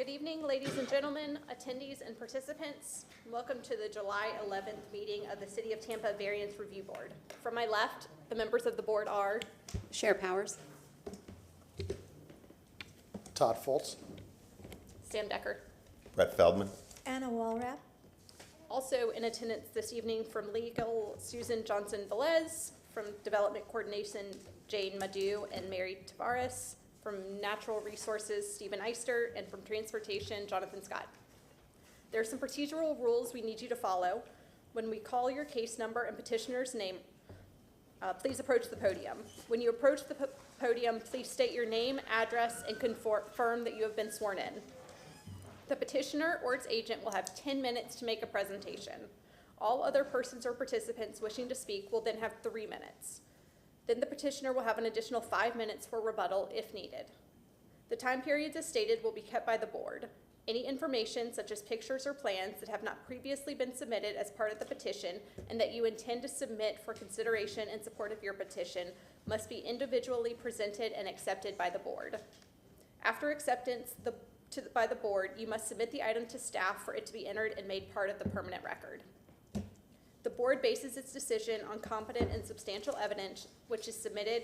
Good evening, ladies and gentlemen, attendees and participants. Welcome to the July 11th meeting of the City of Tampa Variance Review Board. From my left, the members of the board are Cher Powers. Todd Foltz. Sam Decker. Brett Feldman. Anna Walrath. Also in attendance this evening from legal, Susan Johnson-Velez, from development coordination, Jane Madu and Mary Tavares, from natural resources, Stephen Eister, and from transportation, Jonathan Scott. There are some procedural rules we need you to follow. When we call your case number and petitioner's name, please approach the podium. When you approach the podium, please state your name, address, and confirm that you have been sworn in. The petitioner or its agent will have 10 minutes to make a presentation. All other persons or participants wishing to speak will then have 3 minutes. Then the petitioner will have an additional 5 minutes for rebuttal if needed. The time periods as stated will be kept by the board. Any information such as pictures or plans that have not previously been submitted as part of the petition and that you intend to submit for consideration in support of your petition must be individually presented and accepted by the board. After acceptance by the board, you must submit the item to staff for it to be entered and made part of the permanent record. The board bases its decision on competent and substantial evidence which is submitted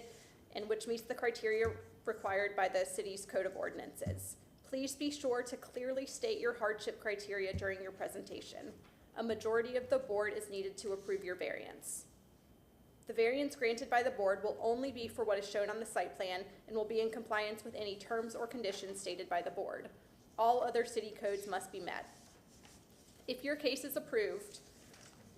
and which meets the criteria required by the city's code of ordinances. Please be sure to clearly state your hardship criteria during your presentation. A majority of the board is needed to approve your variance. The variance granted by the board will only be for what is shown on the site plan and will be in compliance with any terms or conditions stated by the board. All other city codes must be met. If your case is approved,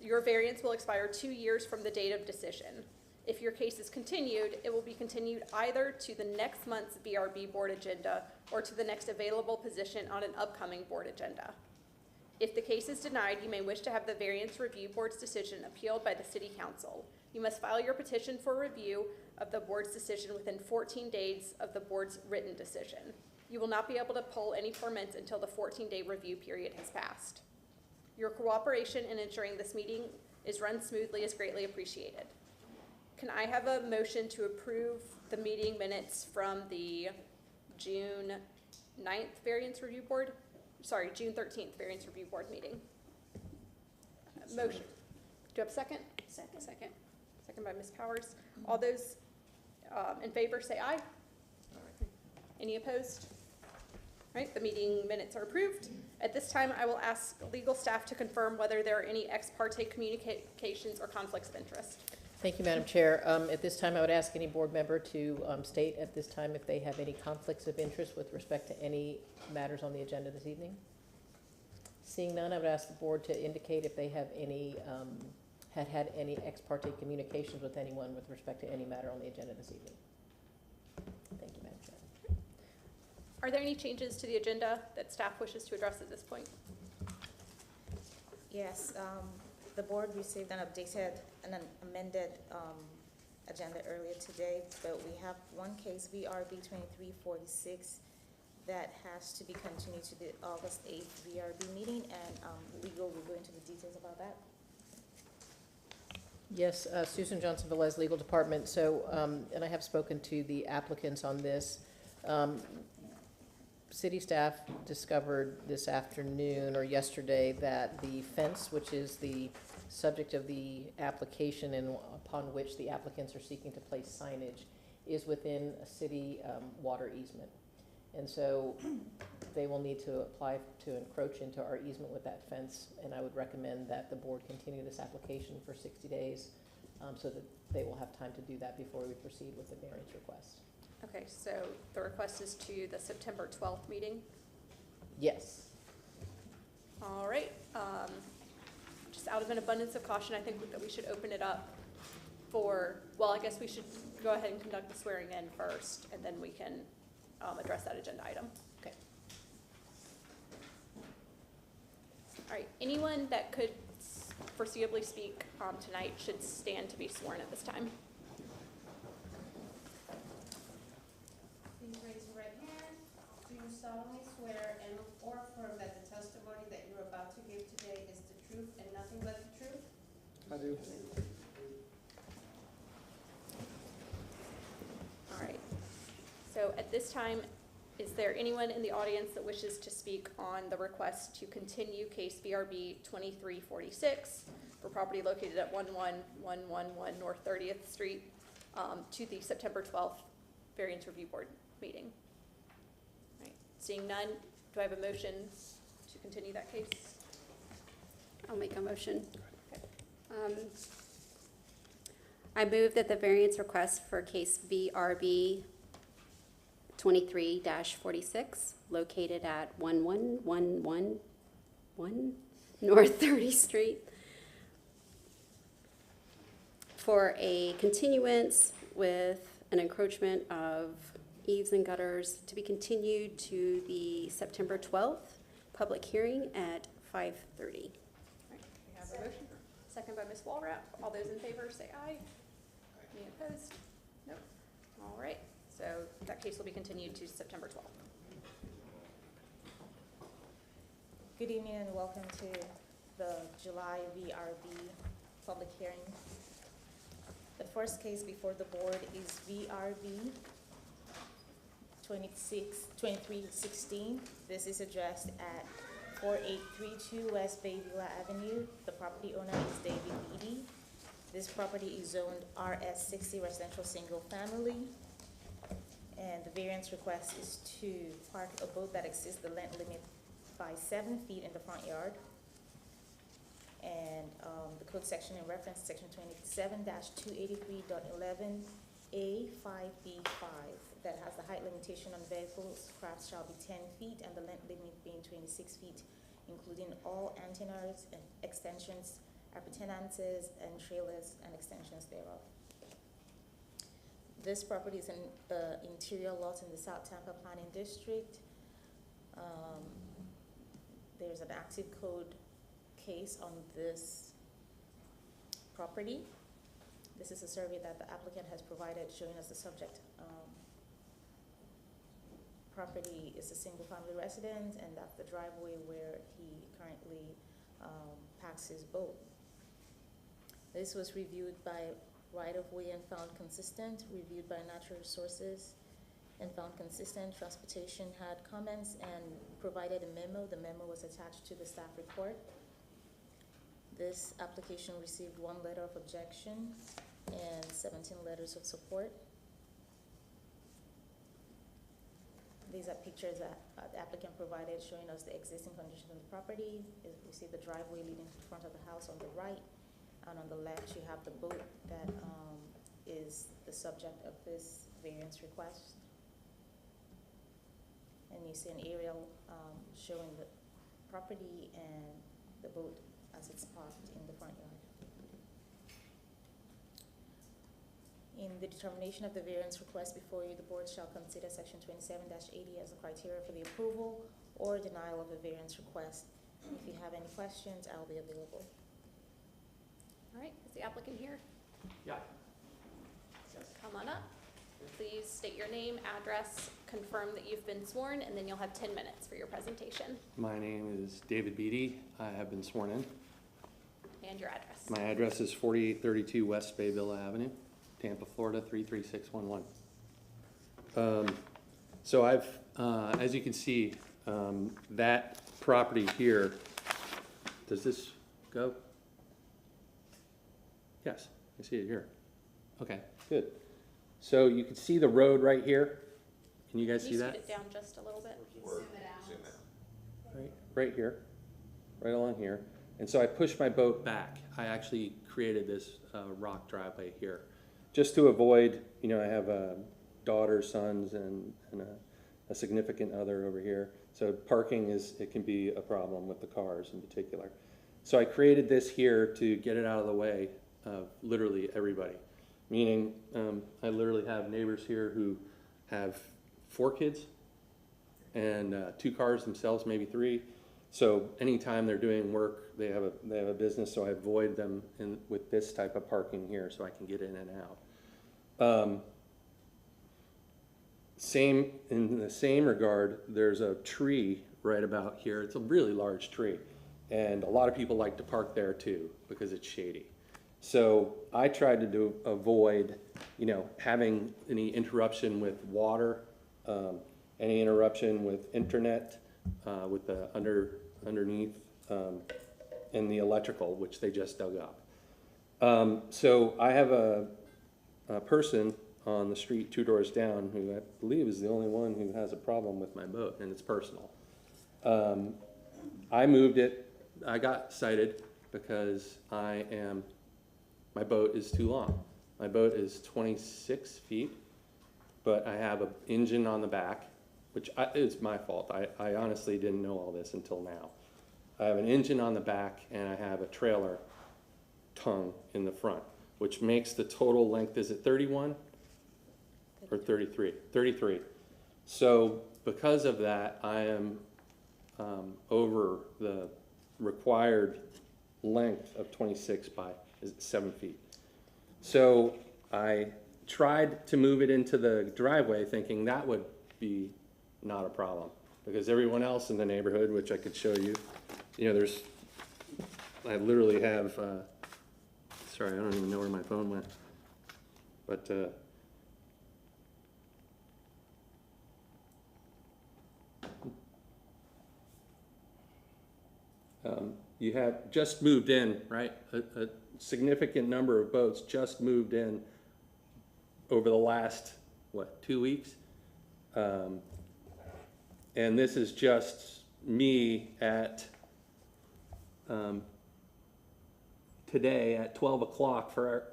your variance will expire 2 years from the date of decision. If your case is continued, it will be continued either to the next month's VRB board agenda or to the next available position on an upcoming board agenda. If the case is denied, you may wish to have the variance review board's decision appealed by the city council. You must file your petition for review of the board's decision within 14 days of the board's written decision. You will not be able to pull any permits until the 14-day review period has passed. Your cooperation in ensuring this meeting is run smoothly is greatly appreciated. Can I have a motion to approve the meeting minutes from the June 9th Variance Review Board? Sorry, June 13th Variance Review Board meeting. Motion. Do you have a second? Second. Second by Ms. Powers. All those in favor say aye. Any opposed? All right, the meeting minutes are approved. At this time, I will ask legal staff to confirm whether there are any ex parte communications or conflicts of interest. Thank you, Madam Chair. At this time, I would ask any board member to state at this time if they have any conflicts of interest with respect to any matters on the agenda this evening. Seeing none, I would ask the board to indicate if they have any, had any ex parte communications with anyone with respect to any matter on the agenda this evening. Thank you, Madam Chair. Are there any changes to the agenda that staff wishes to address at this point? Yes, the board received an updated and an amended agenda earlier today, but we have one case, VRB 2346, that has to be continued to the August 8th VRB meeting, and legal will go into the details about that. Yes, Susan Johnson-Velez, Legal Department. So, and I have spoken to the applicants on this. City staff discovered this afternoon or yesterday that the fence, which is the subject of the application and upon which the applicants are seeking to place signage, is within a city water easement. And so they will need to apply to encroach into our easement with that fence, and I would recommend that the board continue this application for 60 days so that they will have time to do that before we proceed with the variance request. Okay, so the request is to the September 12th meeting? Yes. All right. Just out of an abundance of caution, I think that we should open it up for, well, I guess we should go ahead and conduct the swearing in first, and then we can address that agenda item. Okay. All right, anyone that could foreseeably speak tonight should stand to be sworn at this time. Please raise your right hand. Do you solemnly swear and or affirm that the testimony that you're about to give today is the truth and nothing but the truth? I do. All right. So at this time, Is there anyone in the audience that wishes to speak on the request to continue case VRB 2346 for property located at 11111 North 30th Street to the September 12th Variance Review Board meeting? All right. Seeing none, do I have a motion to continue that case? I'll make a motion. Okay. I move that the variance request for case VRB 23-46, located at 11111 North 30th Street, for a continuance with an encroachment of eaves and gutters to be continued to the September 12th public hearing at 5:30. All right, we have a motion. Second by Ms. Walrath. All those in favor say aye. Any opposed? Nope. All right, so that case will be continued to September 12th. Good evening and welcome to the July VRB public hearing. The first case before the board is VRB 2316. This is addressed at 4832 West Bay Villa Avenue. The property owner is David Beatty. This property is zoned RS60 residential single family. And the variance request is to park a boat that exceeds the length limit by 7 feet in the front yard. And the code section in reference, section 27-283.11A5B5, that has the height limitation on vehicles, crafts shall be 10 feet and the length limit being 26 feet, including all antennas and extensions, appurtenances, and trailers and extensions thereof. This property is an interior lot in the South Tampa Planning District. There's an active code case on this property. This is a survey that the applicant has provided showing us the subject property is a single family residence, and that's the driveway where he currently parks his boat. This was reviewed by right-of-way and found consistent, reviewed by natural resources and found consistent. Transportation had comments and provided a memo. The memo was attached to the staff report. This application received 1 letter of objection and 17 letters of support. These are pictures that the applicant provided showing us the existing condition of the property. You see the driveway leading to the front of the house on the right, and on the left you have the boat that is the subject of this variance request. And you see an aerial showing the property and the boat as it's parked in the front yard. In the determination of the variance request before you, the board shall consider section 27-80 as a criteria for the approval or denial of a variance request. If you have any questions, I'll be available. All right, is the applicant here? Yeah. Come on up. Please state your name, address, confirm that you've been sworn, and then you'll have 10 minutes for your presentation. My name is David Beatty. I have been sworn in. And your address. My address is 4832 West Bay Villa Avenue, Tampa, Florida, 33611. So I've, as you can see, that property here, does this go? Yes, I see it here. Okay, good. So you can see the road right here. Can you guys see that? Can you scoot it down just a little bit? Right here, right along here. And so I pushed my boat back. I actually created this rock driveway here, just to avoid, you know, I have daughters, sons, and a significant other over here. So parking it can be a problem with the cars in particular. So I created this here to get it out of the way of literally everybody. Meaning, I literally have neighbors here who have 4 kids and 2 cars themselves, maybe 3. So anytime they're doing work, they have a business, so I avoid them with this type of parking here so I can get in and out. In the same regard, there's a tree right about here. It's a really large tree, and a lot of people like to park there too because it's shady. So I tried to avoid, you know, having any interruption with water any interruption with internet, with the underneath, and the electrical, which they just dug up. So I have a person on the street 2 doors down who I believe is the only one who has a problem with my boat, and it's personal. I moved it, I got cited because my boat is too long. My boat is 26 feet, but I have an engine on the back, which is my fault. I honestly didn't know all this until now. I have an engine on the back and I have a trailer tongue in the front, which makes the total length, is it 31 or 33? 33. So because of that, I am over the required length of 26 by 7 feet. So I tried to move it into the driveway thinking that would be not a problem, because everyone else in the neighborhood, which I could show you, I literally have, sorry, I don't even know where my phone went, but you have just moved in, right? A significant number of boats just moved in over the last, 2 weeks? And this is just me at, today at 12 o'clock for,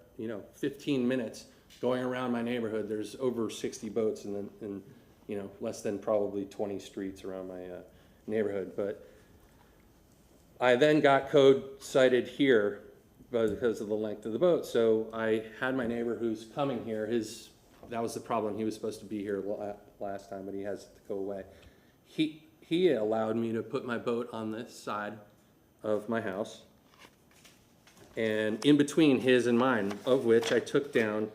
15 minutes going around my neighborhood. There's over 60 boats in less than probably 20 streets around my neighborhood. But I then got code cited here because of the length of the boat. So I had my neighbor who's coming here, that was the problem. He was supposed to be here last time, but he has to go away. He allowed me to put my boat on this side of my house, and in between his and mine, of which I took down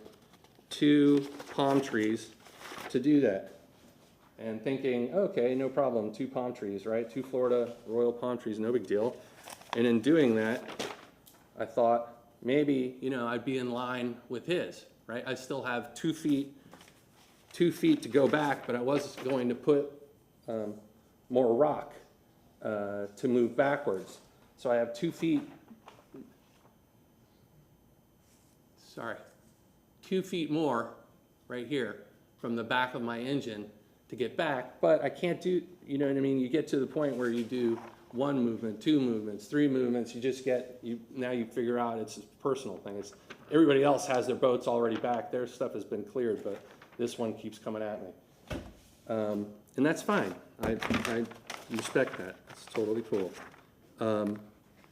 2 palm trees to do that. And thinking, okay, no problem, 2 palm trees, right? 2 Florida royal palm trees, no big deal. And in doing that, I thought maybe, I'd be in line with his, right? I still have 2 feet to go back, but I was going to put more rock to move backwards. So I have 2 feet, 2 feet more right here from the back of my engine to get back, but I can't do, you know what I mean? You get to the point where you do 1 movement, 2 movements, 3 movements, now you figure out it's a personal thing. Everybody else has their boats already back, their stuff has been cleared, but this one keeps coming at me. And that's fine, I respect that, it's totally cool.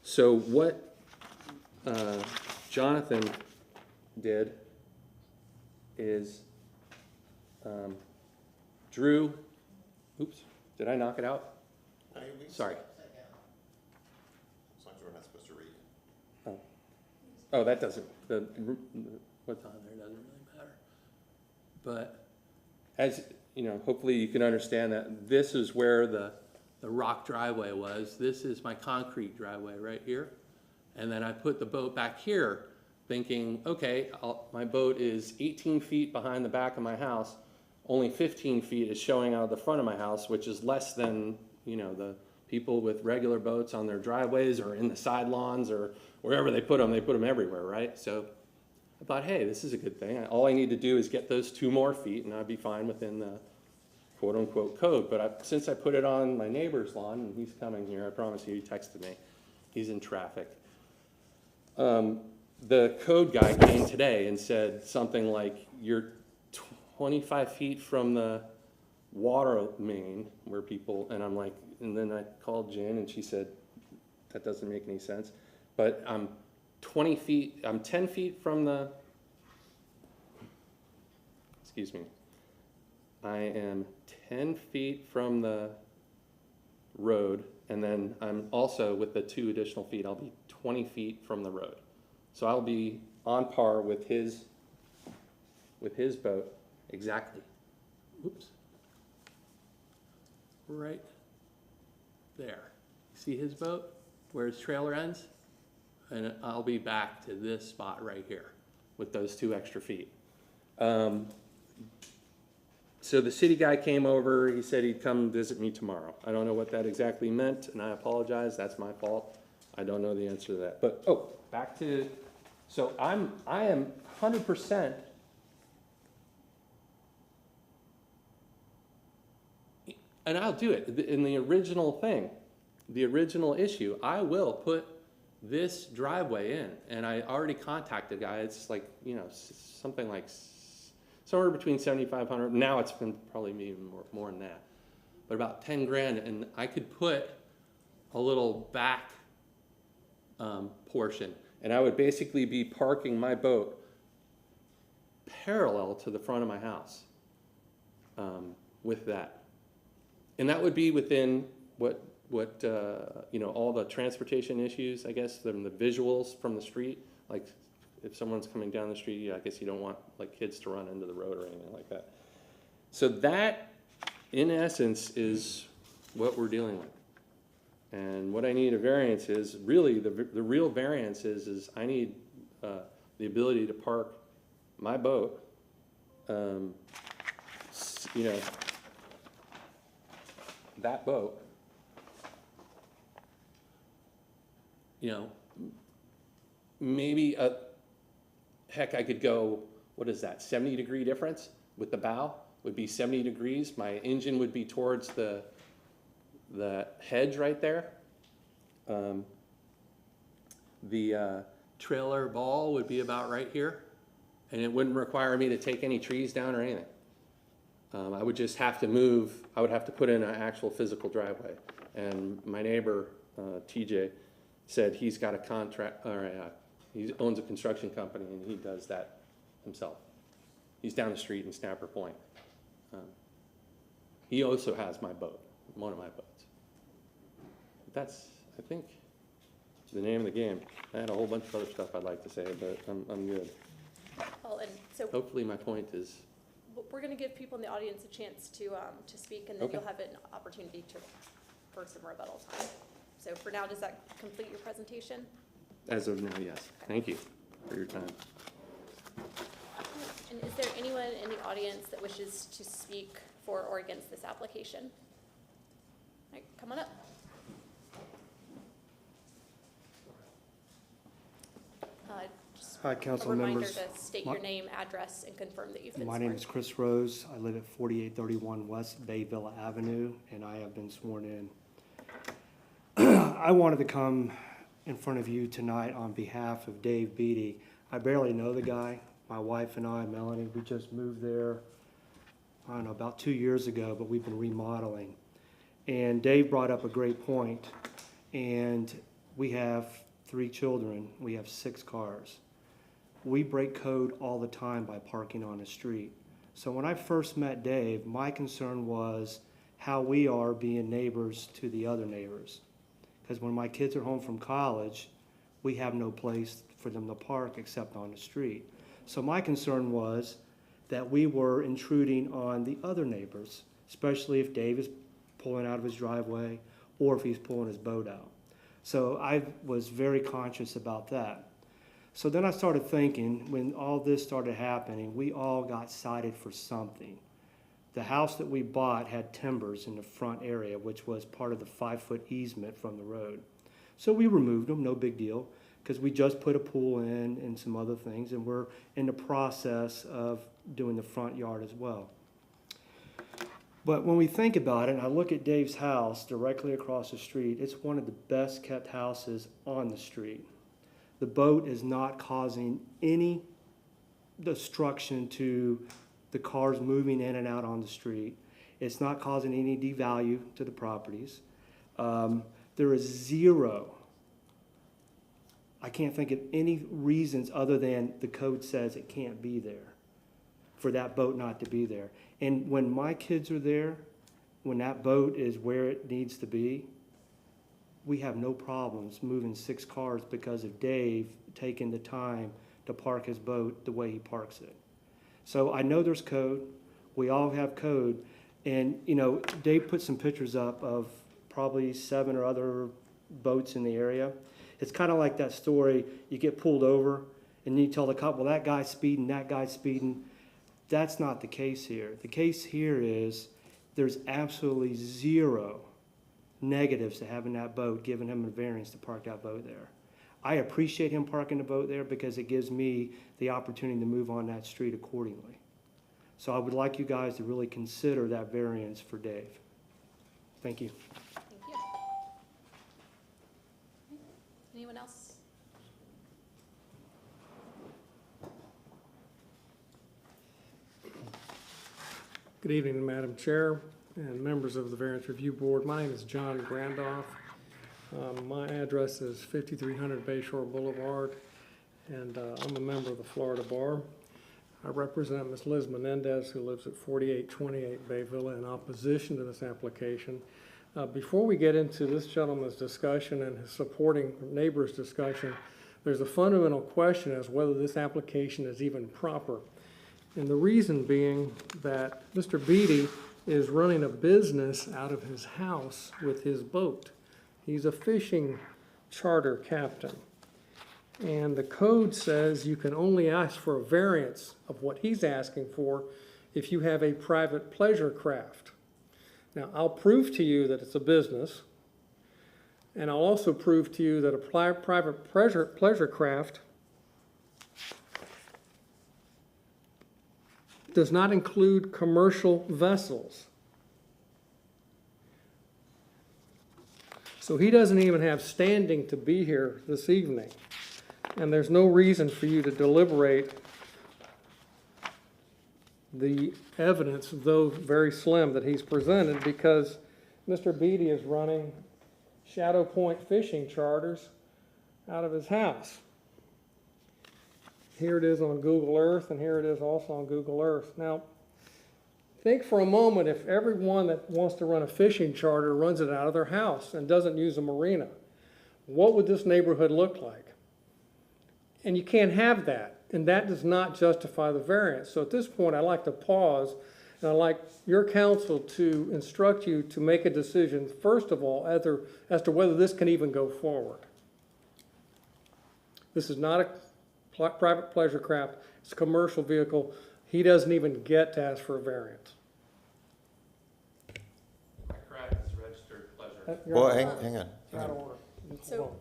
So what Jonathan did is Drew, oops, did I knock it out? Sorry. As long as we're not supposed to read. Oh, that doesn't, what's on there doesn't really matter. But as, hopefully you can understand that this is where the rock driveway was. This is my concrete driveway right here. And then I put the boat back here thinking, okay, my boat is 18 feet behind the back of my house. Only 15 feet is showing out of the front of my house, which is less than, the people with regular boats on their driveways or in the side lawns or wherever they put them everywhere, right? So I thought, hey, this is a good thing. All I need to do is get those 2 more feet and I'd be fine within the quote-unquote code. But since I put it on my neighbor's lawn, and he's coming here, I promise you, he texted me. He's in traffic. The code guy came today and said something like, you're 25 feet from the water main where people, and I'm like, and then I called Jen and she said, that doesn't make any sense. But I'm 10 feet from the, excuse me, I am 10 feet from the road, and then I'm also, with the 2 additional feet, I'll be 20 feet from the road. So I'll be on par with his boat, exactly. Oops. Right there. See his boat, where his trailer ends? And I'll be back to this spot right here with those 2 extra feet. So the city guy came over, he said he'd come visit me tomorrow. I don't know what that exactly meant, and I apologize, that's my fault. I don't know the answer to that. But, back to, so I am 100%, and I'll do it, in the original thing, the original issue, I will put this driveway in, and I already contacted the guy, it's like, something like somewhere between 7,500, now it's been probably even more than that, but about 10 grand, and I could put a little back portion, and I would basically be parking my boat parallel to the front of my house with that. And that would be within what all the transportation issues, I guess, the visuals from the street, like if someone's coming down the street, I guess you don't want like kids to run into the road or anything like that. So that, in essence, is what we're dealing with. And what I need a variance is, really, the real variance is I need the ability to park my boat, that boat, maybe heck, I could go, what is that, 70-degree difference with the bow? Would be 70 degrees. My engine would be towards the hedge right there. The trailer ball would be about right here, and it wouldn't require me to take any trees down or anything. I would just have to move, I would have to put in an actual physical driveway. And my neighbor, TJ, said he's got a contract, he owns a construction company and he does that himself. He's down the street in Snapper Point. He also has my boat, one of my boats. That's, I think, the name of the game. I had a whole bunch of other stuff I'd like to say, but I'm good. Well, and so Hopefully my point is, we're going to give people in the audience a chance to speak, and then Okay. you'll have an opportunity for some rebuttal time. So for now, does that complete your presentation? as of now, yes. Thank you for your time. And is there anyone in the audience that wishes to speak for or against this application? All right, come on up. Just Hi, a council reminder members. to state your name, address, and confirm that you've been My sworn. name is Chris Rose. I live at 4831 West Bay Villa Avenue, and I have been sworn in. I wanted to come in front of you tonight on behalf of Dave Beatty. I barely know the guy. My wife and I, Melanie, we just moved there, I don't know, about 2 years ago, but we've been remodeling. And Dave brought up a great point, and we have 3 children. We have 6 cars. We break code all the time by parking on the street. So when I first met Dave, my concern was how we are being neighbors to the other neighbors. Because when my kids are home from college, we have no place for them to park except on the street. So my concern was that we were intruding on the other neighbors, especially if Dave is pulling out of his driveway or if he's pulling his boat out. So I was very conscious about that. So then I started thinking, when all this started happening, we all got cited for something. The house that we bought had timbers in the front area, which was part of the 5-foot easement from the road. So we removed them, no big deal, because we just put a pool in and some other things, and we're in the process of doing the front yard as well. But when we think about it, and I look at Dave's house directly across the street, it's one of the best kept houses on the street. The boat is not causing any destruction to the cars moving in and out on the street. It's not causing any devalue to the properties. There is zero, I can't think of any reasons other than the code says it can't be there, for that boat not to be there. And when my kids are there, when that boat is where it needs to be, we have no problems moving 6 cars because of Dave taking the time to park his boat the way he parks it. So I know there's code. We all have code. And, you know, Dave put some pictures up of probably 7 or other boats in the area. It's kind of like that story, you get pulled over and you tell the cop, well, that guy's speeding, that guy's speeding. That's not the case here. The case here is there's absolutely zero negatives to having that boat, giving him a variance to park that boat there. I appreciate him parking the boat there because it gives me the opportunity to move on that street accordingly. So I would like you guys to really consider that variance for Dave. Thank you. Thank you. Anyone else? Good evening, Madam Chair and members of the Variance Review Board. My name is John Grandoff. My address is 5300 Bayshore Boulevard, and I'm a member of the Florida Bar. I represent Ms. Liz Menendez, who lives at 4828 Bay Villa, in opposition to this application. Before we get into this gentleman's discussion and his supporting neighbor's discussion, there's a fundamental question as whether this application is even proper. And the reason being that Mr. Beatty is running a business out of his house with his boat. He's a fishing charter captain. And the code says you can only ask for a variance of what he's asking for if you have a private pleasure craft. Now, I'll prove to you that it's a business, and I'll also prove to you that a private pleasure craft does not include commercial vessels. So he doesn't even have standing to be here this evening. And there's no reason for you to deliberate the evidence, though very slim, that he's presented, because Mr. Beatty is running Shadow Point fishing charters out of his house. Here it is on Google Earth, and here it is also on Google Earth. Now, think for a moment if everyone that wants to run a fishing charter runs it out of their house and doesn't use a marina, what would this neighborhood look like? And you can't have that, and that does not justify the variance. So at this point, I'd like to pause, and I'd like your counsel to instruct you to make a decision, first of all, as to whether this can even go forward. This is not a private pleasure craft, it's a commercial vehicle. He doesn't even get to ask for a variance. Correct, it's registered pleasure. Well, hang on. Out of order. So-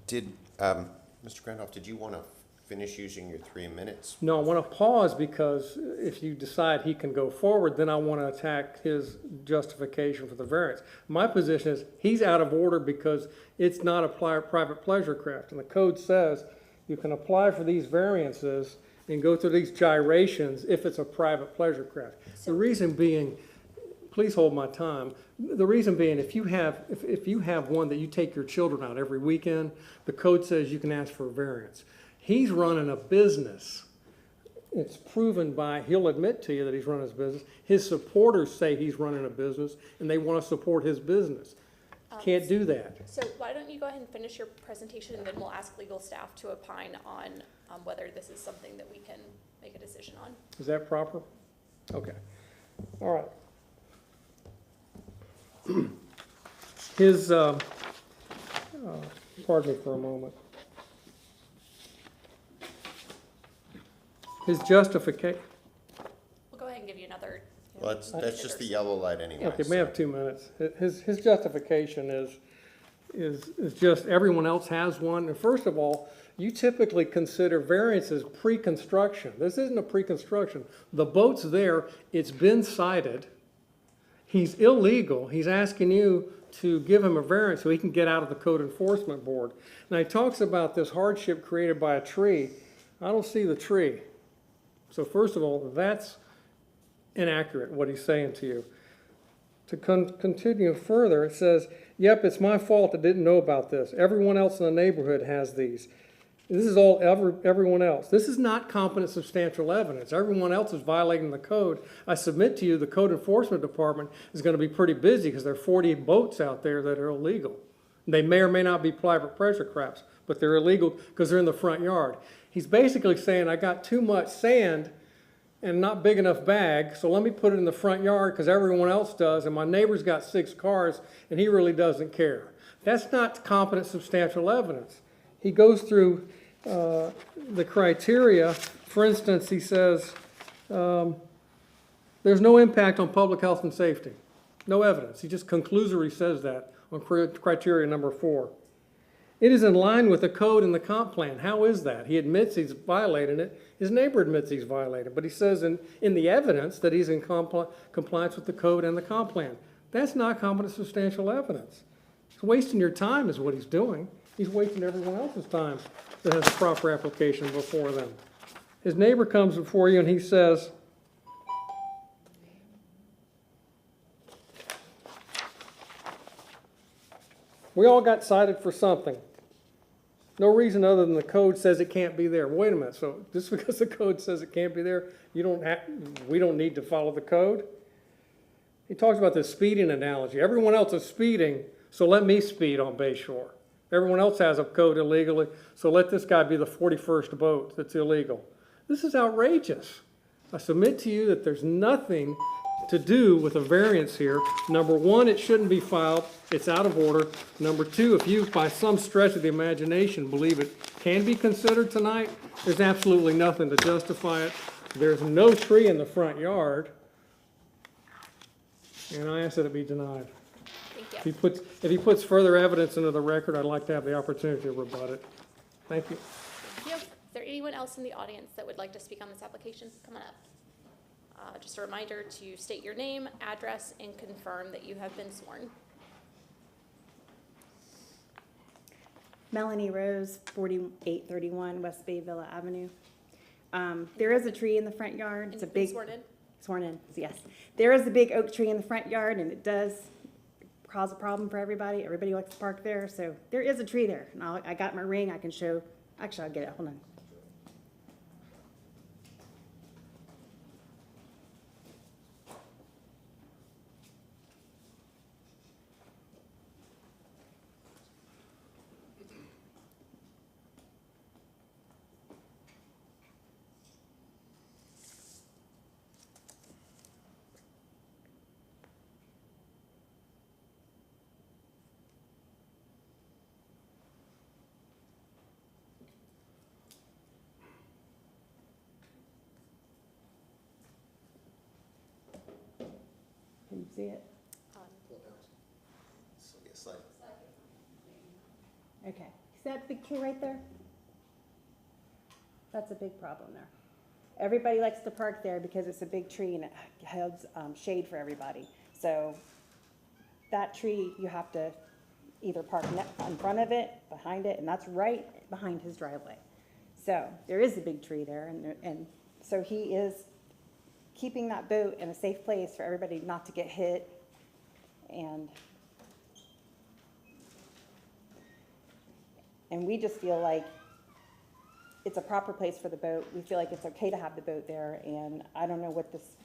Did, Mr. Grandoff, did you want to finish using your 3 minutes? No, I want to pause because if you decide he can go forward, then I want to attack his justification for the variance. My position is he's out of order because it's not a private pleasure craft. And the code says you can apply for these variances and go through these gyrations if it's a private pleasure craft. The reason being, please hold my time. The reason being, if you have one that you take your children out every weekend, the code says you can ask for a variance. He's running a business. It's proven by, he'll admit to you that he's running his business. His supporters say he's running a business, and they want to support his business. Can't do that. So why don't you go ahead and finish your presentation, and then we'll ask legal staff to opine on whether this is something that we can make a decision on. Is that proper? Okay. All right. His, pardon me for a moment. His justification, We'll go ahead and give you another. Well, that's just the yellow light anyway. okay, may have 2 minutes. His justification is just everyone else has one. And first of all, you typically consider variances pre-construction. This isn't a pre-construction. The boat's there, it's been cited. He's illegal. He's asking you to give him a variance so he can get out of the code enforcement board. Now, he talks about this hardship created by a tree. I don't see the tree. So first of all, that's inaccurate, what he's saying to you. To continue further, it says, yep, it's my fault I didn't know about this. Everyone else in the neighborhood has these. This is all everyone else. This is not competent substantial evidence. Everyone else is violating the code. I submit to you the code enforcement department is going to be pretty busy because there are 40 boats out there that are illegal. They may or may not be private pleasure crafts, but they're illegal because they're in the front yard. He's basically saying, I got too much sand and not big enough bag, so let me put it in the front yard because everyone else does, and my neighbor's got 6 cars, and he really doesn't care. That's not competent substantial evidence. He goes through the criteria. For instance, he says, There's no impact on public health and safety. No evidence. He just conclusory says that on criteria number 4. It is in line with the code and the comp plan. How is that? He admits he's violating it. His neighbor admits he's violating it. But he says in the evidence that he's in compliance with the code and the comp plan. That's not competent substantial evidence. He's wasting your time is what he's doing. He's wasting everyone else's time that has a proper application before them. His neighbor comes before you and he says, we all got cited for something. No reason other than the code says it can't be there. Wait a minute, so just because the code says it can't be there, we don't need to follow the code? He talks about this speeding analogy. Everyone else is speeding, so let me speed on Bay Shore. Everyone else has a code illegally, so let this guy be the 41st boat that's illegal. This is outrageous. I submit to you that there's nothing to do with a variance here. Number 1, it shouldn't be filed. It's out of order. Number 2, if you, by some stretch of the imagination, believe it can be considered tonight, there's absolutely nothing to justify it. There's no tree in the front yard, and I ask that it be denied. Thank you. If he puts further evidence into the record, I'd like to have the opportunity to rebut it. Thank you. Thank you. Is there anyone else in the audience that would like to speak on this application? Come on up. Just a reminder to state your name, address, and confirm that you have been sworn. Melanie Rose, 4831 West Bay Villa Avenue. There is a tree in the front yard. It's a And you've been big, sworn in? sworn in, yes. There is a big oak tree in the front yard, and it does cause a problem for everybody. Everybody likes to park there, so there is a tree there. And I got my ring, I can show, actually, I'll get it, hold on. Can you see it? Okay. See that big tree right there? That's a big problem there. Everybody likes to park there because it's a big tree and it holds shade for everybody. So that tree, you have to either park in front of it, behind it, and that's right behind his driveway. So there is a big tree there, and so he is keeping that boat in a safe place for everybody not to get hit. And we just feel like it's a proper place for the boat. We feel like it's okay to have the boat there, and I don't know what this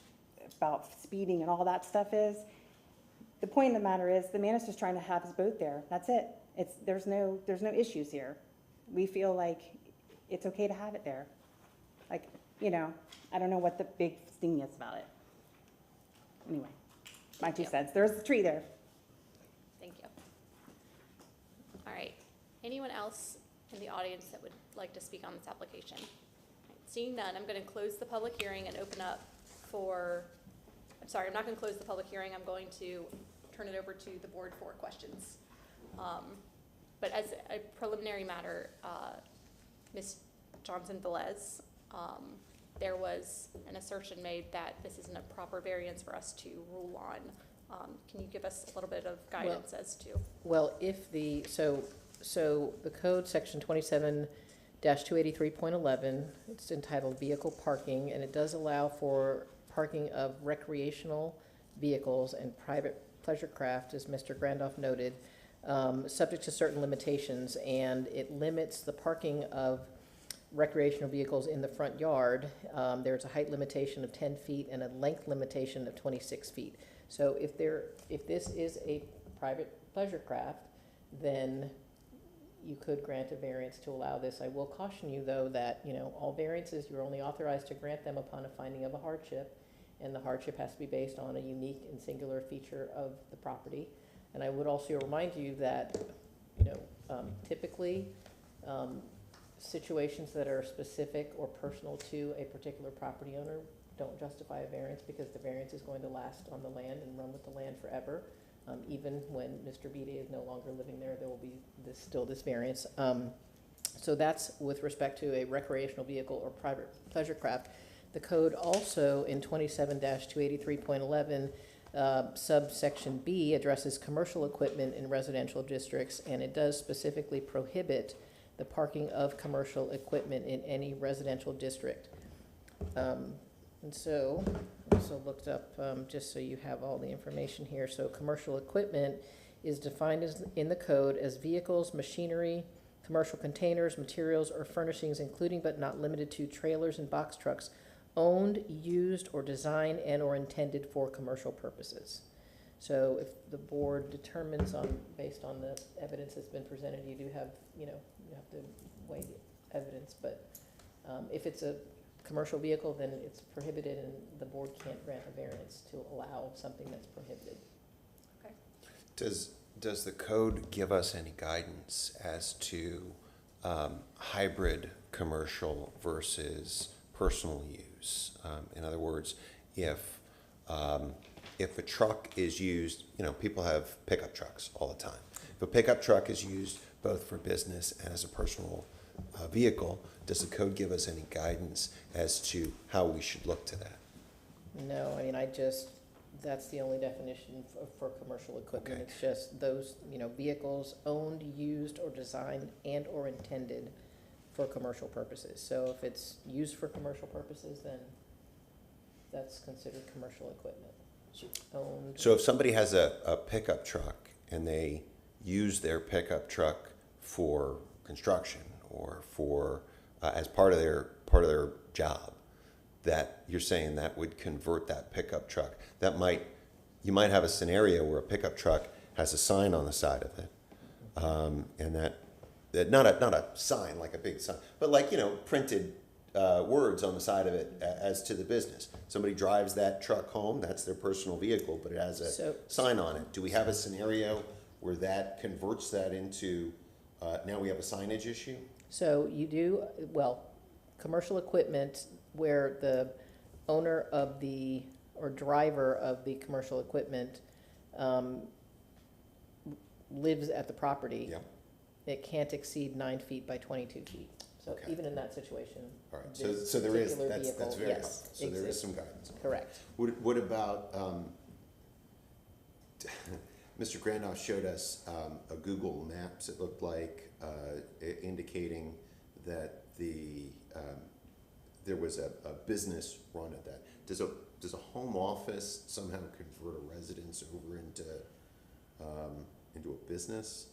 about speeding and all that stuff is. The point of the matter is the man is just trying to have his boat there. That's it. There's no issues here. We feel like it's okay to have it there. Like, I don't know what the big sting is about it. Anyway, my 2 cents. There's a tree there. Thank you. All right. Anyone else in the audience that would like to speak on this application? Seeing none, I'm going to close the public hearing and open up for, I'm not going to close the public hearing. I'm going to turn it over to the board for questions. But as a preliminary matter, Ms. Johnson-Velez, there was an assertion made that this isn't a proper variance for us to rule on. Can you give us a little bit of guidance as to? Well, if so the code, section 27-283.11, it's entitled Vehicle Parking, and it does allow for parking of recreational vehicles and private pleasure craft, as Mr. Grandoff noted, subject to certain limitations, and it limits the parking of recreational vehicles in the front yard. There's a height limitation of 10 feet and a length limitation of 26 feet. So if this is a private pleasure craft, then you could grant a variance to allow this. I will caution you, though, that, all variances, you're only authorized to grant them upon a finding of a hardship, and the hardship has to be based on a unique and singular feature of the property. And I would also remind you that, typically, situations that are specific or personal to a particular property owner don't justify a variance because the variance is going to last on the land and run with the land forever. Even when Mr. Beatty is no longer living there, there will be still this variance. So that's with respect to a recreational vehicle or private pleasure craft. The code also in 27-283.11, subsection B addresses commercial equipment in residential districts, and it does specifically prohibit the parking of commercial equipment in any residential district. And so, I also looked up, just so you have all the information here. So commercial equipment is defined in the code as vehicles, machinery, commercial containers, materials, or furnishings, including but not limited to trailers and box trucks, owned, used, or designed and or intended for commercial purposes. So if the board determines based on the evidence that's been presented, you do have, you have to weigh the evidence, but if it's a commercial vehicle, then it's prohibited and the board can't grant a variance to allow something that's prohibited. Does the code give us any guidance as to hybrid commercial versus personal use? In other words, if a truck is used, people have pickup trucks all the time. If a pickup truck is used both for business and as a personal vehicle, does the code give us any guidance as to how we should look to that? No, I mean, that's the only definition for commercial equipment. Okay. It's just those, vehicles owned, used, or designed and or intended for commercial purposes. So if it's used for commercial purposes, then that's considered commercial equipment. Owned. So if somebody has a pickup truck and they use their pickup truck for construction or for as part of their job, that you're saying that would convert that pickup truck. You might have a scenario where a pickup truck has a sign on the side of it, and that not a sign like a big sign, but printed words on the side of it as to the business. Somebody drives that truck home, that's their personal vehicle, but it has a sign on it. Do we have a scenario where that converts that into, now we have a signage issue? So you do, commercial equipment where the owner of or driver of the commercial equipment lives at the property. Yeah. It can't exceed 9 feet by 22 feet. So Okay. even in that situation. All right, this so there is, particular that's vehicle, very yes, helpful. So there is exists. some guidance. Correct. What about, Mr. Grandoff showed us a Google Maps, it looked like, indicating that there was a business run at that. Does a home office somehow convert a residence over into a business?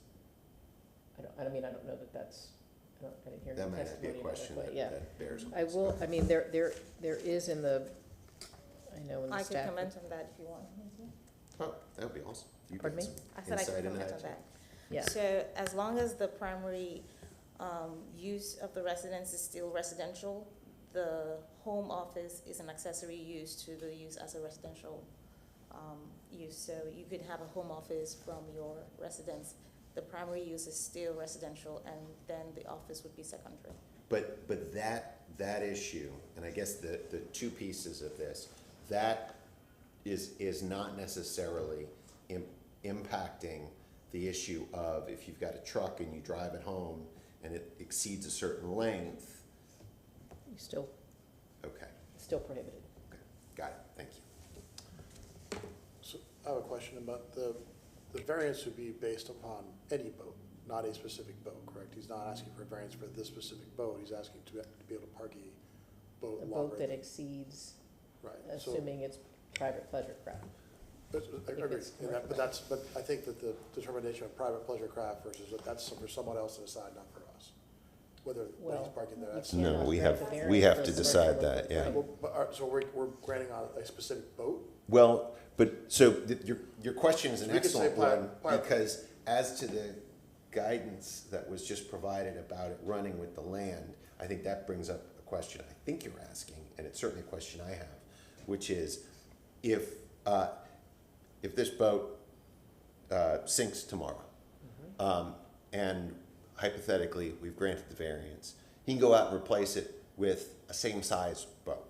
I don't know that that's, I didn't hear That the might not be a testimony on question but yeah. that bears on I this. will, I mean, there is in the, I know in the I could staff. comment on that if you want me to. Oh, that would be awesome. You Pardon got me? some I said I insight could into comment on too. that. Yeah. So as long as the primary use of the residence is still residential, the home office is an accessory use to the use as a residential use. So you could have a home office from your residence. The primary use is still residential, and then the office would be secondary. But that issue, and I guess the two pieces of this, that is not necessarily impacting the issue of if you've got a truck and you drive it home and it exceeds a certain length. You still, Okay, still prohibited. okay, got it, thank you. So I have a question about the variance would be based upon any boat, not a specific boat, correct? He's not asking for a variance for this specific boat, he's asking to be able to park a boat A longer. boat that exceeds, Right, assuming it's private pleasure craft. I agree, it's and that, but I think that the determination of private pleasure craft versus, that's for someone else to decide, not for us. Whether he's Well, parking there, that's. you No, cannot we grant have- a we variance have for to a decide commercial that, yeah. equipment. Well, but, so we're granting on a specific boat? Well, but, so your question is an So we could say excellent one, private. because as to the guidance that was just provided about it running with the land, I think that brings up a question I think you're asking, and it's certainly a question I have, which is, if this boat sinks tomorrow, and hypothetically, we've granted the variance, he can go out and replace it with a same size boat.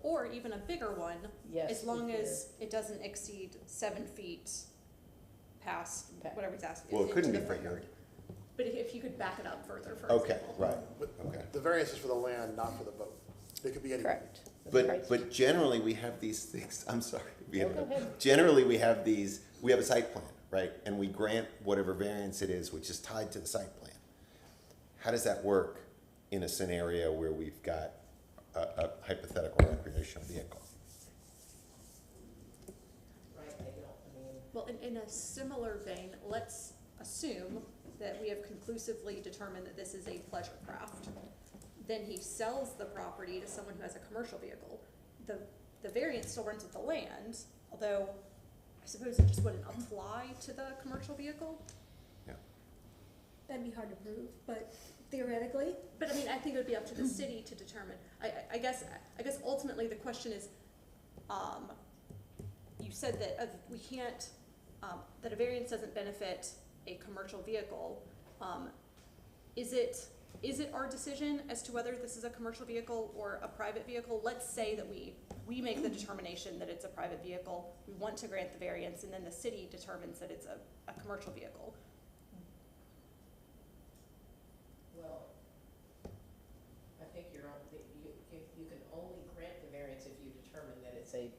or even a bigger one, Yes, as long if as it doesn't exceed 7 feet past whatever it's asking. Well, it couldn't into be the front bigger. yard. But if you could back it up further, for Okay, example. right, But okay. the variance is for the land, not for the boat. It could be any. Correct. But generally, we have these things, I'm sorry. No, go ahead. Generally, we have a site plan, right? And we grant whatever variance it is, which is tied to the site plan. How does that work in a scenario where we've got a hypothetical recreational vehicle? Right, they don't, I mean. Well, in a similar vein, let's assume that we have conclusively determined that this is a pleasure craft. Then he sells the property to someone who has a commercial vehicle. The variance still runs with the land, although I suppose it just wouldn't apply to the commercial vehicle. Yeah. That'd be hard to prove, but theoretically, But I mean, I think it would be up to the city to determine. I guess ultimately the question is, you said that we can't, that a variance doesn't benefit a commercial vehicle. Is it our decision as to whether this is a commercial vehicle or a private vehicle? Let's say that we make the determination that it's a private vehicle, we want to grant the variance, and then the city determines that it's a commercial vehicle. Well, I think you can only grant the variance if you determine that it's a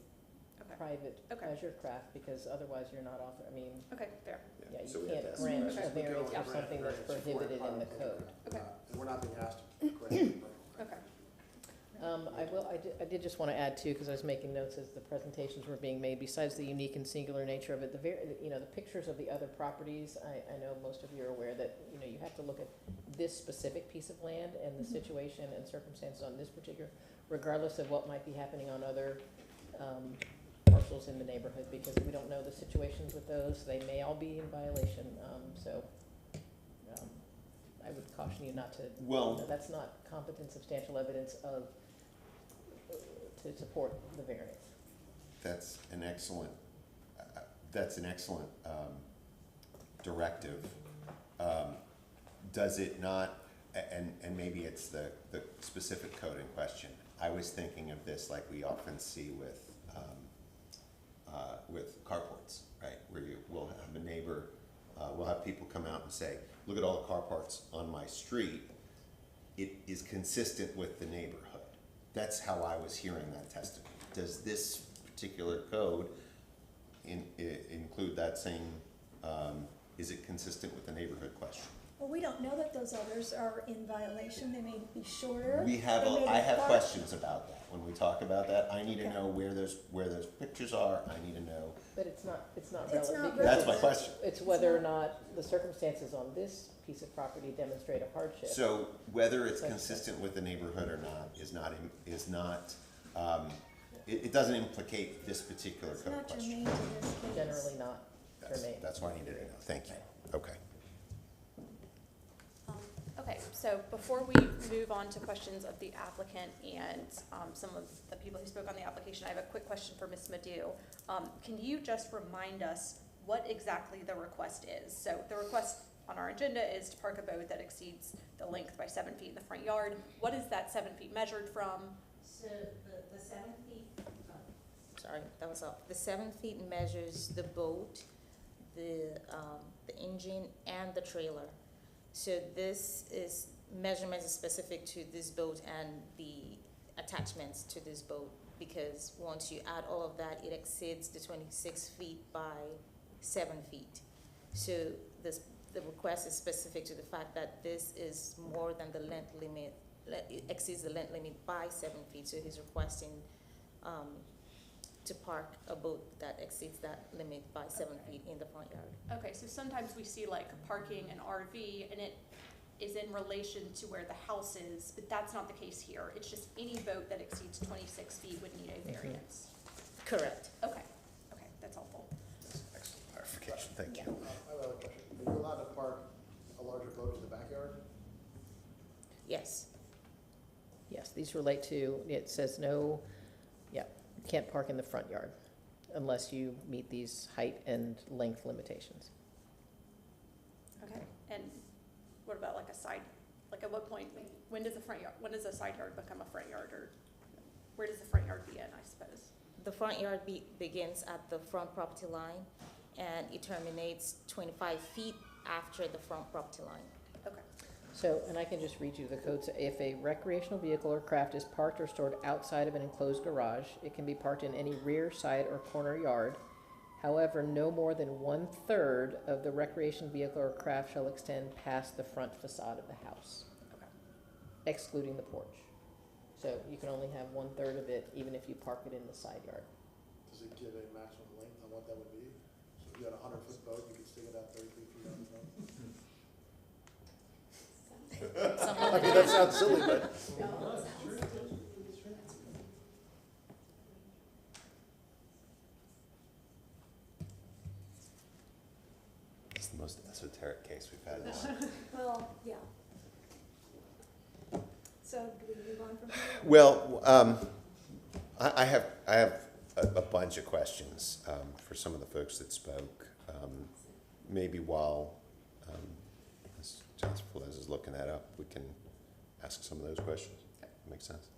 Okay. private Okay. pleasure craft, because otherwise you're not Okay, fair. yeah, So you we have can't to grant ask a the variance Yeah. for something that's prohibited in the code. Okay. And we're not being asked to grant it. Okay. I did just want to add too, because I was making notes as the presentations were being made, besides the unique and singular nature of it, the pictures of the other properties, I know most of you are aware that, you have to look at this specific piece of land and the situation and circumstances on this particular, regardless of what might be happening on other, parcels in the neighborhood, because we don't know the situations with those, they may all be in violation, I would caution you not to, Well- that's not competent substantial evidence to support the variance. That's an excellent directive. Does it not, and maybe it's the specific code in question. I was thinking of this like we often see with carports, right? Where you will have a neighbor, we'll have people come out and say, look at all the carports on my street. It is consistent with the neighborhood. That's how I was hearing that testimony. Does this particular code include that same, is it consistent with the neighborhood question? well, we don't know that those others are in violation. They may be shorter. We have, They may be I have far- questions about that. When we talk about that, I need to Okay. know where those pictures are. I need to know. But it's not It's relevant. not because That's my relevant. question. It's whether or not the circumstances on this piece of property demonstrate a hardship. So whether it's Right. consistent with the neighborhood or not it doesn't implicate this particular It's code not question. germane to this case. Generally not germane. That's why I needed to know. Thank you. Okay. Okay, so before we move on to questions of the applicant and some of the people who spoke on the application, I have a quick question for Ms. Madhu. Can you just remind us what exactly the request is? So the request on our agenda is to park a boat that exceeds the length by 7 feet in the front yard. What is that 7 feet measured from? So the 7 feet, sorry, that was off. The 7 feet measures the boat, the engine, and the trailer. So this is, measurements is specific to this boat and the attachments to this boat, because once you add all of that, it exceeds the 26 feet by 7 feet. So the request is specific to the fact that this is more than the length limit, it exceeds the length limit by 7 feet. So he's requesting to park a boat that exceeds that limit by 7 feet in the front yard. Okay, so sometimes we see like parking an RV and it is in relation to where the house is, but that's not the case here. It's just any boat that exceeds 26 feet would need a variance. Correct. Okay, that's helpful. That's excellent clarification. Thank you. I have another question. Are you allowed to park a larger boat in the backyard? Yes. Yes, these relate to, it says no, you can't park in the front yard unless you meet these height and length limitations. Okay, and what about like a side, like at what point, when does a side yard become a front yard or? where does the front yard begin, I suppose? The front yard begins at the front property line, and it terminates 25 feet after the front property line. Okay. So, and I can just read you the code. So if a recreational vehicle or craft is parked or stored outside of an enclosed garage, it can be parked in any rear, side, or corner yard. However, no more than 1/3 of the recreation vehicle or craft shall extend past the front facade of the house, Okay. excluding the porch. So you can only have 1/3 of it, even if you park it in the side yard. Does it give a maximum length on what that would be? So if you had a 100-foot boat, you could stick it out 33 feet on the boat? I mean, that sounds silly, but. It's the most esoteric case we've had this. Well, yeah. So do we move on from here? Well, I have a bunch of questions for some of the folks that spoke. Maybe while Ms. Johnson Velez is looking that up, we can ask some of those questions. Makes sense.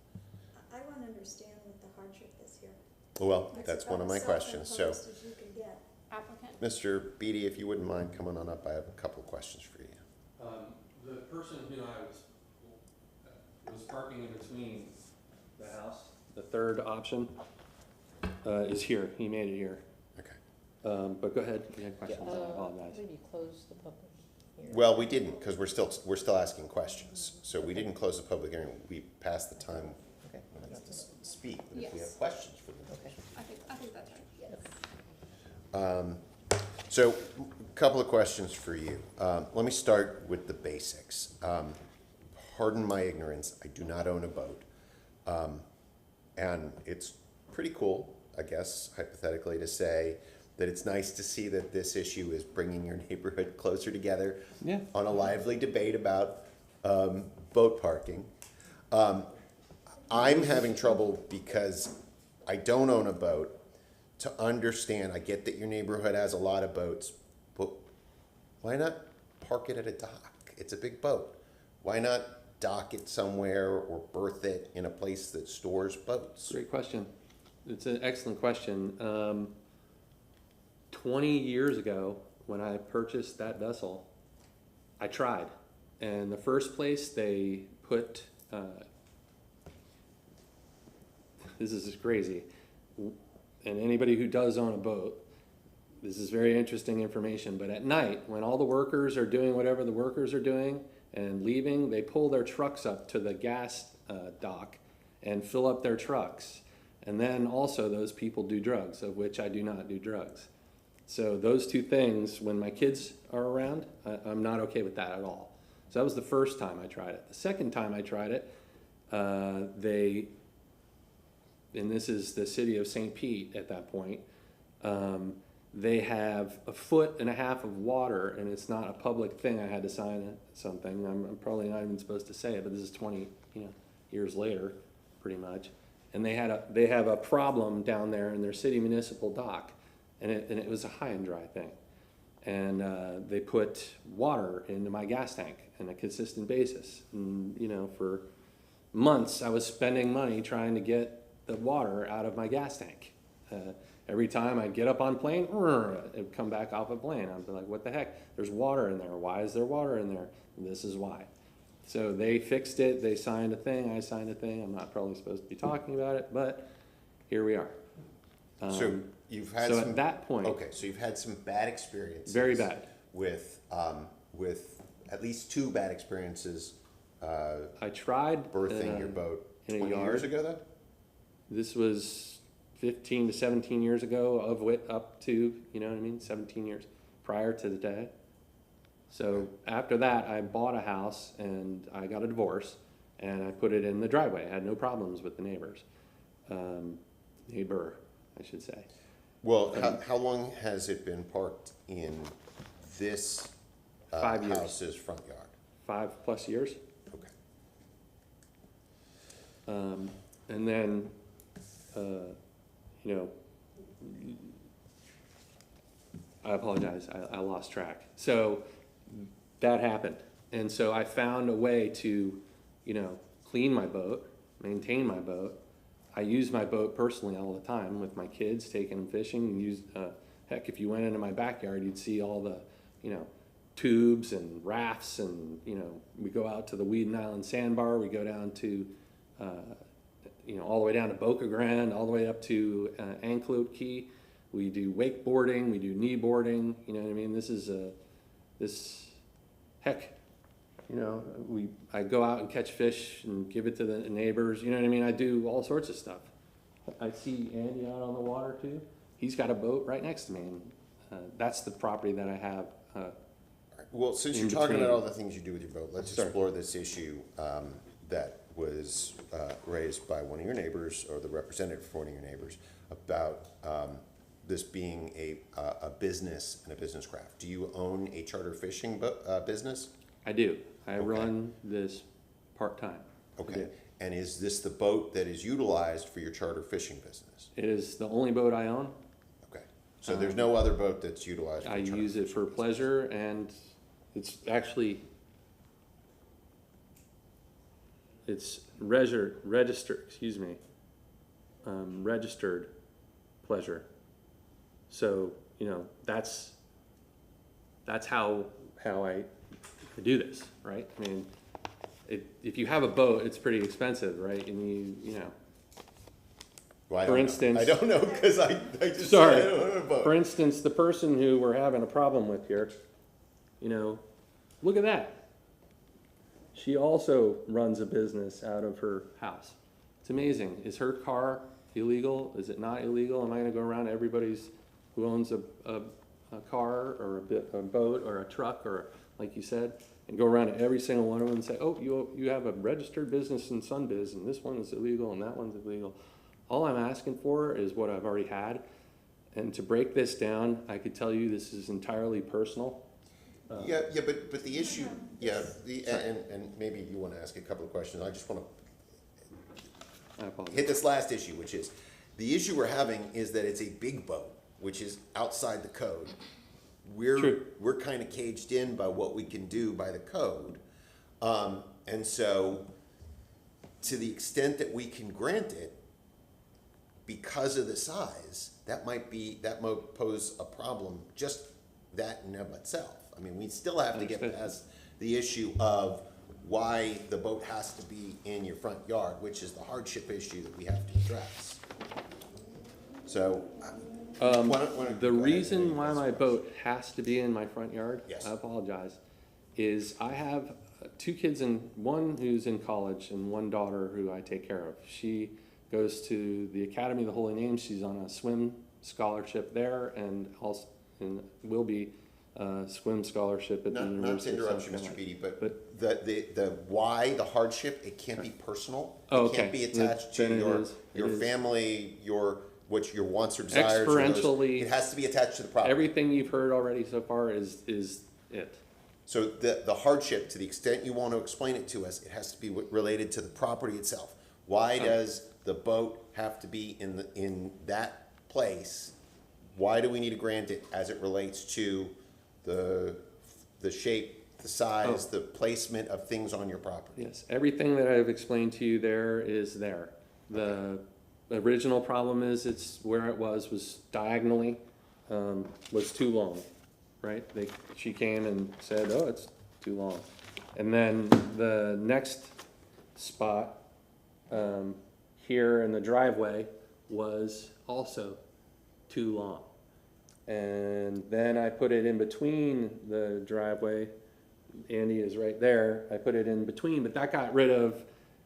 I want to understand what the hardship is here. Well, that's one of my questions. So, As you can get. Applicant? Mr. Beatty, if you wouldn't mind coming on up, I have a couple of questions for you. The person who I was parking in between the house, the third option, is here. He made it here. Okay. But go ahead. You had questions. I apologize. Maybe you close the public hearing. Well, we didn't, because we're still asking questions. So we didn't close the public hearing. We passed the time Okay. to speak. But if we Yes. have questions for them. Okay. I think that's right. Yes. So, a couple of questions for you. Let me start with the basics. Pardon my ignorance, I do not own a boat. And it's pretty cool, I guess, hypothetically, to say that it's nice to see that this issue is bringing your neighborhood closer together Yeah. on a lively debate about boat parking. I'm having trouble because I don't own a boat to understand. I get that your neighborhood has a lot of boats, but why not park it at a dock? It's a big boat. Why not dock it somewhere or berth it in a place that stores boats? Great question. It's an excellent question. 20 years ago, when I purchased that vessel, I tried. And the first place they put, this is just crazy, and anybody who does own a boat, this is very interesting information, but at night, when all the workers are doing whatever the workers are doing and leaving, they pull their trucks up to the gas dock and fill up their trucks. And then also those people do drugs, of which I do not do drugs. So those two things, when my kids are around, I'm not okay with that at all. So that was the first time I tried it. The second time I tried it, and this is the city of St. Pete at that point, they have 1.5 feet of water, and it's not a public thing. I had to sign something. I'm probably not even supposed to say it, but this is 20 years later, pretty much. And they have a problem down there in their city municipal dock, and it was a high and dry thing. And they put water into my gas tank on a consistent basis. And, for months I was spending money trying to get the water out of my gas tank. Every time I'd get up on plane, it'd come back off a plane. I'd be like, what the heck? There's water in there. Why is there water in there? And this is why. So they fixed it. They signed a thing. I signed a thing. I'm not probably supposed to be talking about it, but here we are. So you've had so some, at that point, okay, so you've had some bad experiences. very bad. With at least 2 bad experiences I tried berthing your boat in a 20 yard. years ago, though? This was 15 to 17 years ago, of it up to, 17 years prior to the day. So after that, I bought a house and I got a divorce and I put it in the driveway. I had no problems with the neighbors. Neighbor, I should say. Well, how long has it been parked in this 5 years. house's front yard? 5+ years. Okay. And then, I apologize, I lost track. So that happened. And so I found a way to, clean my boat, maintain my boat. I use my boat personally all the time with my kids, taking them fishing, and use, heck, if you went into my backyard, you'd see all the, you know, tubes and rafts, and, you know, we go out to the Weeden Island Sandbar, we go down to, you know, all the way down to Boca Grande, all the way up to Anclote Key. We do wakeboarding, we do knee boarding, you know what I mean? This is heck, you know, I go out and catch fish and give it to the neighbors, you know what I mean? I do all sorts of stuff. I see Andy out on the water too. He's got a boat right next to me, and that's the property that I have. Well, since in you're talking between. about all the things you do with your boat, let's Sure. explore this issue that was raised by one of your neighbors, or the representative for one of your neighbors, about this being a business and a business craft. Do you own a charter fishing business? I do. I Okay. run this part-time. I Okay. do. And is this the boat that is utilized for your charter fishing business? It is the only boat I own. Okay. So there's no other boat that's utilized for I charter use it fishing for business? pleasure, and it's actually, it's registered pleasure. So, you know, that's how I do this, right? I mean, if you have a boat, it's pretty expensive, right? And you know, Well, I for don't know. instance- I don't know, because I just sorry. said I don't own a boat. For instance, the person who we're having a problem with here, you know, look at that. She also runs a business out of her house. It's amazing. Is her car illegal? Is it not illegal? Am I gonna go around to everybody's who owns a car or a boat or a truck, or like you said, and go around to every single one of them and say, oh, you have a registered business in Sunbiz, and this one is illegal and that one's illegal. All I'm asking for is what I've already had. And to break this down, I could tell you this is entirely personal. Yeah, but the issue, and maybe you want to ask a couple of questions. I just want to I apologize. hit this last issue, which is, the issue we're having is that it's a big boat, which is outside the code. True. We're kind of caged in by what we can do by the code. And so, to the extent that we can grant it, because of the size, that might pose a problem, just that in and of itself. I mean, we still have to get Understood. past the issue of why the boat has to be in your front yard, which is the hardship issue that we have to address. So, why don't The you go ahead reason and- why my boat has to be in my front yard, Yes. I apologize, is I have two kids, one who's in college and one daughter who I take care of. She goes to the Academy of the Holy Name. She's on a swim scholarship there, and also will be swim scholarship at the Not to University of interrupt South you, Mr. Carolina. Beatty, but the why, the hardship, it can't be personal. Oh, It can't okay. be attached to Then it your, is. It your is. family, your wants or desires. or those. Experientially- It has to be attached to the property. Everything you've heard already so far is it. So the hardship, to the extent you want to explain it to us, it has to be related to the property itself. Why does the boat have to be in that place? Why do we need to grant it as it relates to the shape, the size, the placement of things on your property? Yes, everything that I've explained to you there is there. The original problem is it's where it was diagonally, was too long, right? She came and said, oh, it's too long. And then the next spot, here in the driveway was also too long. And then I put it in between the driveway. Andy is right there. I put it in between, but that got rid of,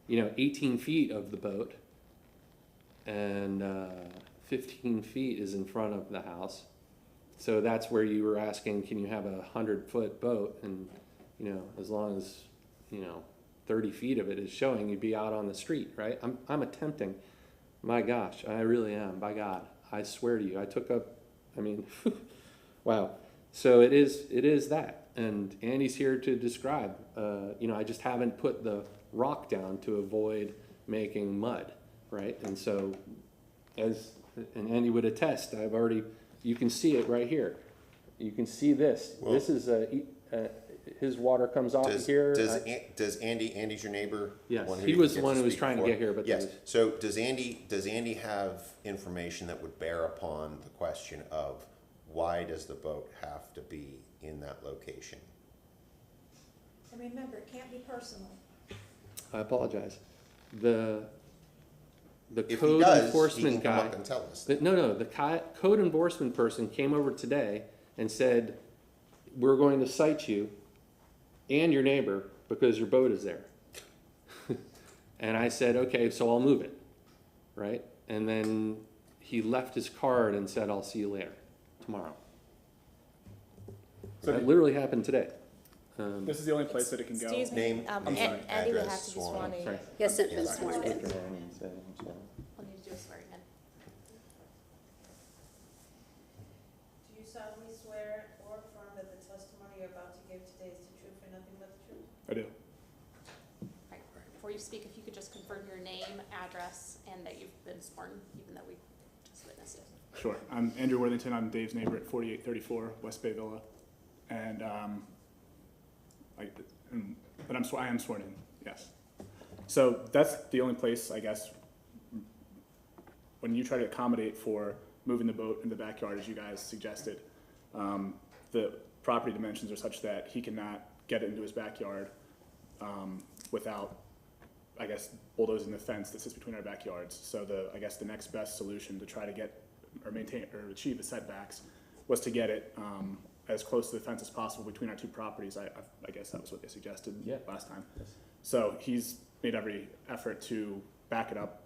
18 feet of the boat. And 15 feet is in front of the house. So that's where you were asking, can you have a 100-foot boat? And, as long as, 30 feet of it is showing, you'd be out on the street, right? I'm attempting. My gosh, I really am. By God, I swear to you, I took up, wow. So it is that. And Andy's here to describe, I just haven't put the rock down to avoid making mud, right? And so, and Andy would attest, you can see it right here. You can see this. Well- This is his water comes off Does, here. does Andy's your neighbor? Yes, one who he you was get the one who was speak trying to for? get here, but there Yes, was- so does Andy have information that would bear upon the question of why does the boat have to be in that location? And remember, it can't be personal. I apologize. The If he code does, he enforcement can come guy. up and tell us. No, the code enforcement person came over today and said, we're going to cite you and your neighbor because your boat is there. And I said, okay, so I'll move it, right? And then he left his card and said, I'll see you later, tomorrow. So That literally happened today. this is the only place that it can go. Excuse me, Name, Andy would have address, to be sworn. sworn in. Sorry. He hasn't been Yes. sworn in. I'll need to do a swearing in. Do you solemnly swear or affirm that the testimony you're about to give today is the truth and nothing but the truth? I do. Right, before you speak, if you could just confirm your name, address, and that you've been sworn, even though we just witnessed it. Sure. I'm Andrew Worthington. I'm Dave's neighbor at 4834 West Bay Villa. And I am sworn in, yes. So that's the only place, I guess, when you try to accommodate for moving the boat in the backyard, as you guys suggested, the property dimensions are such that he cannot get it into his backyard without, I guess, bulldozing the fence that sits between our backyards. So I guess the next best solution to try to get or maintain or achieve the setbacks was to get it as close to the fence as possible between our two properties. I guess that was what they suggested last time. Yes. So he's made every effort to back it up,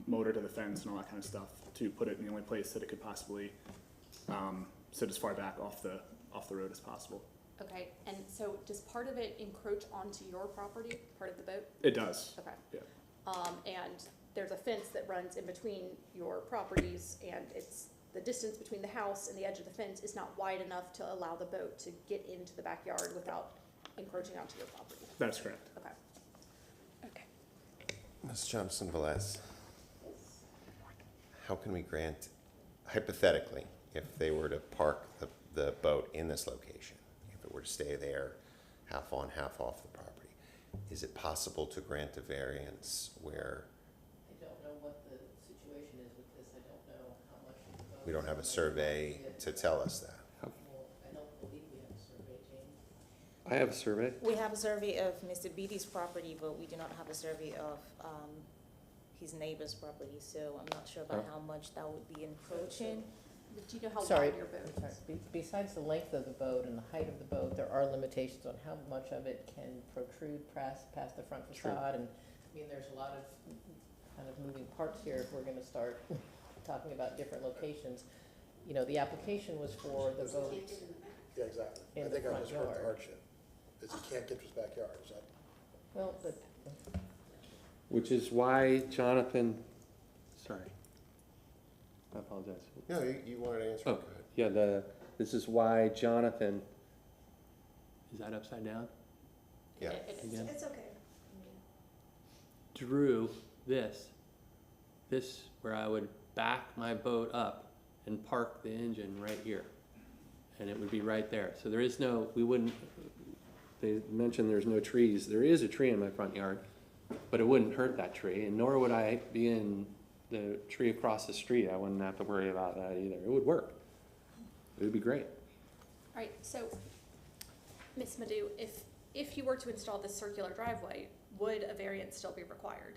motor to the fence and all that kind of stuff, to put it in the only place that it could possibly sit as far back off the road as possible. Okay, and so does part of it encroach onto your property, part of the boat? It does. Okay. Yeah. And there's a fence that runs in between your properties, and it's, the distance between the house and the edge of the fence is not wide enough to allow the boat to get into the backyard without encroaching onto your property. That's correct. Okay. Okay. Ms. Johnson Velez, how can we grant, hypothetically, if they were to park the boat in this location, if it were to stay there, half on, half off the property, is it possible to grant a variance where I don't know what the situation is with this, I don't know how much. we don't have a survey to tell us that? Well, I don't believe we have a survey, Jane. I have a survey. We have a survey of Mr. Beatty's property, but we do not have a survey of his neighbor's property, so I'm not sure about how much that would be encroaching. Do you know how Sorry, wide your boat I'm sorry. is? Besides the length of the boat and the height of the boat, there are limitations on how much of it can protrude past the front True. facade. And, I mean, there's a lot of kind of moving parts here if we're gonna start talking about different locations. You know, the application was for the boat. Yeah, exactly. In I the think I front just heard the yard. hardship, is he can't get to his backyard, is that? Well, but Which is why Jonathan, sorry. I apologize. No, you wanted to answer. Oh, Go ahead. yeah, this is why Jonathan, is that upside down? Yeah. It is. Again? It's okay. Drew this where I would back my boat up and park the engine right here. And it would be right there. So there is no, they mentioned there's no trees. There is a tree in my front yard, but it wouldn't hurt that tree, and nor would I be in the tree across the street. I wouldn't have to worry about that either. It would work. It would be great. All right, so, Ms. Madhu, if you were to install this circular driveway, would a variance still be required?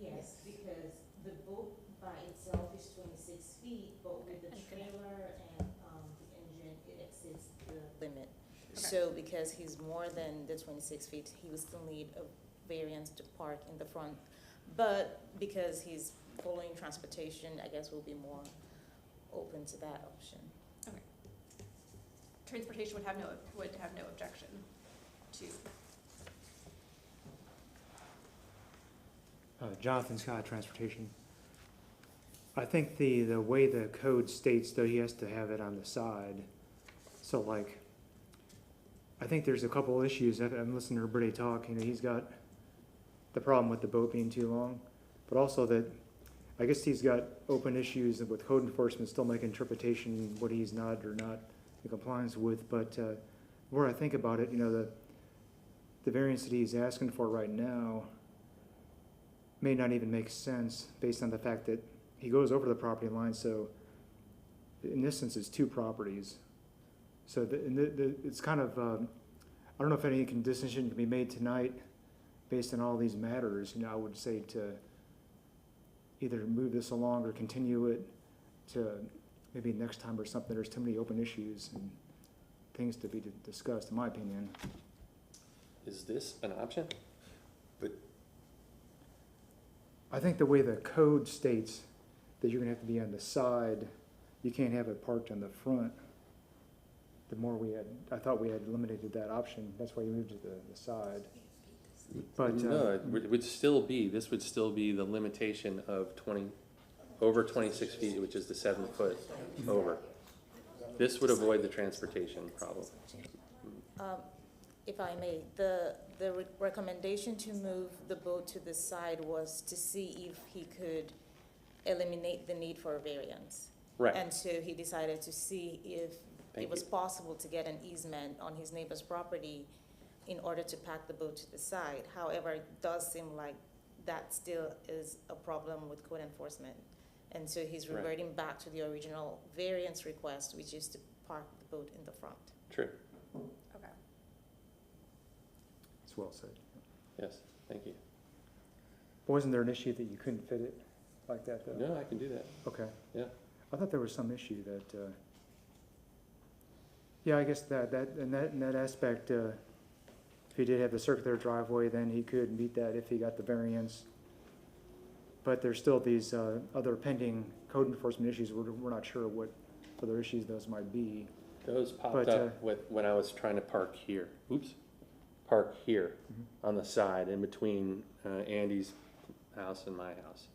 Yes, because the boat by itself is 26 feet, but with the Okay. trailer and the engine, it exceeds the limit. So because he's more than the 26 feet, he would still need a variance to park in the front. But because he's following transportation, I guess we'll be more open to that option. Transportation would have no objection to, Jonathan Scott, Transportation. I think the way the code states, though, he has to have it on the side. So like, I think there's a couple issues. I'm listening to everybody talk, you know, he's got the problem with the boat being too long, but also that, I guess he's got open issues with code enforcement still making interpretation what he's not or not in compliance with, but the more I think about it, you know, the variance that he's asking for right now may not even make sense based on the fact that he goes over the property line, so in this sense, it's two properties. So it's kind of, I don't know if any decision can be made tonight based on all these matters. You know, I would say to either move this along or continue it to maybe next time or something. There's too many open issues and things to be discussed, in my opinion. Is this an option? But I think the way the code states that you're gonna have to be on the side, you can't have it parked on the front. The more I thought we had eliminated that option, that's why you moved to the side. But, No, it would still be, this would still be the limitation of over 26 feet, which is the 7 foot over. This would avoid the transportation problem. If I may, the recommendation to move the boat to the side was to see if he could eliminate the need for a variance. Right. And so he decided to see if it was possible to get an easement on his neighbor's property in order to pack the boat to the side. However, it does seem like that still is a problem with code enforcement. And so he's Right. reverting back to the original variance request, which is to park the boat in the front. True. Okay. it's well said. Yes, thank you. Wasn't there an issue that you couldn't fit it like that, though? No, I can do that. Okay. Yeah. I thought there was some issue that, yeah, I guess in that aspect, if he did have the circular driveway, then he could meet that if he got the variance. But there's still these other pending code enforcement issues. We're not sure what other issues those might be. Those popped But, up when I was trying to park here. Park here on the side in between Andy's house and my house.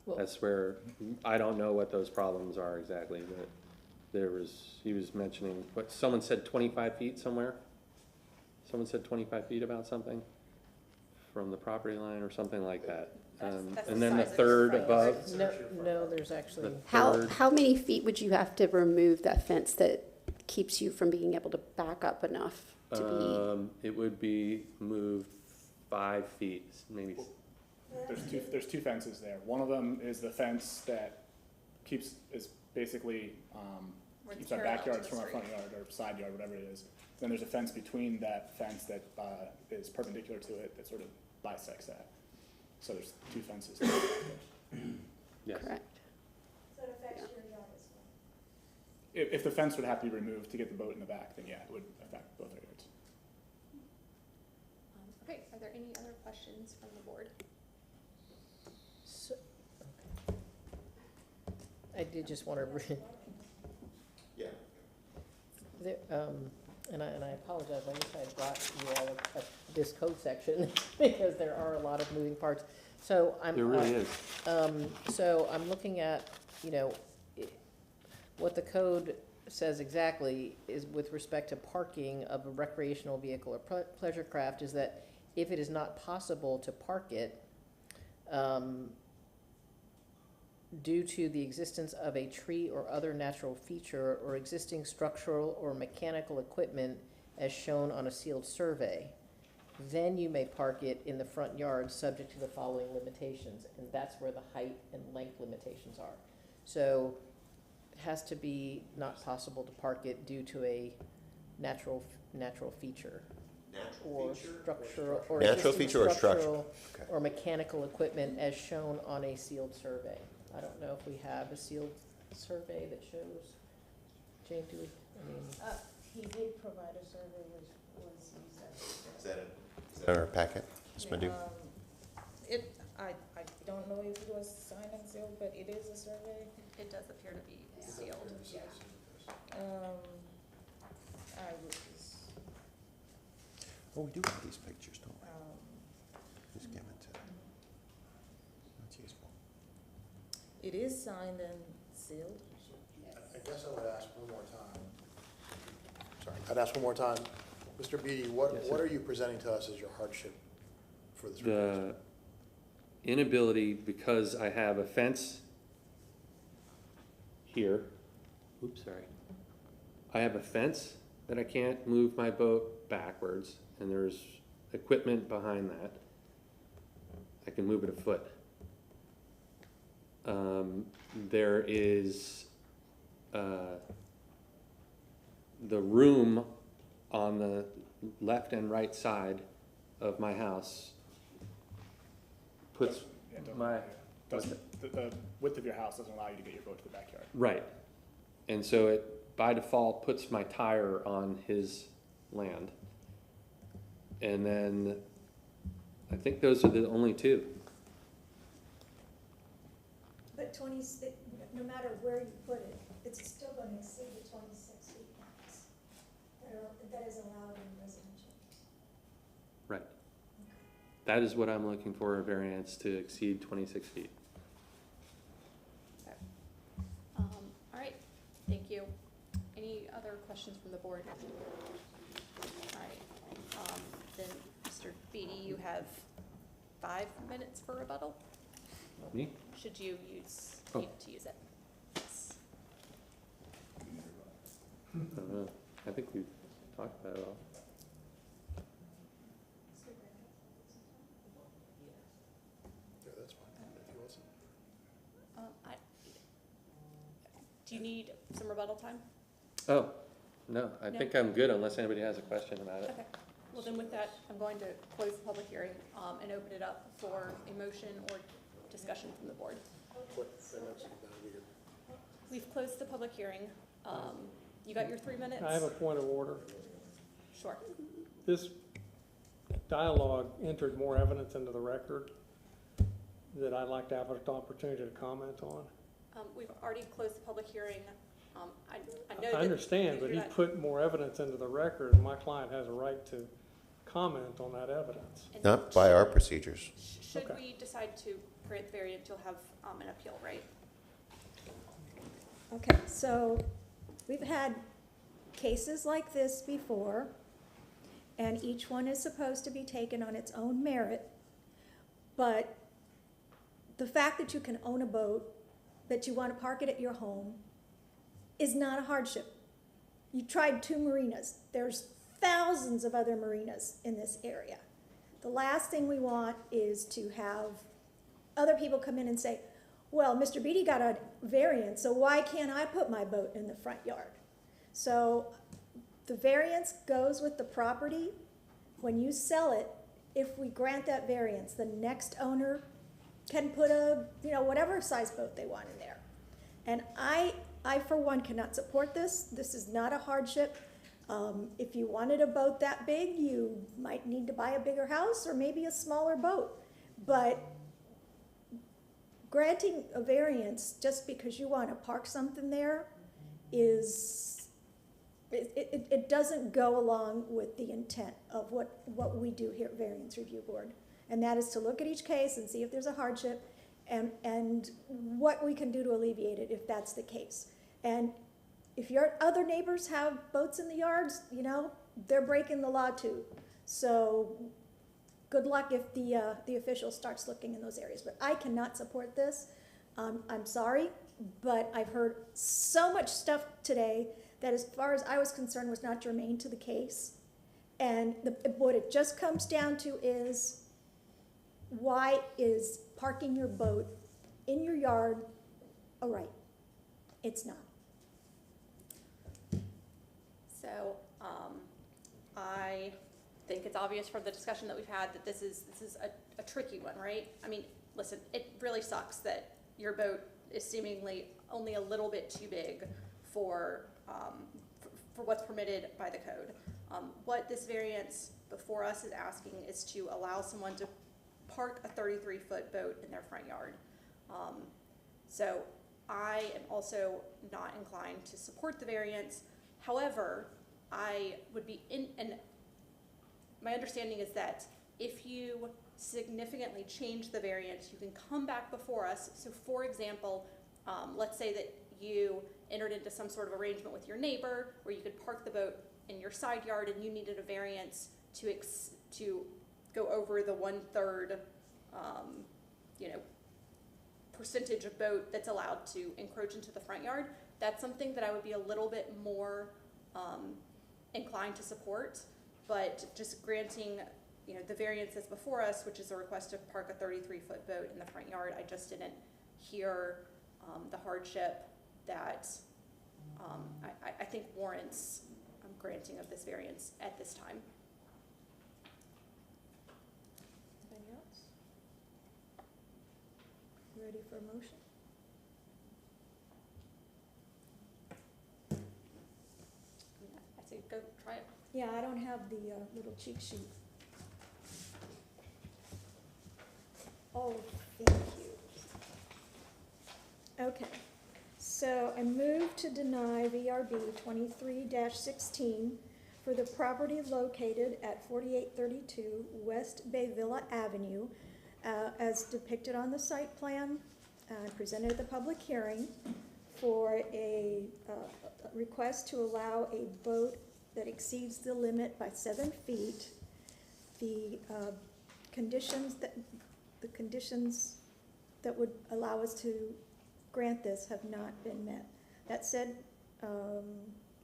Well- That's where, I don't know what those problems are exactly, but he was mentioning, someone said 25 feet somewhere? Someone said 25 feet about something from the property line or something like that. That's And the then the size of third the front above, No, there's actually, the How, third, how many feet would you have to remove that fence that keeps you from being able to back up enough to be? it would be moved 5 feet, maybe. There's two fences there. One of them is the fence that is basically, Where keeps it's our parallel to backyards the from our street. front yard or side yard, whatever it is. Then there's a fence between that fence that is perpendicular to it that sort of bisects that. So there's two fences. Yes. Correct. So it affects your yard as well. If the fence would have to be removed to get the boat in the back, then yeah, it would affect both our yards. Okay, are there any other questions from the board? so- I did just want to, yeah. and I apologize, I wish I had brought you all this code section because there are a lot of moving parts. So I'm. There really is. So I'm looking at, what the code says exactly is with respect to parking of a recreational vehicle or pleasure craft is that if it is not possible to park it, due to the existence of a tree or other natural feature or existing structural or mechanical equipment as shown on a sealed survey, then you may park it in the front yard subject to the following limitations, and that's where the height and length limitations are. So it has to be not possible to park it due to a natural feature. Or structural, or Natural existing feature or structural? structural or mechanical equipment as shown on a sealed survey. I don't know if we have a sealed survey that shows, Jane, do we, He did provide a survey which was used Is that in our packet, Ms. Madhu? I don't know if it was signed and sealed, but it is a survey. It does appear to be sealed. I would just, Oh, we do have these pictures, don't we? Just give it to them. That's useful. it is signed and sealed. I guess I would ask one more time. Sorry, I'd ask one more time. Mr. Beatty, what are you presenting to us as your hardship for this request? The inability, because I have a fence here, oops, sorry, I have a fence that I can't move my boat backwards, and there's equipment behind that. I can move it a foot. There is the room on the left and right side of my house puts my, Doesn't, the width of your house doesn't allow you to get your boat to the backyard. right. And so it, by default, puts my tire on his land. And then, I think those are the only two. But no matter where you put it, it's still gonna exceed the 26 feet max that is allowed in residential. Right. That is what I'm looking for, a variance to exceed 26 feet. All right, thank you. Any other questions from the board? All right, then, Mr. Beatty, you have 5 minutes for rebuttal. Me? Should you need to use it? Yes. I don't know. I think we've talked about it all. Yeah, that's fine, if he wasn't. Do you need some rebuttal time? Oh, no, I No? think I'm good unless anybody has a question about it. Okay, well then with that, I'm going to close the public hearing and open it up for a motion or discussion from the board. We've closed the public hearing. You got your 3 minutes? I have a point of order. Sure. This dialogue entered more evidence into the record that I'd like to have an opportunity to comment on. We've already closed the public hearing. I know I that understand, but you're he not- put more evidence into the record, and my client has a right to comment on that evidence. and Not by our procedures. Should Okay. we decide to grant the variance, you'll have an appeal, right? Okay, so we've had cases like this before, and each one is supposed to be taken on its own merit. But the fact that you can own a boat, that you want to park it at your home, is not a hardship. You tried 2 marinas. There's thousands of other marinas in this area. The last thing we want is to have other people come in and say, well, Mr. Beatty got a variance, so why can't I put my boat in the front yard? So the variance goes with the property. When you sell it, if we grant that variance, the next owner can put a, whatever size boat they want in there. And I for one cannot support this. This is not a hardship. If you wanted a boat that big, you might need to buy a bigger house or maybe a smaller boat. But granting a variance just because you want to park something there it doesn't go along with the intent of what we do here at Variance Review Board. And that is to look at each case and see if there's a hardship and what we can do to alleviate it if that's the case. And if your other neighbors have boats in the yards, they're breaking the law too. So good luck if the official starts looking in those areas. But I cannot support this. I'm sorry, but I've heard so much stuff today that as far as I was concerned was not germane to the case. And what it just comes down to is, why is parking your boat in your yard a right? It's not. So, I think it's obvious from the discussion that we've had that this is a tricky one, right? I mean, listen, it really sucks that your boat is seemingly only a little bit too big for what's permitted by the code. What this variance before us is asking is to allow someone to park a 33-foot boat in their front yard. So I am also not inclined to support the variance. However, I would be and my understanding is that if you significantly change the variance, you can come back before us. So for example, let's say that you entered into some sort of arrangement with your neighbor where you could park the boat in your side yard and you needed a variance to go over the 1/3 percentage of boat that's allowed to encroach into the front yard. That's something that I would be a little bit more inclined to support, but just granting, the variance that's before us, which is a request to park a 33-foot boat in the front yard, I just didn't hear the hardship that I think warrants granting of this variance at this time. Anybody else? Ready for a motion? I say go try it. Yeah, I don't have the little cheat sheet. Oh, thank you. Okay, so I move to deny VRB 23-16 for the property located at 4832 West Bay Villa Avenue, as depicted on the site plan, presented at the public hearing, for a request to allow a boat that exceeds the limit by 7 feet. The conditions that would allow us to grant this have not been met. That said,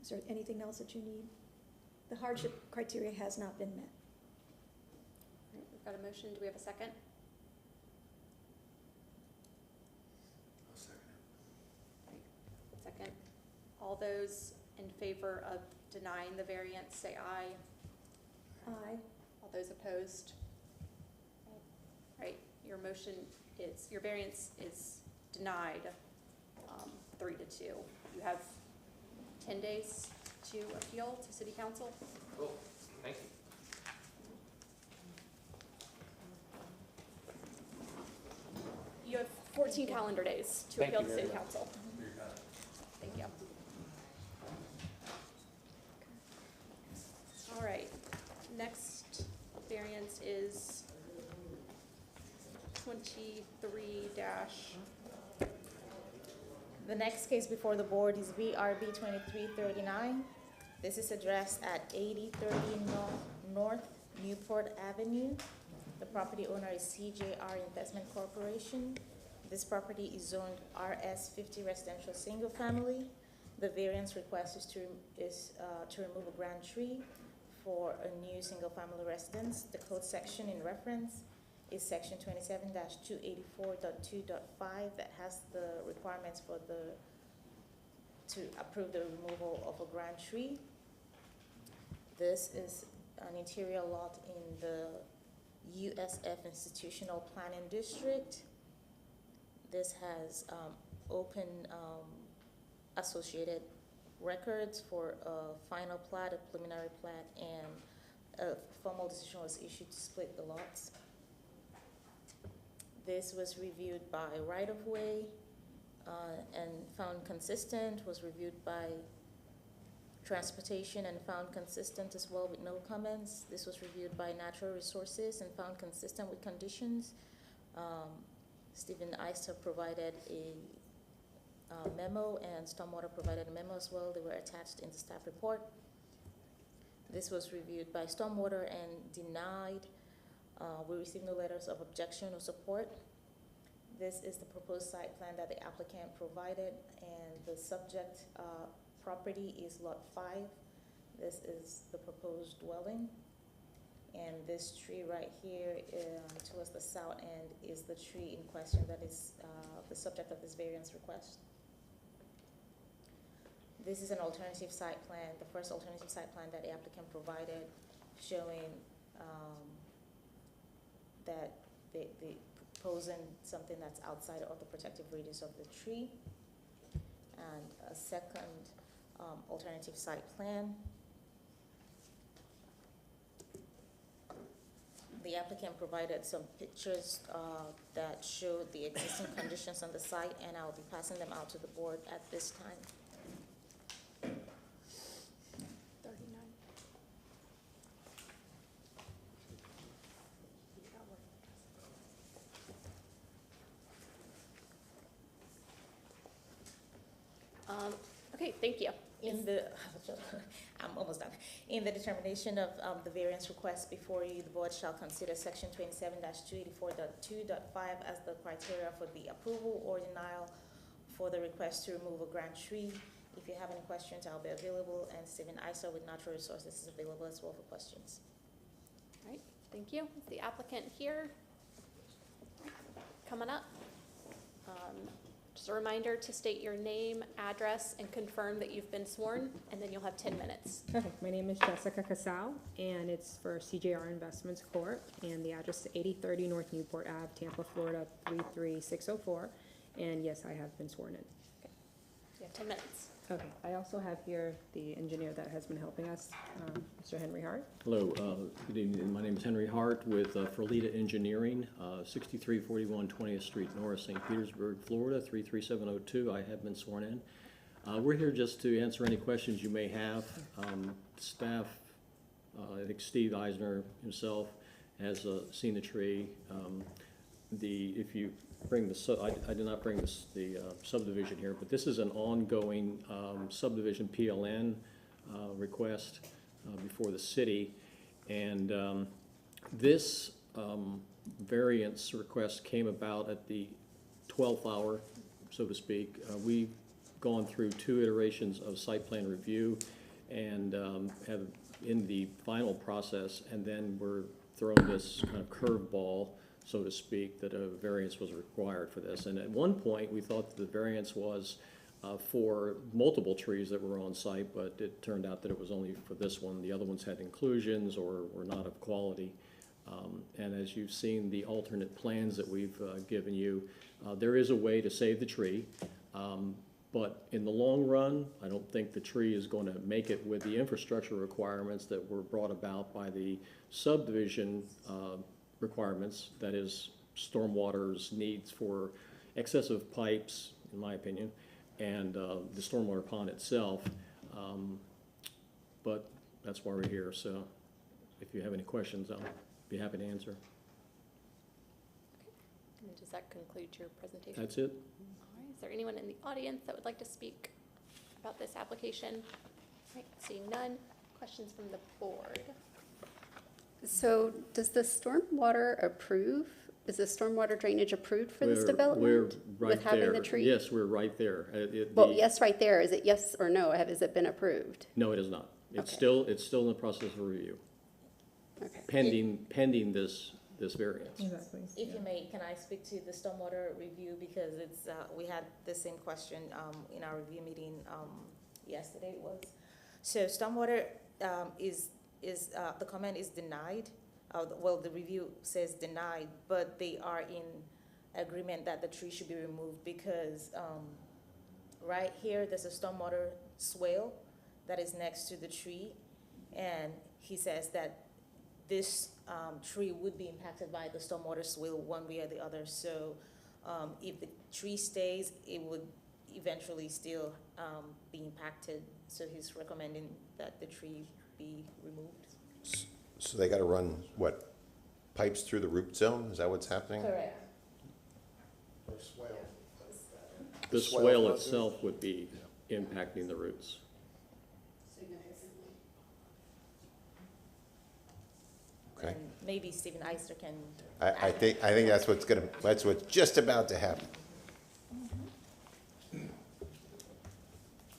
is there anything else that you need? The hardship criteria has not been met. All right, we've got a motion. Do we have a second? I'll second it. Second. All those in favor of denying the variance, say aye. Aye. All those opposed? Right, your variance is denied, 3-2. You have 10 days to appeal to city council. Cool, thank you. You have 14 calendar days to Thank appeal you to very city much. council. Thank you. All right, next variance is 23 The next case before the board is VRB 2339. This is addressed at 8030 North Newport Avenue. The property owner is CJR Investment Corporation. This property is zoned RS50 residential single family. The variance request is to remove a grand tree for a new single family residence. The code section in reference is section 27-284.2.5 that has the requirements for to approve the removal of a grand tree. This is an interior lot in the USF Institutional Planning District. This has open associated records for a final plat, a preliminary plat, and a formal decision was issued to split the lots. This was reviewed by right-of-way and found consistent, was reviewed by transportation and found consistent as well with no comments. This was reviewed by natural resources and found consistent with conditions. Stephen Eister provided a memo, and Stormwater provided a memo as well. They were attached in the staff report. This was reviewed by Stormwater and denied. We received no letters of objection or support. This is the proposed site plan that the applicant provided, and the subject property is lot 5. This is the proposed dwelling. And this tree right here towards the south end is the tree in question that is the subject of this variance request. This is an alternative site plan, the first alternative site plan that the applicant provided, showing that they proposing something that's outside of the protective radius of the tree. And a second alternative site plan. The applicant provided some pictures that showed the existing conditions on the site, and I'll be passing them out to the board at this time. 39. Okay, thank you. In the, I'm almost done. In the determination of the variance request before you, the board shall consider section 27-284.2.5 as the criteria for the approval or denial for the request to remove a grand tree. If you have any questions, I'll be available, and Stephen Iser with Natural Resources is available as well for questions. All right, thank you. Is the applicant here? Coming up. Just a reminder to state your name, address, and confirm that you've been sworn, and then you'll have 10 minutes. Perfect. My name is Jessica Casal, and it's for CJR Investments Corp. And the address is 8030 North Newport Ave, Tampa, Florida 33604. And yes, I have been sworn in. You have 10 minutes. Okay. I also have here the engineer that has been helping us, Mr. Henry Hart. Hello, good evening. My name is Henry Hart with Ferlita Engineering, 6341 20th Street North, St. Petersburg, Florida, 33702. I have been sworn in. We're here just to answer any questions you may have. Staff, I think Steve Eisner himself has seen the tree. If you bring I did not bring the subdivision here, but this is an ongoing subdivision PLN request before the city. And this variance request came about at the 12th hour, so to speak. We've gone through 2 iterations of site plan review and have in the final process, and then we're throwing this kind of curveball, so to speak, that a variance was required for this. And at one point, we thought that the variance was for multiple trees that were on site, but it turned out that it was only for this one. The other ones had inclusions or were not of quality. And as you've seen the alternate plans that we've given you, there is a way to save the tree. But in the long run, I don't think the tree is going to make it with the infrastructure requirements that were brought about by the subdivision requirements, that is stormwater's needs for excessive pipes, in my opinion, and the stormwater pond itself. But that's why we're here, so if you have any questions, I'll be happy to answer. And does that conclude your presentation? That's it. All right, is there anyone in the audience that would like to speak about this application? All right, seeing none. Questions from the board? So does the stormwater is the stormwater drainage approved for this We're development? right with having there. the tree? Yes, we're right there. Well, yes, right there. Is it yes or no? Has it been approved? No, it is not. It's Okay. still in the process of review, Okay. pending this variance. Exactly. If you may, can I speak to the stormwater review, because it's, we had the same question, in our review meeting, yesterday it was. So stormwater, the comment is denied. Well, the review says denied, but they are in agreement that the tree should be removed because, right here, there's a stormwater swale that is next to the tree. And he says that this tree would be impacted by the stormwater swale one way or the other. So if the tree stays, it would eventually still be impacted. So he's recommending that the tree be removed. So they got to run, what, pipes through the root zone? Is that what's happening? Correct. Or swale. The swale swale flow itself would be impacting the roots. Okay. And maybe Stephen Ister can. I think that's what's just about to happen.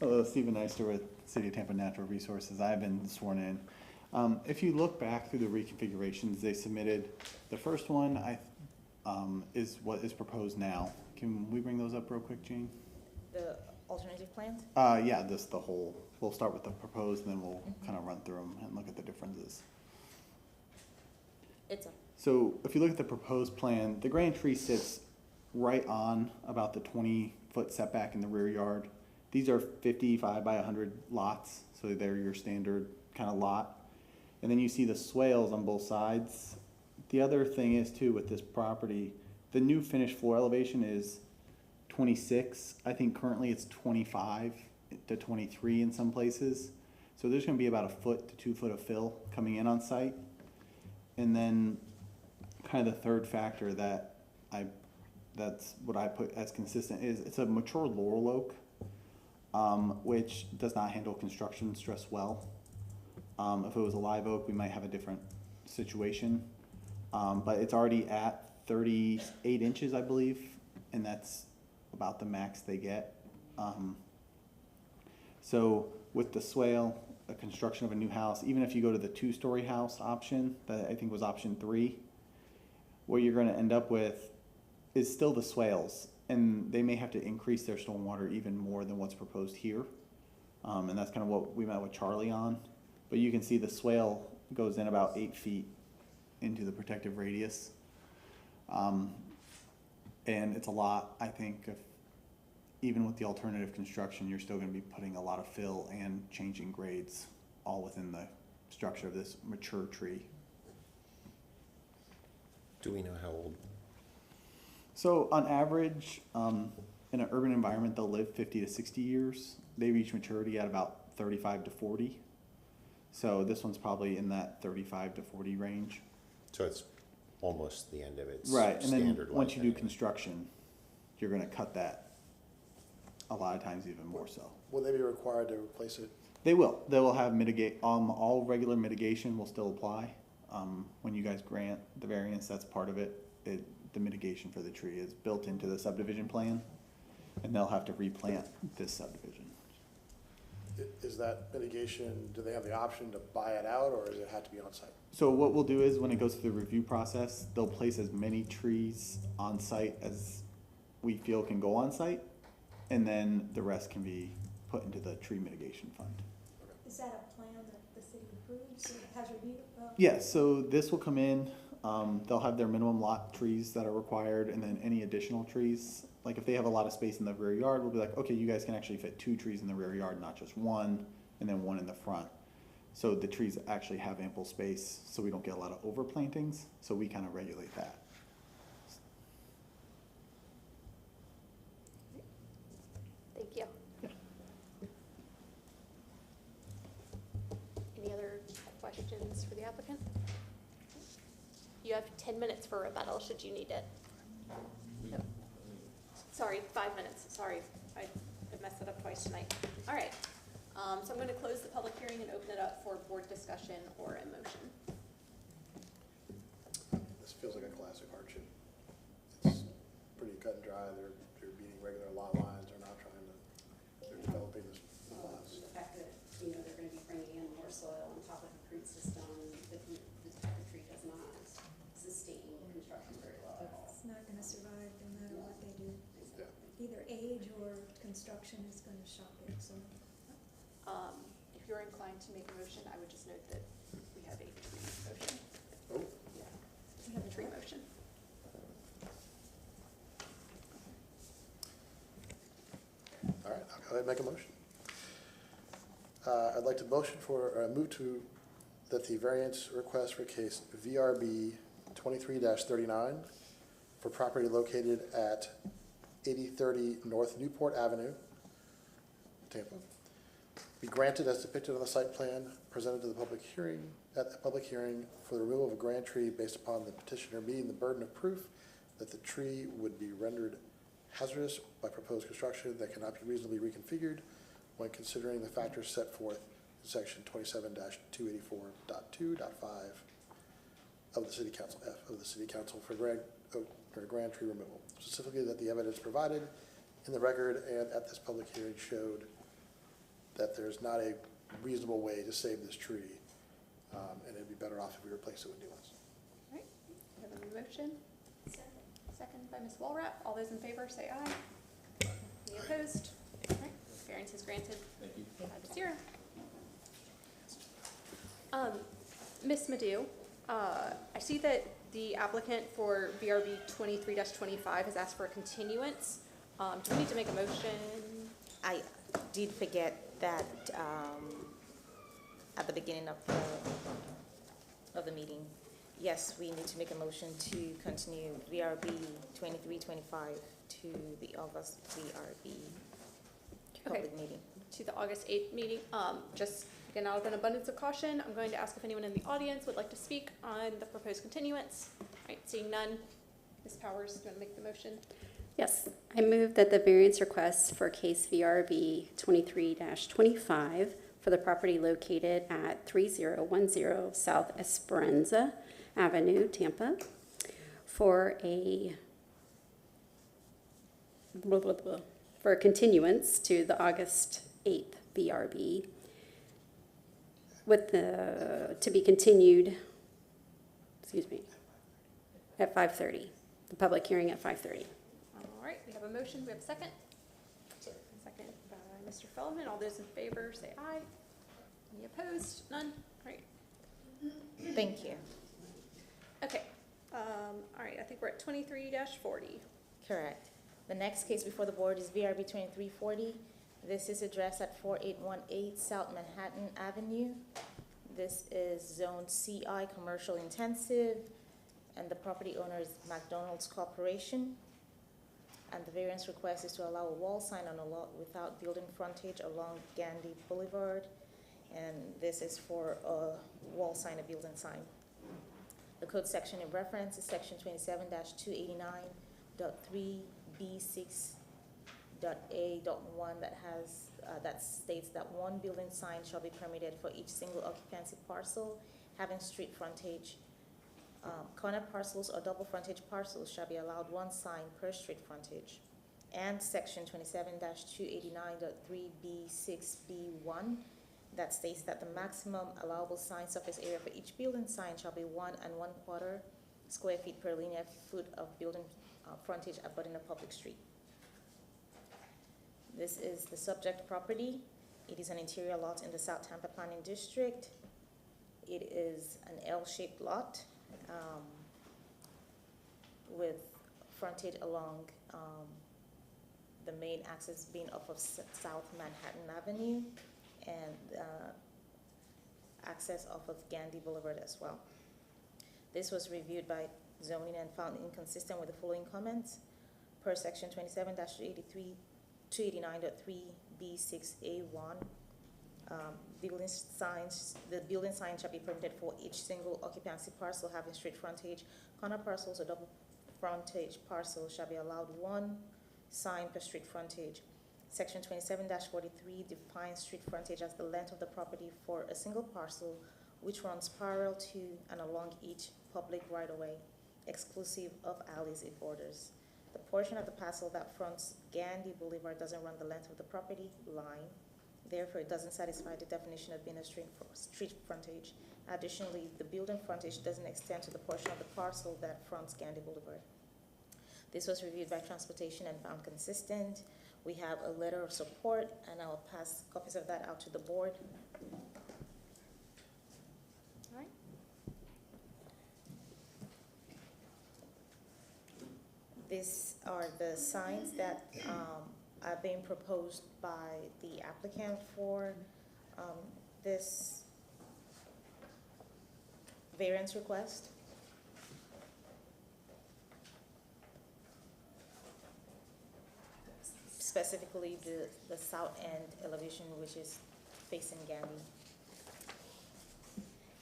Hello, Stephen Ister with City of Tampa Natural Resources. I've been sworn in. If you look back through the reconfigurations they submitted, the first one is what is proposed now. Can we bring those up real quick, Jane? The alternative plans? Yeah, we'll start with the proposed, and then we'll kind of run through them and look at the differences. So if you look at the proposed plan, the grand tree sits right on about the 20-foot setback in the rear yard. These are 55 by 100 lots, so they're your standard kind of lot. And then you see the swales on both sides. The other thing is too with this property, the new finished floor elevation is 26. I think currently it's 25 to 23 in some places. So there's gonna be about 1 foot to 2 foot of fill coming in on site. And then kind of the third factor that's what I put as consistent is it's a mature laurel oak, which does not handle construction stress well. If it was a live oak, we might have a different situation. But it's already at 38 inches, I believe, and that's about the max they get. So with the swale, the construction of a new house, even if you go to the 2-story house option, that I think was option 3, what you're gonna end up with is still the swales, and they may have to increase their stormwater even more than what's proposed here. And that's kind of what we met with Charlie on. But you can see the swale goes in about 8 feet into the protective radius. And it's a lot, I think, if, even with the alternative construction, you're still gonna be putting a lot of fill and changing grades all within the structure of this mature tree. Do we know how old? So on average, in an urban environment, they'll live 50 to 60 years. They reach maturity at about 35 to 40. So this one's probably in that 35 to 40 range. So it's almost the end of its Right, and then standard once life you do anyway. construction, you're gonna cut that a lot of times even more so. Will they be required to replace it? They will. They will have all regular mitigation will still apply. When you guys grant the variance, that's part of it. The mitigation for the tree is built into the subdivision plan, and they'll have to replant this subdivision. Is that mitigation, do they have the option to buy it out, or does it have to be on site? So what we'll do is when it goes through the review process, they'll place as many trees on site as we feel can go on site, and then the rest can be put into the tree mitigation fund. Is that a plan that the city approves or has reviewed? Yeah, so this will come in, they'll have their minimum lot trees that are required, and then any additional trees. Like if they have a lot of space in the rear yard, we'll be like, okay, you guys can actually fit 2 trees in the rear yard, not just 1, and then 1 in the front. So the trees actually have ample space, so we don't get a lot of overplantings, so we kind of regulate that. Thank you. Any other questions for the applicant? You have 10 minutes for rebuttal, should you need it. No. Sorry, 5 minutes, sorry. I messed it up twice tonight. All right, so I'm going to close the public hearing and open it up for board discussion or a motion. This feels like a classic hardship. It's pretty cut and dry. They're meeting regular lot lines. They're not trying to, they're developing this lots. The fact that, you know, they're gonna be bringing in more soil on top of the root system, the type of tree does not sustain construction very well at all. It's not gonna survive no matter what they do. Yeah. Either age or construction is gonna shock it, so. If you're inclined to make a motion, I would just note that we have a tree motion. Oh. Yeah, we have a tree motion. All right, I'll go ahead and make a motion. I'd like to move to that the variance request for case VRB 23-39 for property located at 8030 North Newport Avenue, Tampa, be granted as depicted on the site plan presented to the public hearing, at the public hearing for the removal of a grand tree based upon the petitioner meeting the burden of proof that the tree would be rendered hazardous by proposed construction that cannot be reasonably reconfigured when considering the factors set forth in section 27-284.2.5 of the City Council F of the City Council for grand tree removal. Specifically, that the evidence provided in the record and at this public hearing showed that there's not a reasonable way to save this tree, and it'd be better off if we replace it with new ones. All right, we have a motion. Second by Ms. Walrath. All those in favor say aye. Any opposed? All right, variance is granted. Thank you. 5-0. Ms. Madhu, I see that the applicant for VRB 23-25 has asked for a continuance. Do we need to make a motion? I did forget that at the beginning of the meeting. Yes, we need to make a motion to continue VRB 2325 to the August VRB public meeting. To the August 8th meeting. Just again, out of an abundance of caution, I'm going to ask if anyone in the audience would like to speak on the proposed continuance. All right, seeing none. Ms. Powers, do you want to make the motion? Yes, I move that the variance request for case VRB 23-25 for the property located at 3010 South Esperanza Avenue, Tampa, for a continuance to the August 8th VRB with to be continued, at 5:30. The public hearing at 5:30. All right, we have a motion. We have a second. Second by Mr. Feldman. All those in favor say aye. Any opposed? None? All right. Thank you. Okay. All right, I think we're at 23-40. Correct. The next case before the board is VRB 2340. This is addressed at 4818 South Manhattan Avenue. This is Zone CI, Commercial Intensive, and the property owner is McDonald's Corporation. And the variance request is to allow a wall sign on a lot without building frontage along Gandhi Boulevard. And this is for a wall sign, a building sign. The code section in reference is section 27-289.3B6.A.1 that states that one building sign shall be permitted for each single occupancy parcel having street frontage. Corner parcels or double frontage parcels shall be allowed one sign per street frontage. And section 27-289.3B6B1 that states that the maximum allowable sign surface area for each building sign shall be 1 1/4 square feet per linear foot of building frontage abutting a public street. This is the subject property. It is an interior lot in the South Tampa Planning District. It is an L-shaped lot with frontage along the main axis being off of South Manhattan Avenue and access off of Gandhi Boulevard as well. This was reviewed by zoning and found inconsistent with the following comments. Per section 27-289.3B6A1, the building sign shall be permitted for each single occupancy parcel having street frontage. Corner parcels or double frontage parcels shall be allowed one sign per street frontage. Section 27-43 defines street frontage as the length of the property for a single parcel which runs parallel to and along each public right-of-way, exclusive of alleys it borders. The portion of the parcel that fronts Gandhi Boulevard doesn't run the length of the property line. Therefore, it doesn't satisfy the definition of being a street frontage. Additionally, the building frontage doesn't extend to the portion of the parcel that fronts Gandhi Boulevard. This was reviewed by Transportation and found consistent. We have a letter of support, and I'll pass copies of that out to the board. All right. These are the signs that are being proposed by the applicant for this variance request. Specifically the south end elevation, which is facing Gandhi.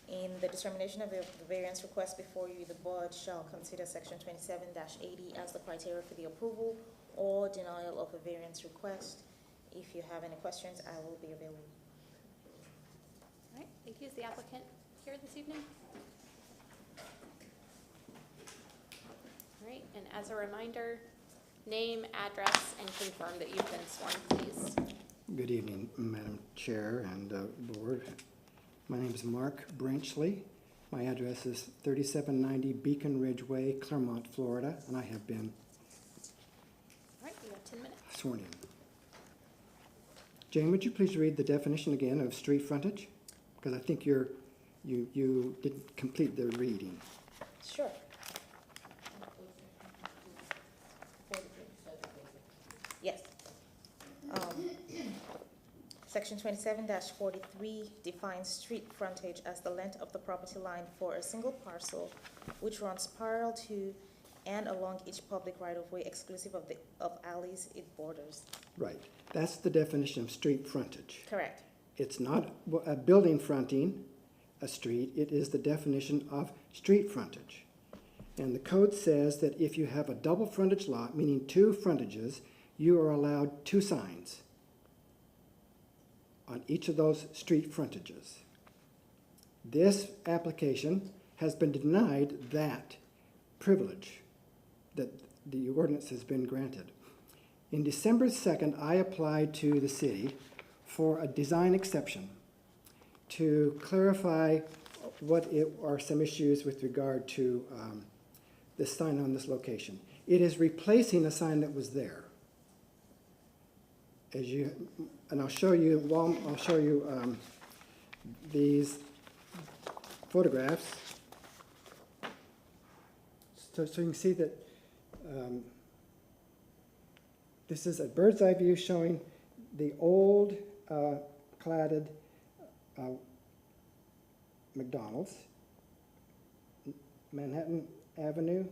In the determination of the variance request before you, the board shall consider section 27-80 as the criteria for the approval or denial of a variance request. If you have any questions, I will be available. All right, thank you. Is the applicant here this evening? All right, and as a reminder, name, address, and confirm that you've been sworn, please. Good evening, Madam Chair and Board. My name is Mark Branchley. My address is 3790 Beacon Ridge Way, Claremont, Florida, and I have been All right, you have 10 minutes. sworn in. Jane, would you please read the definition again of street frontage? Because I think you didn't complete the reading. Sure. Yes. Section 27-43 defines street frontage as the length of the property line for a single parcel which runs parallel to and along each public right-of-way exclusive of alleys it borders. Right. That's the definition of street frontage. Correct. It's not a building fronting a street. It is the definition of street frontage. And the code says that if you have a double frontage lot, meaning two frontages, you are allowed two signs on each of those street frontages. This application has been denied that privilege that the ordinance has been granted. In December 2nd, I applied to the city for a design exception to clarify what are some issues with regard to this sign on this location. It is replacing a sign that was there. And I'll show you these photographs. So you can see that this is a bird's eye view showing the old cladded McDonald's, Manhattan Avenue,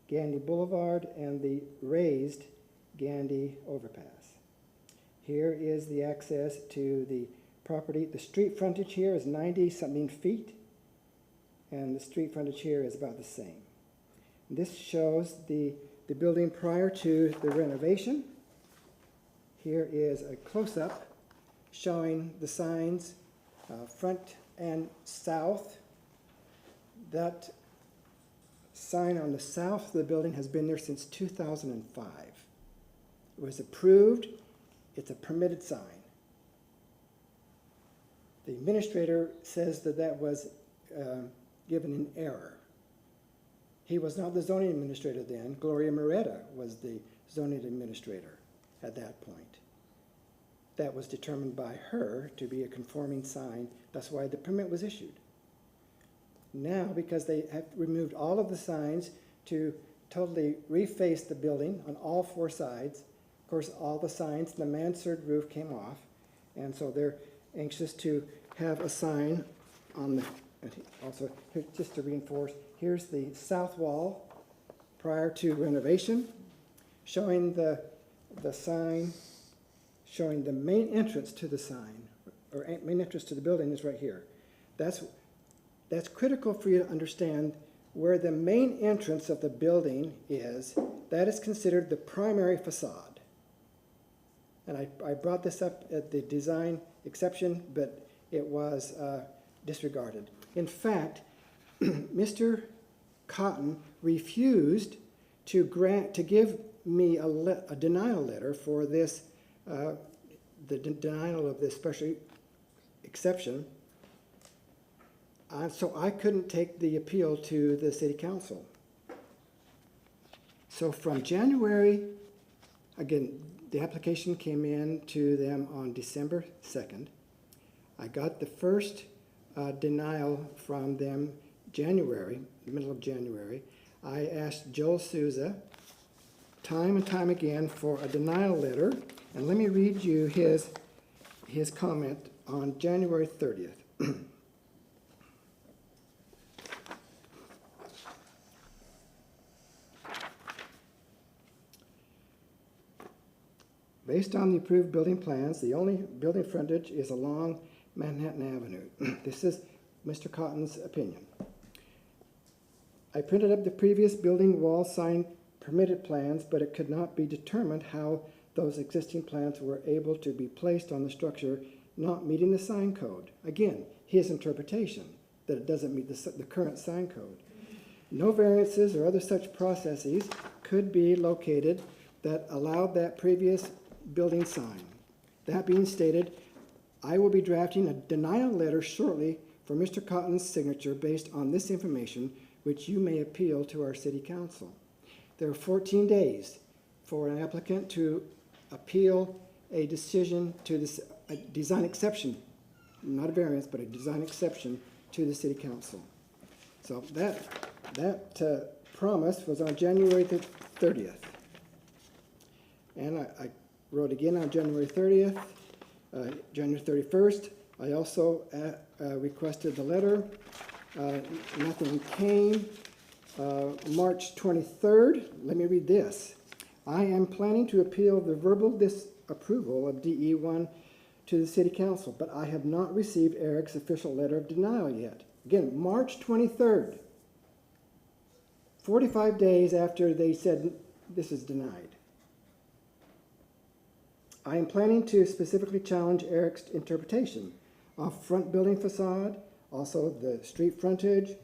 Gandy Boulevard, and the raised Gandy overpass. Here is the access to the property. The street frontage here is 90-something feet, and the street frontage here is about the same. This shows the building prior to the renovation. Here is a close-up showing the signs front and south. That sign on the south of the building has been there since 2005. It was approved. It's a permitted sign. The administrator says that that was given in error. He was not the zoning administrator then. Gloria Moretta was the zoning administrator at that point. That was determined by her to be a conforming sign. That's why the permit was issued. Now, because they have removed all of the signs to totally reface the building on all four sides, of course, all the signs, the mansard roof came off, and so they're anxious to have a sign on the, also, here, just to reinforce, here's the south wall prior to renovation, showing the sign, showing the main entrance to the sign, or main entrance to the building is right here. That's critical for you to understand where the main entrance of the building is. That is considered the primary facade. And I brought this up at the design exception, but it was disregarded. In fact, Mr. Cotton refused to give me a denial letter for this, the denial of this special exception. So I couldn't take the appeal to the city council. So from January, again, the application came in to them on December 2nd. I got the first denial from them January, the middle of January. I asked Joel Souza time and time again for a denial letter, and let me read you his comment on January 30th. Based on the approved building plans, the only building frontage is along Manhattan Avenue. This is Mr. Cotton's opinion. I printed up the previous building wall sign permitted plans, but it could not be determined how those existing plans were able to be placed on the structure not meeting the sign code. Again, his interpretation that it doesn't meet the current sign code. No variances or other such processes could be located that allowed that previous building sign. That being stated, I will be drafting a denial letter shortly for Mr. Cotton's signature based on this information, which you may appeal to our city council. There are 14 days for an applicant to appeal a decision to this, a design exception, not a variance, but a design exception to the city council. So that promise was on January the 30th. And I wrote again on January 30th, January 31st. I also requested the letter. Nothing came. March 23rd, let me read this. I am planning to appeal the verbal disapproval of DE1 to the City Council, but I have not received Eric's official letter of denial yet. Again, March 23rd, 45 days after they said this is denied. I am planning to specifically challenge Eric's interpretation of front building facade, also the street frontage,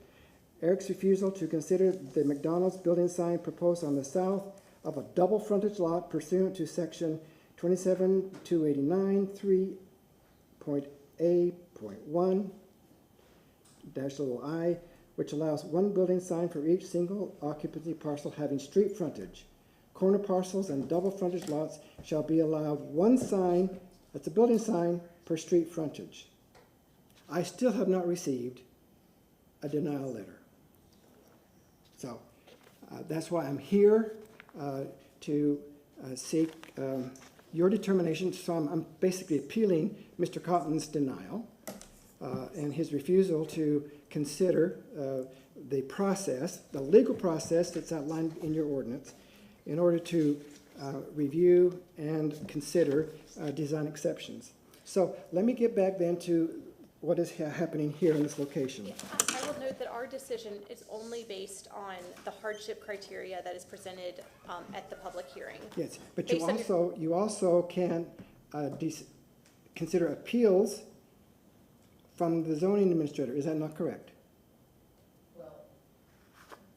Eric's refusal to consider the McDonald's building sign proposed on the south of a double frontage lot pursuant to section 27-289, 8.A.1 dash little I, which allows one building sign for each single occupancy parcel having street frontage. Corner parcels and double frontage lots shall be allowed one sign, that's a building sign, per street frontage. I still have not received a denial letter. So that's why I'm here to seek your determination. So I'm basically appealing Mr. Cotton's denial and his refusal to consider the process, the legal process that's outlined in your ordinance, in order to review and consider design exceptions. So let me get back then to what is happening here in this location. Yeah, I will note that our decision is only based on the hardship criteria that is presented at the public hearing. Yes, but Based on your- you also can consider appeals from the zoning administrator. Is that not correct? Well,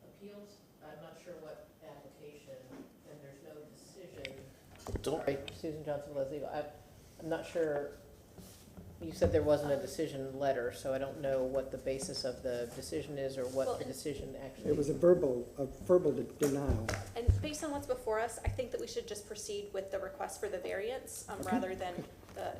appeals, I'm not sure what application, and there's no decision. Sorry, Susan Johnson, Leslie, I'm not sure, you said there wasn't a decision letter, so I don't know what the basis of the decision is or what the decision actually. It was a verbal denial. And based on what's before us, I think that we should just proceed with the request for the variance rather than the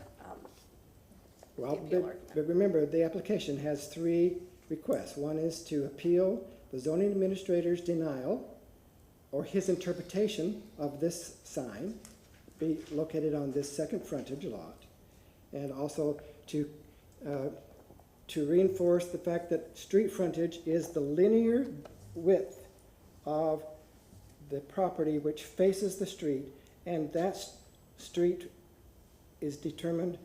Well, appeal argument. but remember, the application has three requests. One is to appeal the zoning administrator's denial or his interpretation of this sign be located on this second frontage lot, and also to reinforce the fact that street frontage is the linear width of the property which faces the street, and that street is determined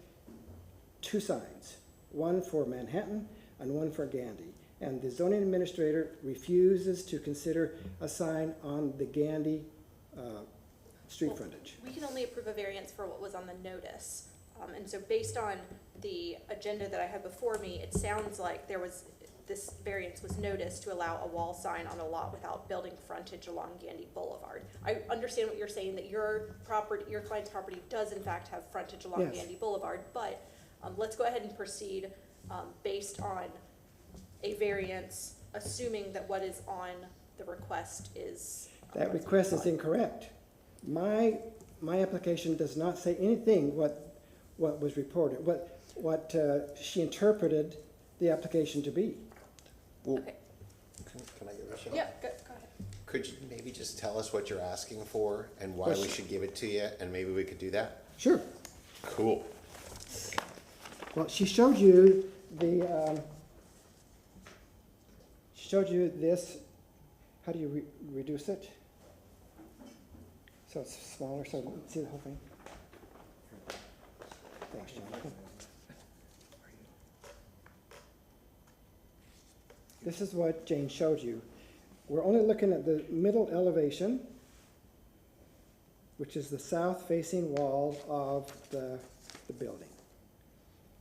two signs, one for Manhattan and one for Gandy. And the zoning administrator refuses to consider a sign on the Gandy street frontage. We can only approve a variance for what was on the notice. And so based on the agenda that I have before me, it sounds like this variance was noticed to allow a wall sign on a lot without building frontage along Gandy Boulevard. I understand what you're saying, that your client's property does in fact have frontage along Yes. Gandy Boulevard, but let's go ahead and proceed based on a variance, assuming that what is on the request is. That request is incorrect. My application does not say anything what was reported, what she interpreted the application to be. Well, Okay. can I give it a shot? Yeah, go ahead. Could you maybe just tell us what you're asking for and why Yes. we should give it to you, and maybe we could do that? Sure. Cool. Well, she showed you this. How do you reduce it? So it's smaller, so you can see the whole thing. Thanks, John. This is what Jane showed you. We're only looking at the middle elevation, which is the south-facing wall of the building.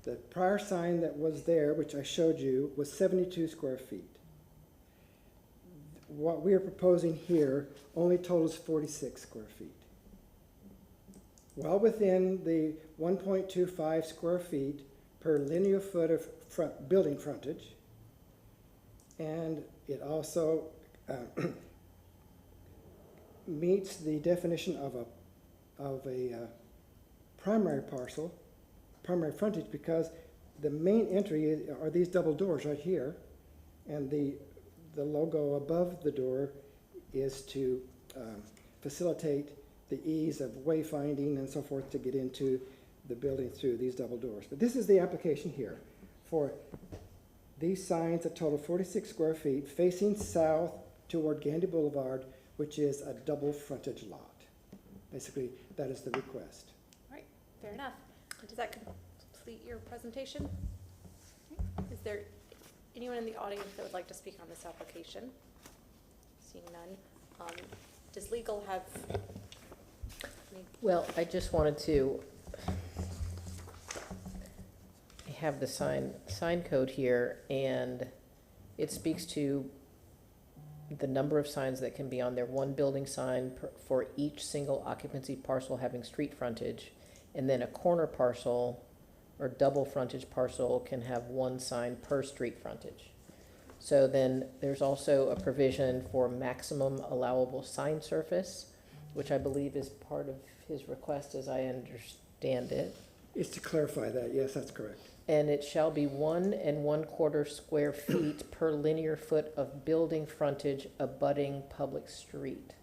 The prior sign that was there, which I showed you, was 72 square feet. What we are proposing here only totals 46 square feet. Well within the 1.25 square feet per linear foot of building frontage, and it also meets the definition of a primary parcel, primary frontage, because the main entry are these double doors right here, and the logo above the door is to facilitate the ease of wayfinding and so forth to get into the building through these double doors. But this is the application here for these signs that total 46 square feet facing south toward Gandy Boulevard, which is a double frontage lot. Basically, that is the request. All right, fair enough. Does that complete your presentation? Is there anyone in the audience that would like to speak on this application? Seeing none. Does legal have any? Well, I just wanted to have the sign code here, and it speaks to the number of signs that can be on there. One building sign for each single occupancy parcel having street frontage, and then a corner parcel or double frontage parcel can have one sign per street frontage. So then there's also a provision for maximum allowable sign surface, which I believe is part of his request as I understand it. It's to clarify that, yes, that's correct. And it shall be 1 1/4 square feet per linear foot of building frontage abutting public street.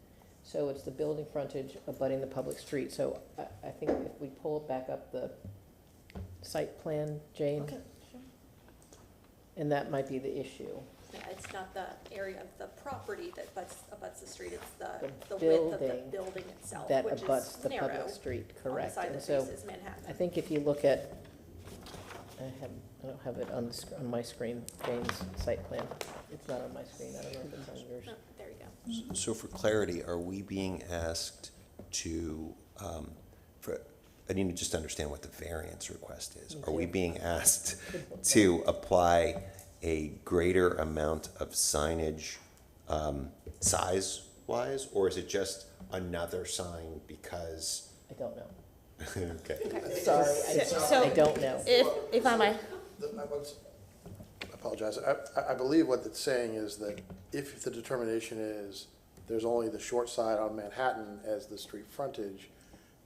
So it's the building frontage abutting the public street. So I think if we pull back up the site plan, Jane, Okay, sure. and that might be the issue. Yeah, it's not the area of the property that abuts the street, it's the The width of the building building itself, that which abuts is the narrow public street, on the correct. side And that so faces Manhattan. I think if you look at, I don't have it on the, on my screen, Jane's site plan. It's not on my screen, I don't know if it's on yours. Oh, there you go. So for clarity, are we being asked to, I need to just understand what the variance request is. Are we being asked to apply a greater amount of signage, size-wise, or is it just another sign because? I don't know. Okay. Sorry, So- I don't know. If I might, I apologize. I believe what it's saying is that if the determination is there's only the short side on Manhattan as the street frontage,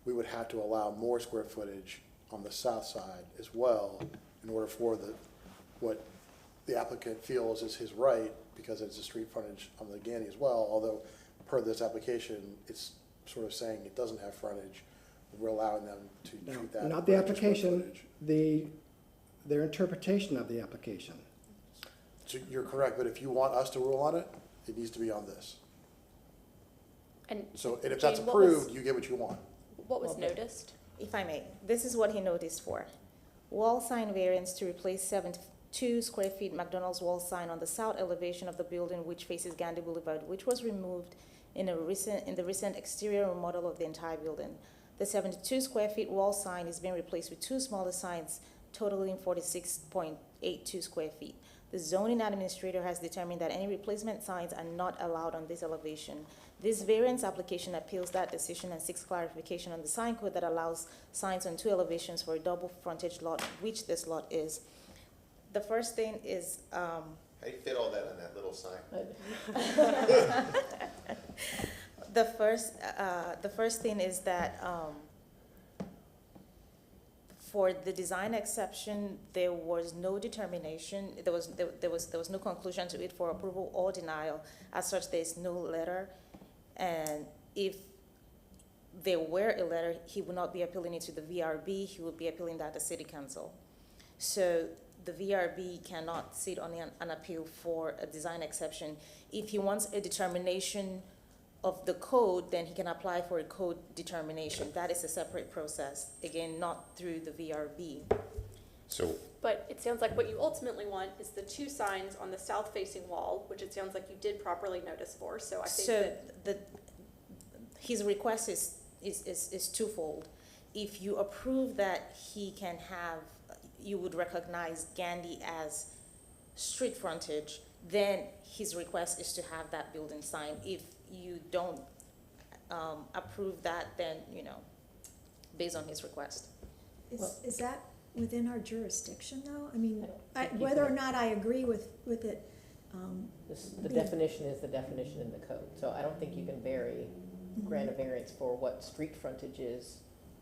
we would have to allow more square footage on the south side as well in order for what the applicant feels is his right, because it's a street frontage on the Gandy as well, although per this application, it's sort of saying it doesn't have frontage. We're allowing them to treat that. Not the frontage as square application, footage. their interpretation of the application. So you're correct, but if you want us to rule on it, it needs to be on this. And So, and if that's Jane, what was- approved, you get what you want. What was Okay. noticed? if I may, this is what he noticed for. Wall sign variance to replace 72 square feet McDonald's wall sign on the south elevation of the building which faces Gandhi Boulevard, which was removed in the recent exterior remodel of the entire building. The 72 square feet wall sign is being replaced with two smaller signs totaling 46.82 square feet. The zoning administrator has determined that any replacement signs are not allowed on this elevation. This variance application appeals that decision and seeks clarification on the sign code that allows signs on two elevations for a double frontage lot, which this lot is. The first thing is, How do you fit all that on that little sign? the first thing is that, for the design exception, there was no determination, there was no conclusion to it for approval or denial. As such, there's no letter. And if there were a letter, he would not be appealing it to the VRB, he would be appealing that to City Council. So the VRB cannot sit on an appeal for a design exception. If he wants a determination of the code, then he can apply for a code determination. That is a separate process, again, not through the VRB. So, But it sounds like what you ultimately want is the two signs on the south-facing wall, which it sounds like you did properly notice for, so I think that. His request is twofold. If you approve that he can have, you would recognize Gandhi as street frontage, then his request is to have that building sign. If you don't approve that, then, based on his request. Is that within our jurisdiction, though? I mean, I don't think you whether or can. not I agree with it, The definition is the definition in the code, so I don't think you can grant a variance for what street frontage is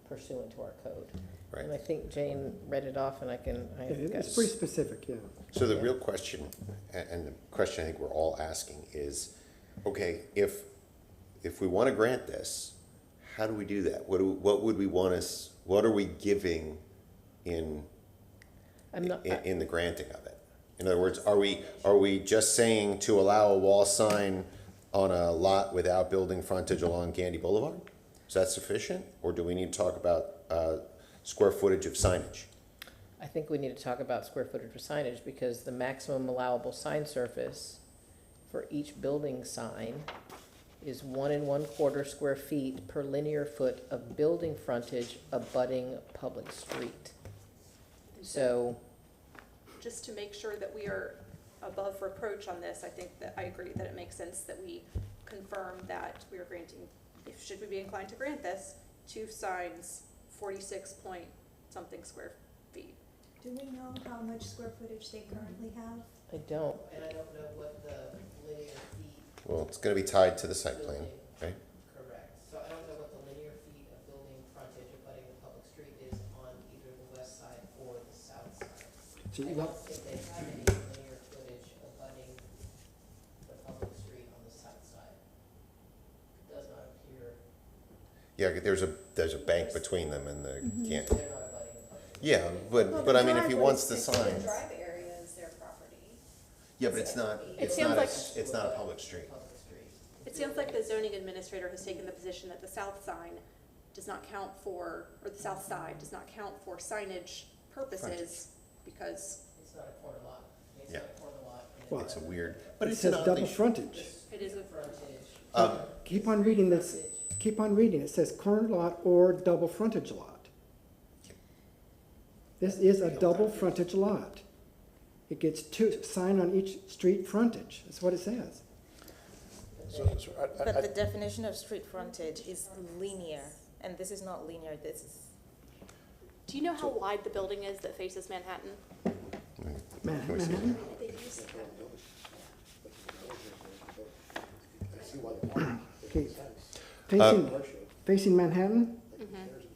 pursuant to our code. right. And I think Jane read it off, and I have got. It's pretty specific, yeah. So the real question, and the question I think we're all asking is, okay, if we want to grant this, how do we do that? What would we want us, what are we giving in the granting of it? In other words, are we just saying to allow a wall sign on a lot without building frontage along Gandy Boulevard? Is that sufficient? Or do we need to talk about square footage of signage? I think we need to talk about square footage of signage, because the maximum allowable sign surface for each building sign is 1 1/4 square feet per linear foot of building frontage abutting public street. So, just to make sure that we are above reproach on this, I think that I agree that it makes sense that we confirm that we are granting, should we be inclined to grant this, two signs, 46 point something square feet. Do we know how much square footage they currently have? I don't, and I don't know what the linear feet. Well, it's gonna be tied to the site plan, right? Correct. So I don't know what the linear feet of building frontage abutting the public street is on either the west side or the south side. So I you don't want- think they have any linear footage abutting the public street on the south side. It does not appear, Yeah, there's a bank between them and the, can't, they're not abutting the public. yeah, Well, but the I mean, if he driveway wants the is signs. drive area is their property. Yeah, but it's not, it's sounds not, like- it's not a public street. Public street. It sounds like the zoning administrator has taken the position that the south sign does not count for, or the south side does not count for signage purposes because It's not a corner lot. It's Yeah. not a corner lot. and Well, It's a weird, but It it's says an double oddly, frontage. it is a frontage. Keep on reading this, keep on reading. It says corner lot or double frontage lot. This is a double frontage lot. It gets two, sign on each street frontage. That's what it says. But the definition of street frontage is linear, and this is not linear, this is, Do you know how wide the building is that faces Manhattan? Manhattan? I see why the park Okay. makes sense. Facing Manhattan, Mm-hmm. There's a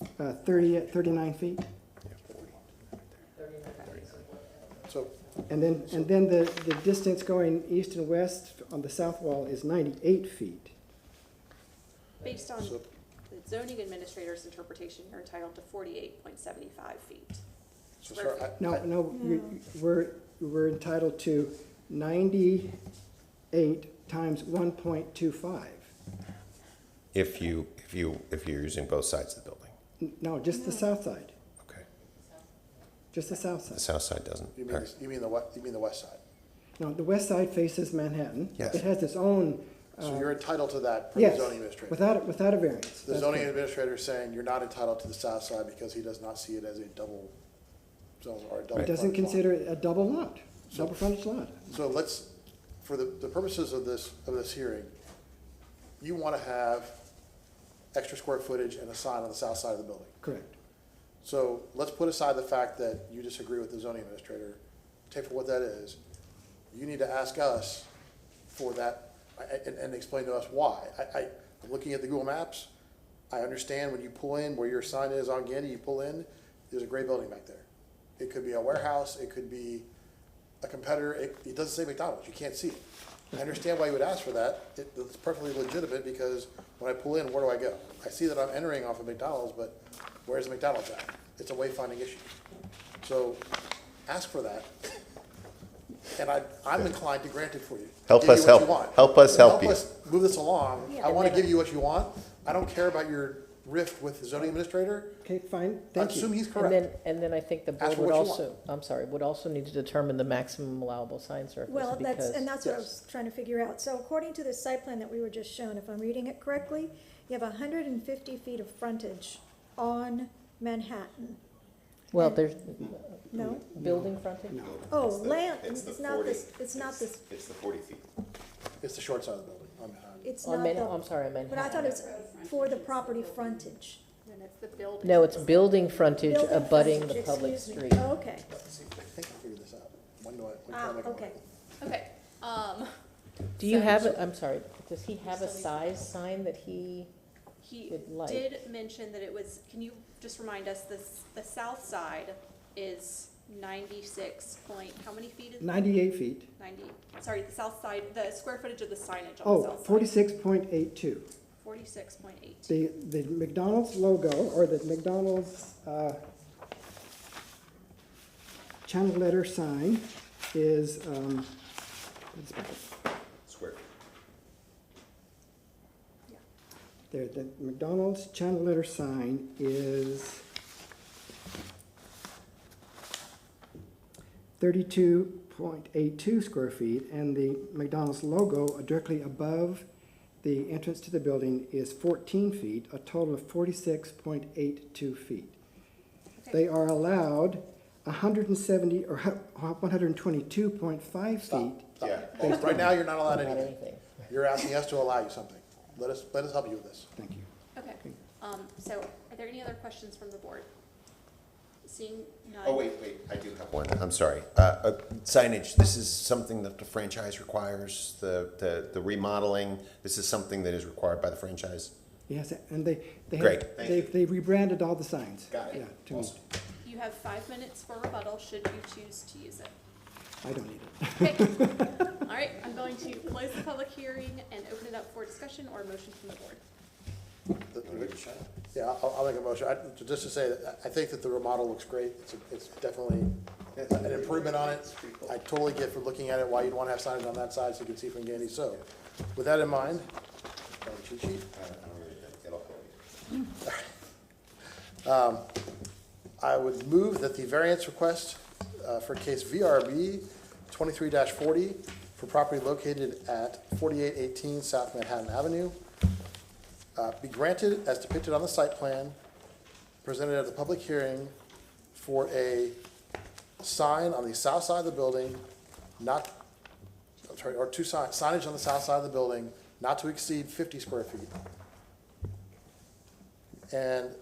200 or not. 39 feet. So, And then the distance going east and west on the south wall is 98 feet. Based on So- the zoning administrator's interpretation, you're entitled to 48.75 feet. so Square sorry, feet. No, we're entitled to 98 times 1.25. if you're using both sides of the building. No, just the south side, Okay. just the south The side. south side doesn't. you mean the west side? No, the west side faces Manhattan. Yes. It has its own, So you're entitled to that from the yes, zoning administrator? without a variance. The That's zoning correct. administrator is saying you're not entitled to the south side because he does not see it as a double zone or a double. It doesn't frontage lot. consider it a double lot, So- double frontage lot. So let's, for the purposes of this hearing, you want to have extra square footage and a sign on the south side of the building. Correct. So let's put aside the fact that you disagree with the zoning administrator, take for what that is. You need to ask us for that and explain to us why. I'm looking at the Google Maps. I understand when you pull in where your sign is on Gandy, you pull in, there's a gray building back there. It could be a warehouse, it could be a competitor, it doesn't say McDonald's, you can't see it. I understand why you would ask for that, it's perfectly legitimate because when I pull in, where do I go? I see that I'm entering off of McDonald's, but where's the McDonald's at? It's a wayfinding issue. So ask for that, and I'm inclined to grant it for you. Help Give you us what you help- want. help us help you. Help us move this along. Yeah. I want to give you what you want. I don't care about your rift with the zoning administrator. Okay, fine, I thank assume you. he's And correct. then I think the Ask board for would what you also, I'm sorry, would also need to determine the maximum allowable sign surface Well, that's because, what I was trying to figure out. So according to the site plan that we were just shown, if I'm reading it correctly, you have 150 feet of frontage on Manhattan. well, there's No? building frontage? No. Oh, land, it's the it's not 40 this, it's not this, It's the 40 feet. It's the short side of the building. it's On not Man, the, I'm sorry, I meant. but I thought it was for the property frontage. And it's the building. No, it's building frontage Building abutting the frontage, public excuse me. street. Oh, okay. I think I figured this out. When can I make a Okay. Okay, Do you So- have, I'm sorry, does he have a size sign that he he would like? did mention that it was, can you just remind us, the south side is 96 point, how many feet is? 98 feet. 90, sorry, the south side, the square footage of the signage on the Oh, south side. 46.82. 46.82. The McDonald's logo, or the McDonald's channel letter sign is, Square. the McDonald's channel letter sign is 32.82 square feet, and the McDonald's logo directly above the entrance to the building is 14 feet, a total of 46.82 feet. They are allowed 170 or 122.5 feet. Stop. Yeah. Well, right now, you're not allowed Not anything. anything. You're asking us to allow you something. Let us help you with this. Thank you. Okay, so are there any other questions from the board? Seeing none. Oh, wait, I do have one, I'm sorry. Signage, this is something that the franchise requires, the remodeling, this is something that is required by the franchise? Yes, and they Great, have, thank you. they rebranded all the signs. Got it. Yeah, to me. Awesome. You have 5 minutes for rebuttal, should you choose to use it. I don't need it. Okay. All right, I'm going to close the public hearing and open it up for discussion or motion from the board. Yeah, I'll make a motion. Just to say that I think that the remodel looks great. It's definitely an improvement on it. I totally get from looking at it why you'd want to have signage on that side so you can see from Gandy. So with that in mind, cheat sheet. I would move that the variance request for case VRB 23-40 for property located at 4818 South Manhattan Avenue be granted as depicted on the site plan presented at the public hearing for a sign on the south side of the building, or two signage on the south side of the building, not to exceed 50 square feet. And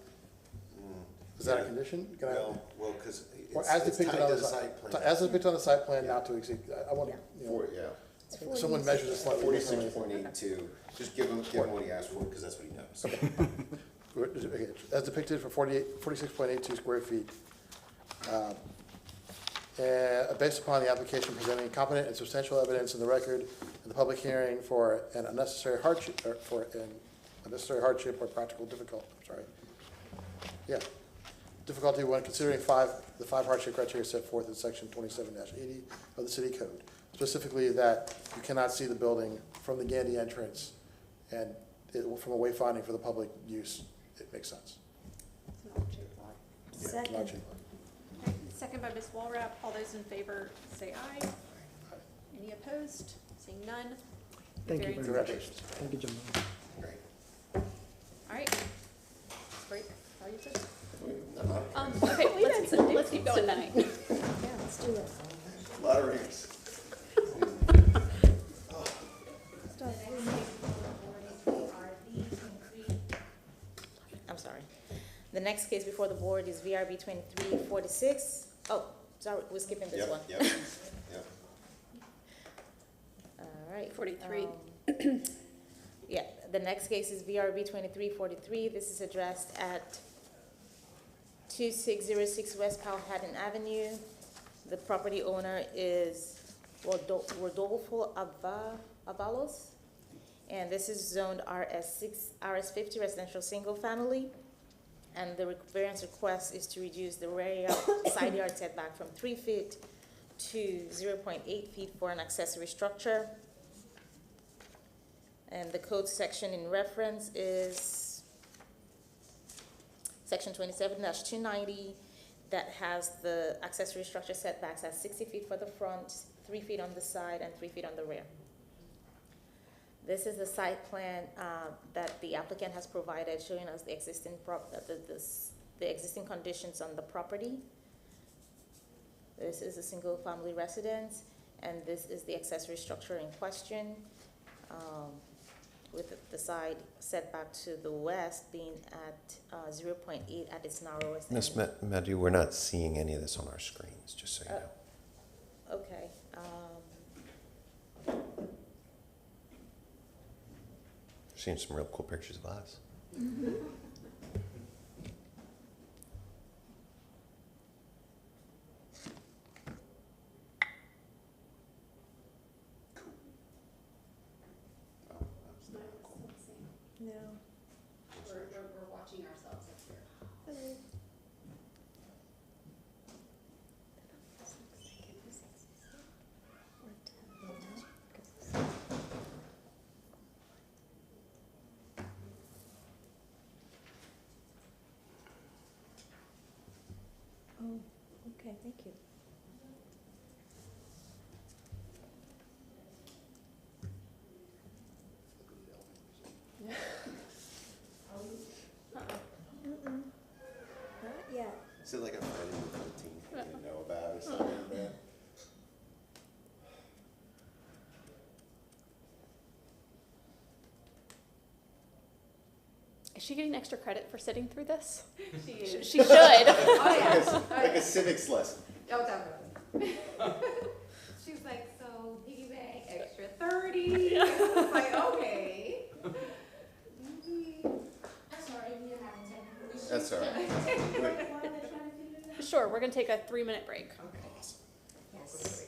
is that a condition? Can I- Well, because Or as depicted on the site plan. As depicted on the site plan, not to exceed, I want to, you know, if someone measures it slightly differently. 46.82, just give him what he asked for, because that's what he knows. Okay, as depicted for 46.82 square feet. Based upon the application presenting competent and substantial evidence in the record in the public hearing for an unnecessary hardship, or practical difficulty, difficulty when considering the five hardship criteria set forth in section 27-80 of the city code. Specifically that you cannot see the building from the Gandy entrance, and from a wayfinding for the public use, it makes sense. Second. Not cheap. Okay, second by Ms. Walrap. All those in favor say aye. Any opposed? Seeing none. Thank you Variance very much. Congratulations. Thank you, gentlemen. All right. Break. Are you good? Okay, let's keep going then. Yeah, let's do this. A lot of rings. I'm sorry. The next case before the board is VRB 2346. Oh, sorry, we're skipping this one. Yep. All right. 43. Yeah, the next case is VRB 2343. This is addressed at 2606 West Powhatan Avenue. The property owner is Rodolfo Avalos, and this is zoned RS50 residential single family. And the variance request is to reduce the rear side yard setback from 3 feet to 0.8 feet for an accessory structure. And the code section in reference is section 27-290 that has the accessory structure setbacks at 60 feet for the front, 3 feet on the side, and 3 feet on the rear. This is the site plan that the applicant has provided, showing us the existing the existing conditions on the property. This is a single-family residence, and this is the accessory structure in question, with the side setback to the west being at 0.8 at its narrowest. Ms. Madhu, we're not seeing any of this on our screens, just so you know. Okay. Seeing some real cool pictures of us. No. We're watching ourselves up here. Oh, okay, thank you. Mm-mm. Not yet. Is it like a Friday the 13th you didn't know about or something like that? Is she getting extra credit for sitting through this? She is. She should. Oh, yeah. Like a civics lesson. Oh, definitely. She's like, so piggyback, extra 30. I was like, okay. That's all right. Sure, we're gonna take a 3-minute break. Yes.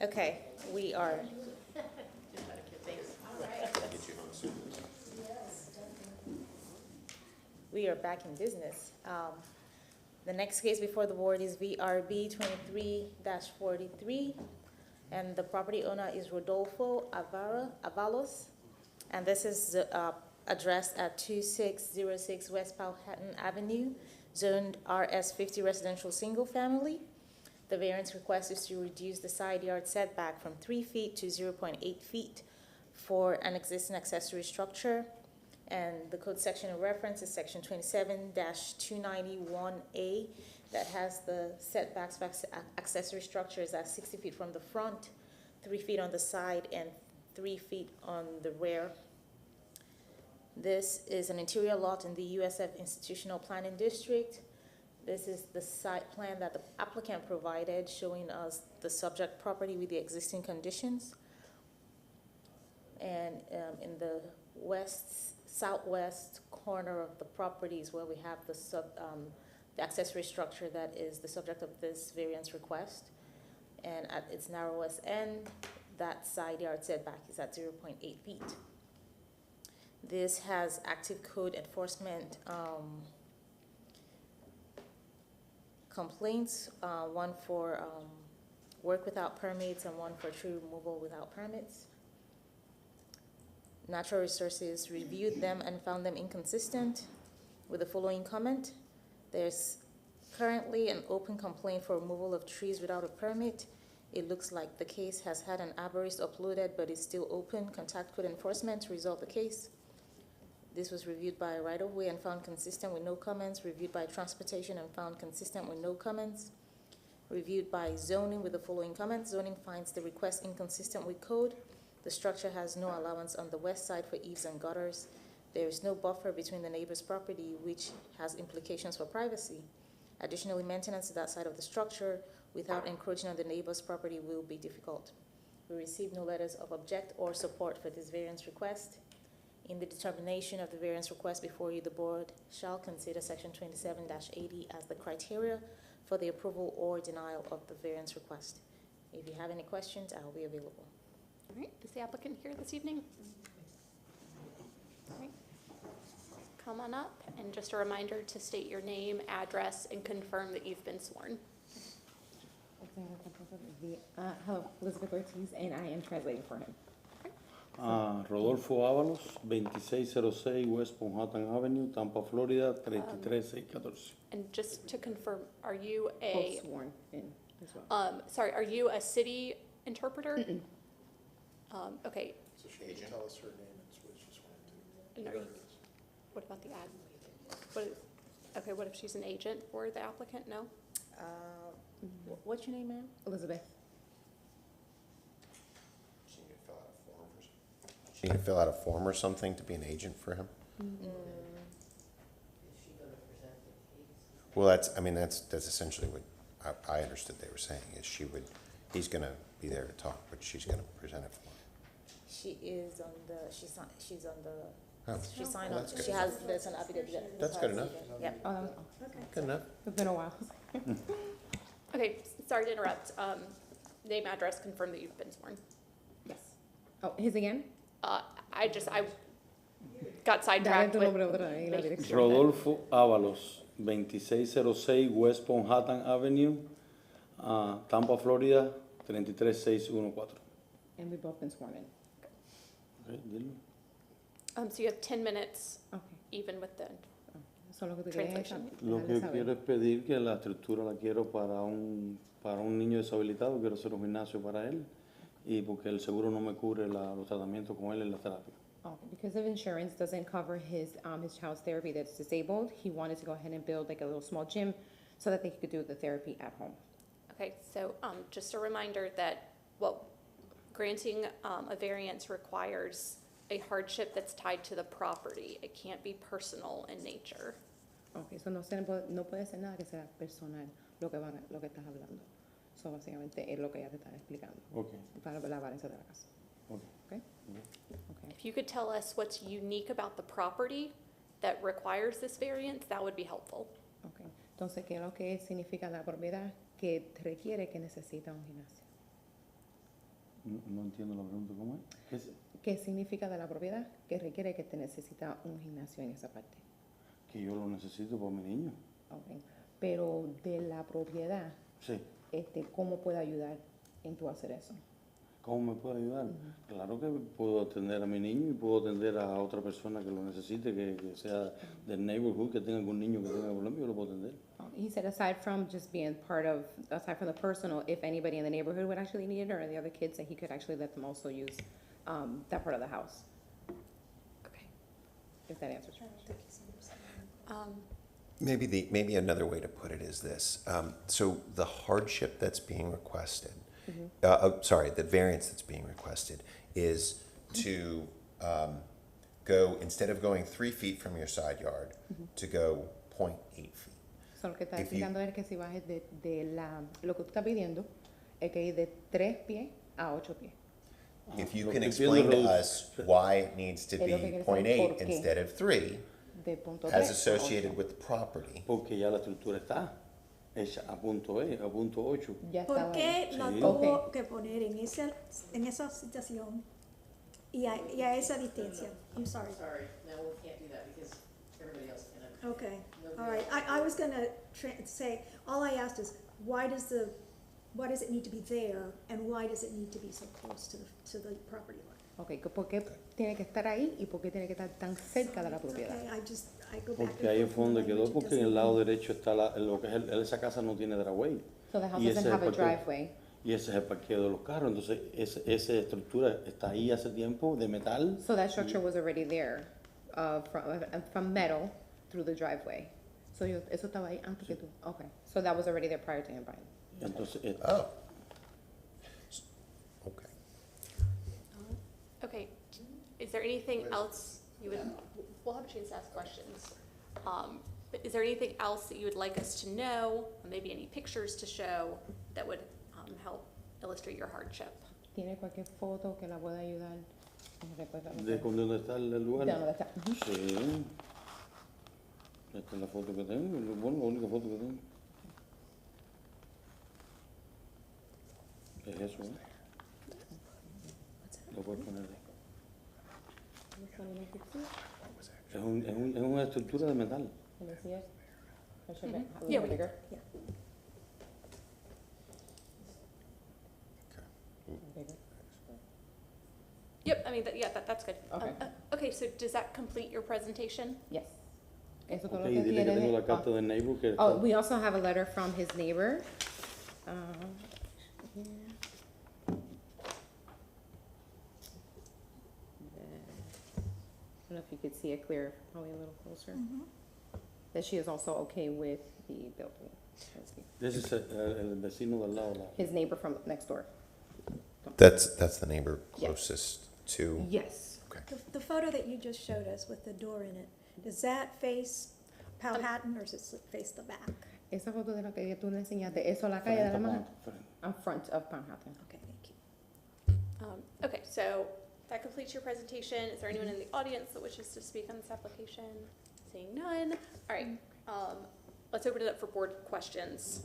Okay, we are. We are back in business. The next case before the board is VRB 23-43, and the property owner is Rodolfo Avalos, and this is addressed at 2606 West Powhatan Avenue, zoned RS50 residential single family. The variance request is to reduce the side yard setback from 3 feet to 0.8 feet for an existing accessory structure. And the code section of reference is section 27-291A that has the setbacks for accessory structures at 60 feet from the front, 3 feet on the side, and 3 feet on the rear. This is an interior lot in the USF Institutional Planning District. This is the site plan that the applicant provided, showing us the subject property with the existing conditions. And in the southwest corner of the properties where we have the accessory structure that is the subject of this variance request. And at its narrowest end, that side yard setback is at 0.8 feet. This has active code enforcement complaints, one for work without permits and one for tree removal without permits. Natural Resources reviewed them and found them inconsistent with the following comment. There's currently an open complaint for removal of trees without a permit. It looks like the case has had an arborist uploaded but is still open. Contact code enforcement to resolve the case. This was reviewed by Right of Way and found consistent with no comments. Reviewed by Transportation and found consistent with no comments. Reviewed by Zoning with the following comments. Zoning finds the request inconsistent with code. The structure has no allowance on the west side for eaves and gutters. There is no buffer between the neighbor's property, which has implications for privacy. Additionally, maintenance of that side of the structure without encroaching on the neighbor's property will be difficult. We received no letters of object or support for this variance request. In the determination of the variance request before you, the board shall consider section 27-80 as the criteria for the approval or denial of the variance request. If you have any questions, I will be available. All right, is the applicant here this evening? All right. Come on up, and just a reminder to state your name, address, and confirm that you've been sworn. Hello, Elizabeth Ortiz, and I am translating for him. Rodolfo Ábalos, 2606 West Powhatan Avenue, Tampa, Florida, 33614. And just to confirm, are you Both a, sworn in as well. sorry, are you a city interpreter? Okay. So she can tell us her name and what she's wanting to. And are you, what about the ad? Okay, what if she's an agent for the applicant? No? What's your name, ma'am? Elizabeth. She need to fill out a form or something to be an agent for him? Well, that's essentially what I understood they were saying, is he's gonna be there to talk, but she's gonna present it for him. She is on the, she signed well, on, that's good. she has, there's an affidavit. That's good enough. Yep. Good enough. It's been a while. Okay, sorry to interrupt. Name, address, confirm that you've been sworn. Yes. Oh, his again? I got sidetracked with. Rodolfo Ábalos, 2606 West Powhatan Avenue, Tampa, Florida, 33614. And we've both been sworn in. Okay, dilo. So you have 10 minutes, Okay. even with the Solo que te quería translation. Lo que quiero es pedir que la estructura la quiero para un niño deshabilitado, quiero hacer un gimnasio para él, y porque el seguro no me cubre los tratamientos con él en la terapia. Oh, because of insurance doesn't cover his child's therapy that's disabled, he wanted to go ahead and build like a little small gym so that they could do the therapy at home. Okay, so just a reminder that, well, granting a variance requires a hardship that's tied to the property. It can't be personal in nature. Okay, so no puede ser nada que sea personal lo que estás hablando. So básicamente es lo que ella te está explicando. Okay. Para la varianza de la casa. Okay. Okay. If you could tell us what's unique about the property that requires this variance, that would be helpful. Okay. Entonces, ¿qué es lo que significa la propiedad que requiere que necesita un gimnasio? No entiendo la pregunta, ¿cómo es? ¿Qué significa de la propiedad que requiere que te necesita un gimnasio en esa parte? Que yo lo necesito para mi niño. Okay. Pero de la propiedad, Sí. ¿cómo puede ayudar en tu hacer eso? ¿Cómo me puede ayudar? Claro que puedo atender a mi niño y puedo atender a otra persona que lo necesite, que sea del neighborhood, que tenga algún niño que tenga problemas, yo lo puedo atender. He said aside from just being aside from the personal, if anybody in the neighborhood would actually need it or the other kids, that he could actually let them also use that part of the house. Okay. If that answers your question. Maybe another way to put it is this. So the hardship that's being requested, the variance that's being requested is to go, instead of going 3 feet from your side yard, to go 0.8 feet. So lo que está If you- explicando es que si bajes lo que tú estás pidiendo, es que ir de 3 pies a 8 pies. If you Lo can que explain entiendo to es- us why it needs to Es lo que be quiere saber 0.8 por qué. instead of 3, De punto as 3 associated with the property. Porque ya la estructura está hecha a punto 8. Ya ¿Por estaba qué ahí. la Sí. tuvo que poner en esa situación y a esa distancia? I'm sorry. Sorry, no, we can't do that because everybody else can. Okay, all right. I was gonna say, all I asked is, why does it need to be there, and why does it need to be so close to the property line? Okay, ¿por qué tiene que estar ahí y por qué tiene que estar tan cerca de la propiedad? Okay, I go back and Porque ahí forth fue donde in the quedó, language, it porque en el doesn't lado mean- derecho está lo que es esa casa no tiene driveway. So the house Y doesn't ese es have a el parqueo. driveway. Y ese es el parqueo de los carros. Entonces, esa estructura está ahí hace tiempo, de metal. So that structure was already there, from metal through the driveway. So eso estaba ahí antes que tú. Okay, so that was already there prior to him buying. Entonces, Oh. Okay. Okay, is there anything else you would, we'll have a chance to ask questions. But is there anything else that you would like us to know, or maybe any pictures to show that would help illustrate your hardship? ¿Tiene cualquier foto que la pueda ayudar? ¿de dónde está el lugar? ¿De dónde está? Ujú. Sí. Esta es la foto que tengo, bueno, la única foto que tengo. Es eso, ¿eh? Lo puedes poner ahí. Es una estructura de metal. Can you see it? Or should Mhm. it a Yeah, little we- bigger? Yeah. Bigger. Yep, I mean, that's good. Okay. Okay, so does that complete your presentation? Yes. Eso todo Ok, lo que dile que tiene. tengo la carta del neighbor que Oh, está- we also have a letter from his neighbor. Here. I don't know if you could see it clear, probably a little closer. That she is also okay with the building. Let's see. Ese es el vecino del lado. His neighbor from next door. That's the neighbor Yeah. closest to. Yes. Okay. The photo that you just showed us with the door in it, does that face Powhatan or does it face the back? Esa foto de la que tú le enseñaste, ¿eso la calle de la mano? In front of Manhattan. Okay, thank you. Okay, so that completes your presentation. Is there anyone in the audience that wishes to speak on this application? Seeing none. All right, let's open it up for board questions,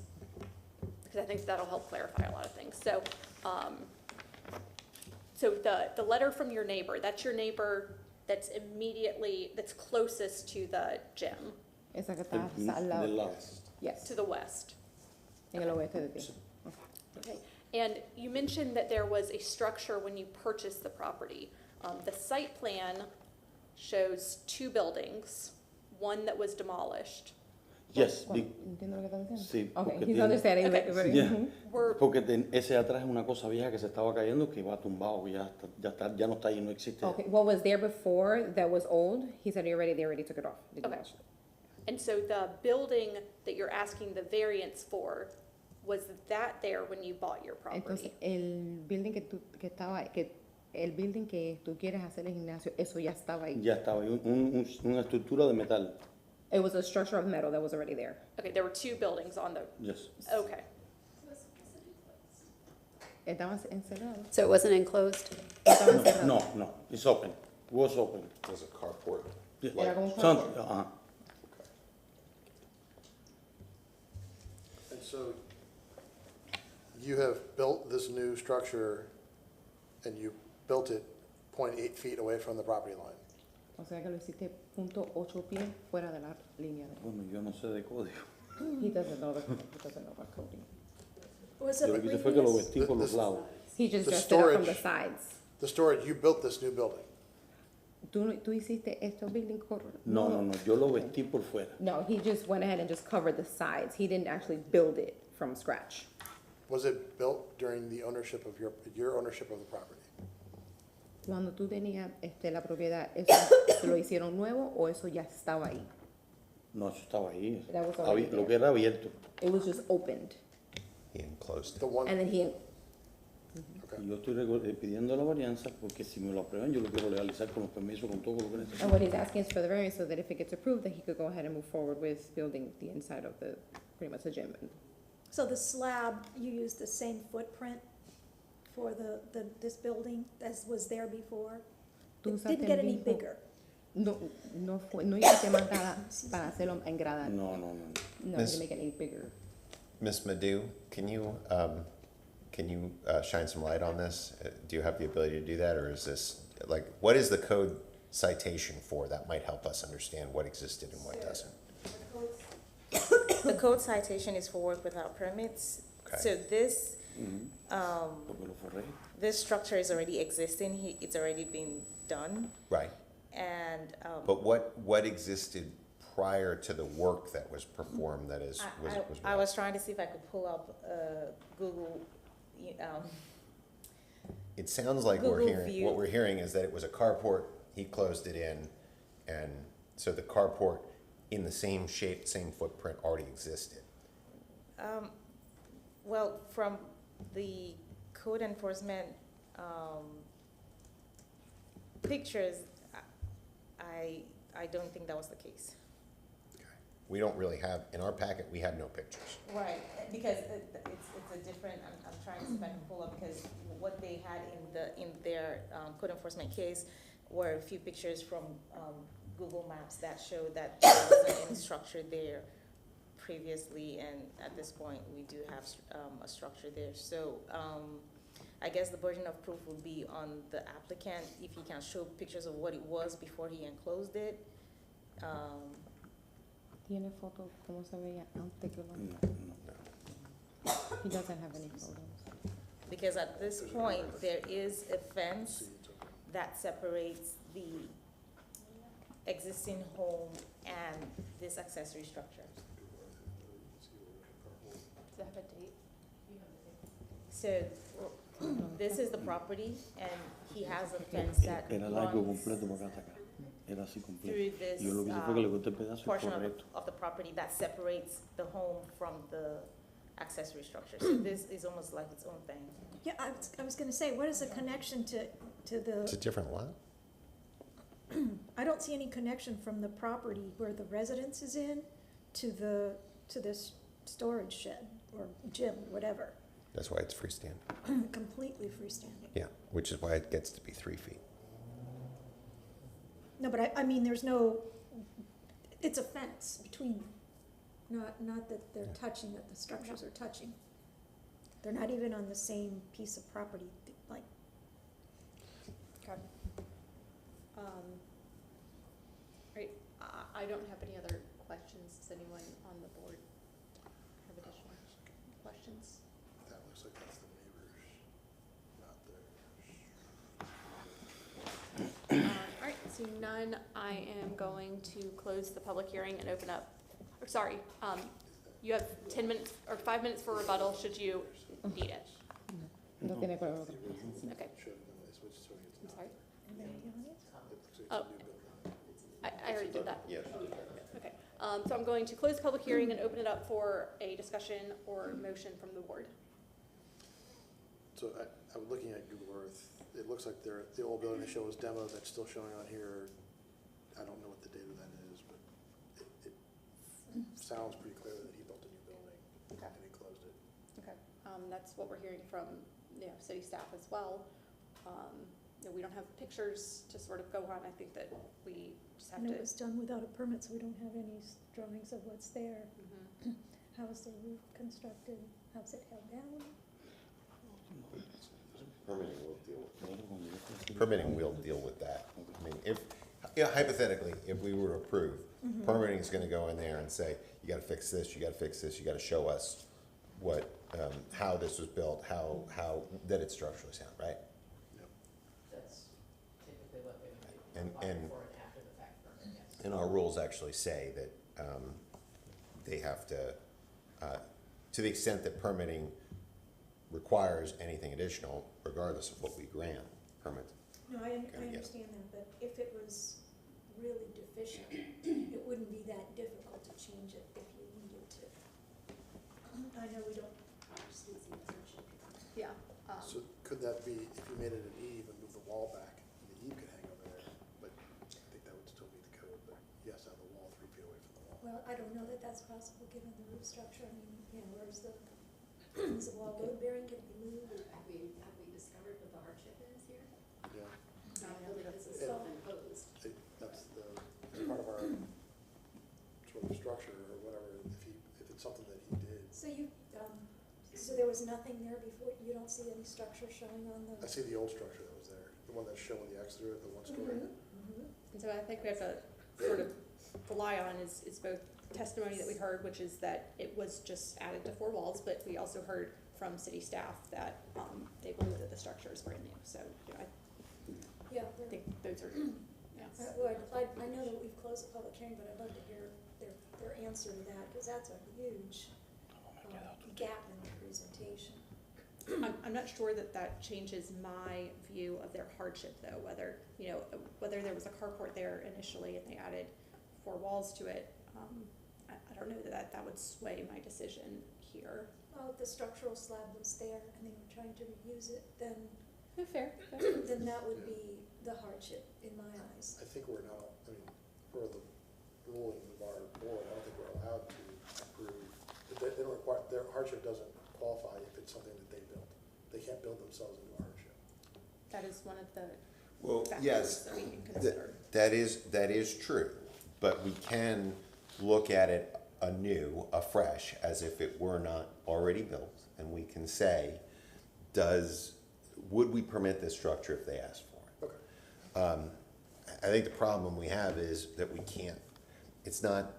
because I think that'll help clarify a lot of things. So, the letter from your neighbor, that's your neighbor that's closest to the gym, Esa que está al lado. Del lado. Yes, to the west. en el oeste de ti. Okay, and you mentioned that there was a structure when you purchased the property. The site plan shows 2 buildings, one that was demolished. Yes, ¿Entiendes lo que está diciendo? sí, Okay, porque he's tiene- understanding. Okay. But- Yeah. Mhm. Were, Porque ese atrás es una cosa vieja que se estaba cayendo que iba tumbado, ya no está ahí, no existe. Okay, what was there before that was old, he said they already took it off. They Okay. demolished it. and so the building that you're asking the variance for, was that there when you bought your Entonces, property? el building el building que tú quieres hacer el gimnasio, eso ya estaba ahí. Ya estaba ahí, una estructura de metal. It was a structure of metal that was already there. Okay, there were 2 buildings on the, Yes. okay. Estaba encerrado. So it wasn't enclosed? Estaba encerrado. No, it's open, was open. There's a carport. Yeah. Era como un Son- carport. ajá. And so you have built this new structure and you built it 0.8 feet away from the property line. O sea que lo hiciste .8 pies fuera de la línea de... Bueno, yo no sé de código. He doesn't know about coding. Was Yo it lo a que hice fue que lo previous? vestí por los lados. He just The dressed it up from the storage- sides. The storage, you built this new building. ¿Tú hiciste esto building code? No, no, no, yo lo vestí por fuera. No, he just went ahead and just covered the sides. He didn't actually build it from scratch. Was it built during the ownership of your ownership of the property? Cuando tú tenías la propiedad, ¿eso lo hicieron nuevo o eso ya estaba ahí? No, eso estaba ahí. That was already Lo there. que era abierto. It was just opened. He enclosed The it. one, And then he, Y yo estoy pidiendo la varianza porque si me lo aprueban yo lo quiero legalizar con los permisos, con todo lo que necesito. and what he's asking is for the variance so that if it gets approved, that he could go ahead and move forward with building the inside of the, pretty much the gym. So the slab, you used the same footprint for this building as was there before? Tú It usaste didn't get el any mismo- bigger? No hiciste más nada para hacerlo en grada. No, no, no. No, Miss- to make it any bigger. Ms. Madhu, can you shine some light on this? Do you have the ability to do that, or is this, like, what is the code citation for? That might help us understand what existed and what doesn't. The code citation is for work without permits. Okay. So this, Porque lo forré. this structure is already existing, it's already been done, Right. and, But what existed prior to the work that was performed that is, was I was trying to see if I could pull up, Google, It sounds like Google what View. we're hearing is that it was a carport, he closed it in, and so the carport in the same shape, same footprint already existed. well, from the code enforcement, pictures, I don't think that was the case. We don't really have, in our packet, we have no pictures. Right, because it's a different, I'm trying to see if I can pull up, because what they had in their code enforcement case were a few pictures from Google Maps that showed that there wasn't any structure there previously, and at this point, we do have a structure there. So I guess the burden of proof would be on the applicant, if he can show pictures of what it was before he enclosed it. ¿Tiene fotos cómo se veía antes que lo... No, no. He doesn't have any photos. Because at this point, there is a fence that separates the existing home and this accessory structure. Does that have a date? So, this is the property, and he has a fence that Era largo runs completo por acá hasta acá. Era así completo. through this Y yo lo que hice fue que le corté el pedazo portion correcto. of the property that separates the home from the accessory structure. So this is almost like its own thing. Yeah, I was gonna say, what is the connection to It's a the, different lot? I don't see any connection from the property where the residence is in to this storage shed or gym, whatever. That's why it's freestanding. Completely freestanding. Yeah, which is why it gets to be 3 feet. No, but I mean, there's no, it's a fence between them, not that they're touching, that the structures are touching. They're not even on the same piece of property, like, Okay. Right, I don't have any other questions. Does anyone on the board have additional questions? That looks like that's the neighbors, not theirs. All right, seeing none, I am going to close the public hearing and open up, or sorry, you have 10 minutes or 5 minutes for rebuttal should you need it. No tiene color. Okay, It's what's showing it's I'm not. sorry. It looks like it's Oh. a new building. I already did that. Yeah. Okay, so I'm going to close the public hearing and open it up for a discussion or motion from the board. So I'm looking at Google Earth. It looks like the old building they show was demo that's still showing on here. I don't know what the date of that is, but it sounds pretty clear that he built a new building Okay. and he closed it. Okay, that's what we're hearing from, city staff as well. We don't have pictures to sort of go on. I think that we just have and to. it was done without a permit, so we don't have any drawings of what's there. Mhm. How is the roof constructed? How's it held down? permitting will deal with that. I mean, if, yeah, hypothetically, if we were to approve, permitting is gonna go in there and say, you gotta fix this, you gotta fix this, you gotta show us what, how this was built, how, that it's structurally sound, right? That's typically what they would do. And- Apply and- for an after the fact permit, yes. And our rules actually say that, they have to the extent that permitting requires anything additional, regardless of what we grant permit. No, I Gonna get- understand that, but if it was really deficient, it wouldn't be that difficult to change it if you needed to. I know we don't. Yeah. So could that be, if you made it an eave and moved the wall back, the eave could hang over there, but I think that would still meet the code, but you have to have the wall 3 feet away from the wall. Well, I don't know that that's possible, given the roof structure. I mean, you know, is the wall load bearing, can it be moved? Have we discovered what the hardship is here? Yeah. I know that this is Yeah. self-imposed. That's as part of our sort of structure or whatever, if it's something that he did. So you, so there was nothing there before, you don't see any structure showing on the? I see the old structure that was there, the one that's showing the exterior, the 1-story. And so I think we have to sort of rely on is both testimony that we heard, which is that it was just added to 4 walls, but we also heard from city staff that, they believe that the structure is brand new, so, you know, Yeah. I think those are, yeah. Well, I know that we've closed the public hearing, but I'd love to hear their answer to that, because that's a huge gap in the presentation. I'm not sure that that changes my view of their hardship, though, whether, you know, whether there was a carport there initially and they added 4 walls to it. I don't know that would sway my decision here. Well, if the structural slab was there and they were trying to reuse it, then, Fair. then that would be the hardship in my eyes. I think we're not, I mean, per the ruling of our board, I don't think we're allowed to approve, they don't require, their hardship doesn't qualify if it's something that they built. They can't build themselves into hardship. That is one of the Well, factors yes, that we can consider. that is true, but we can look at it anew, afresh, as if it were not already built, and we can say, would we permit this structure if they asked for it? Okay. I think the problem we have is that we can't, it's not,